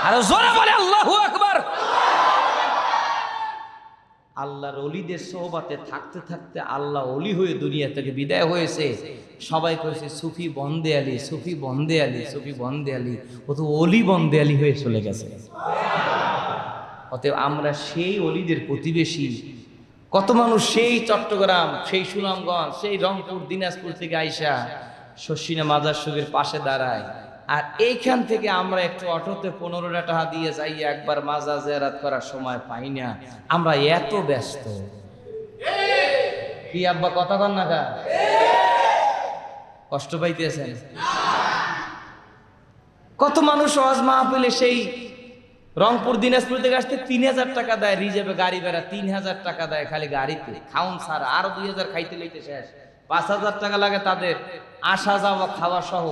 আর জোরে বলে আল্লাহু আকবার। আল্লাহর ওলিদের সোহবাতে থাকতে থাকতে আল্লাহ ওলি হয়ে দুনিয়া থেকে বিদায় হয়েছে। সবাই কইছে সুফি বন্দে আলী, সুফি বন্দে আলী, সুফি বন্দে আলী। ও তো ওলি বন্দে আলী হয়ে চলে গেছে। অতএব আমরা সেই ওলিদের প্রতিবেশী। কত মানুষ সেই চট্টগ্রাম, সেই সুনামগঞ্জ, সেই রংপুর, দিনাজপুর থেকে আইসা শশিনা মাজার শরীফের পাশে দাঁড়ায়। আর এইখান থেকে আমরা একটু অটোতে 15 টাকা দিয়ে যাই, একবার মাজার জিয়ারত করার সময় পাই না। আমরা এত ব্যস্ত। কি আব্বা কথা কন না কা? কষ্ট পাইতেছেন? কত মানুষ ওয়াজ মাহফিলে সেই রংপুর দিনাজপুর থেকে আসতে 3000 টাকা দেয়, রিজার্ভে গাড়ি ভাড়া 3000 টাকা দেয় খালি গাড়িতে, খাউন ছাড়া আরো 2000 খাইতে লইতে শেষ। 5000 টাকা লাগে তাদের আসা যাওয়া খাওয়া সহ।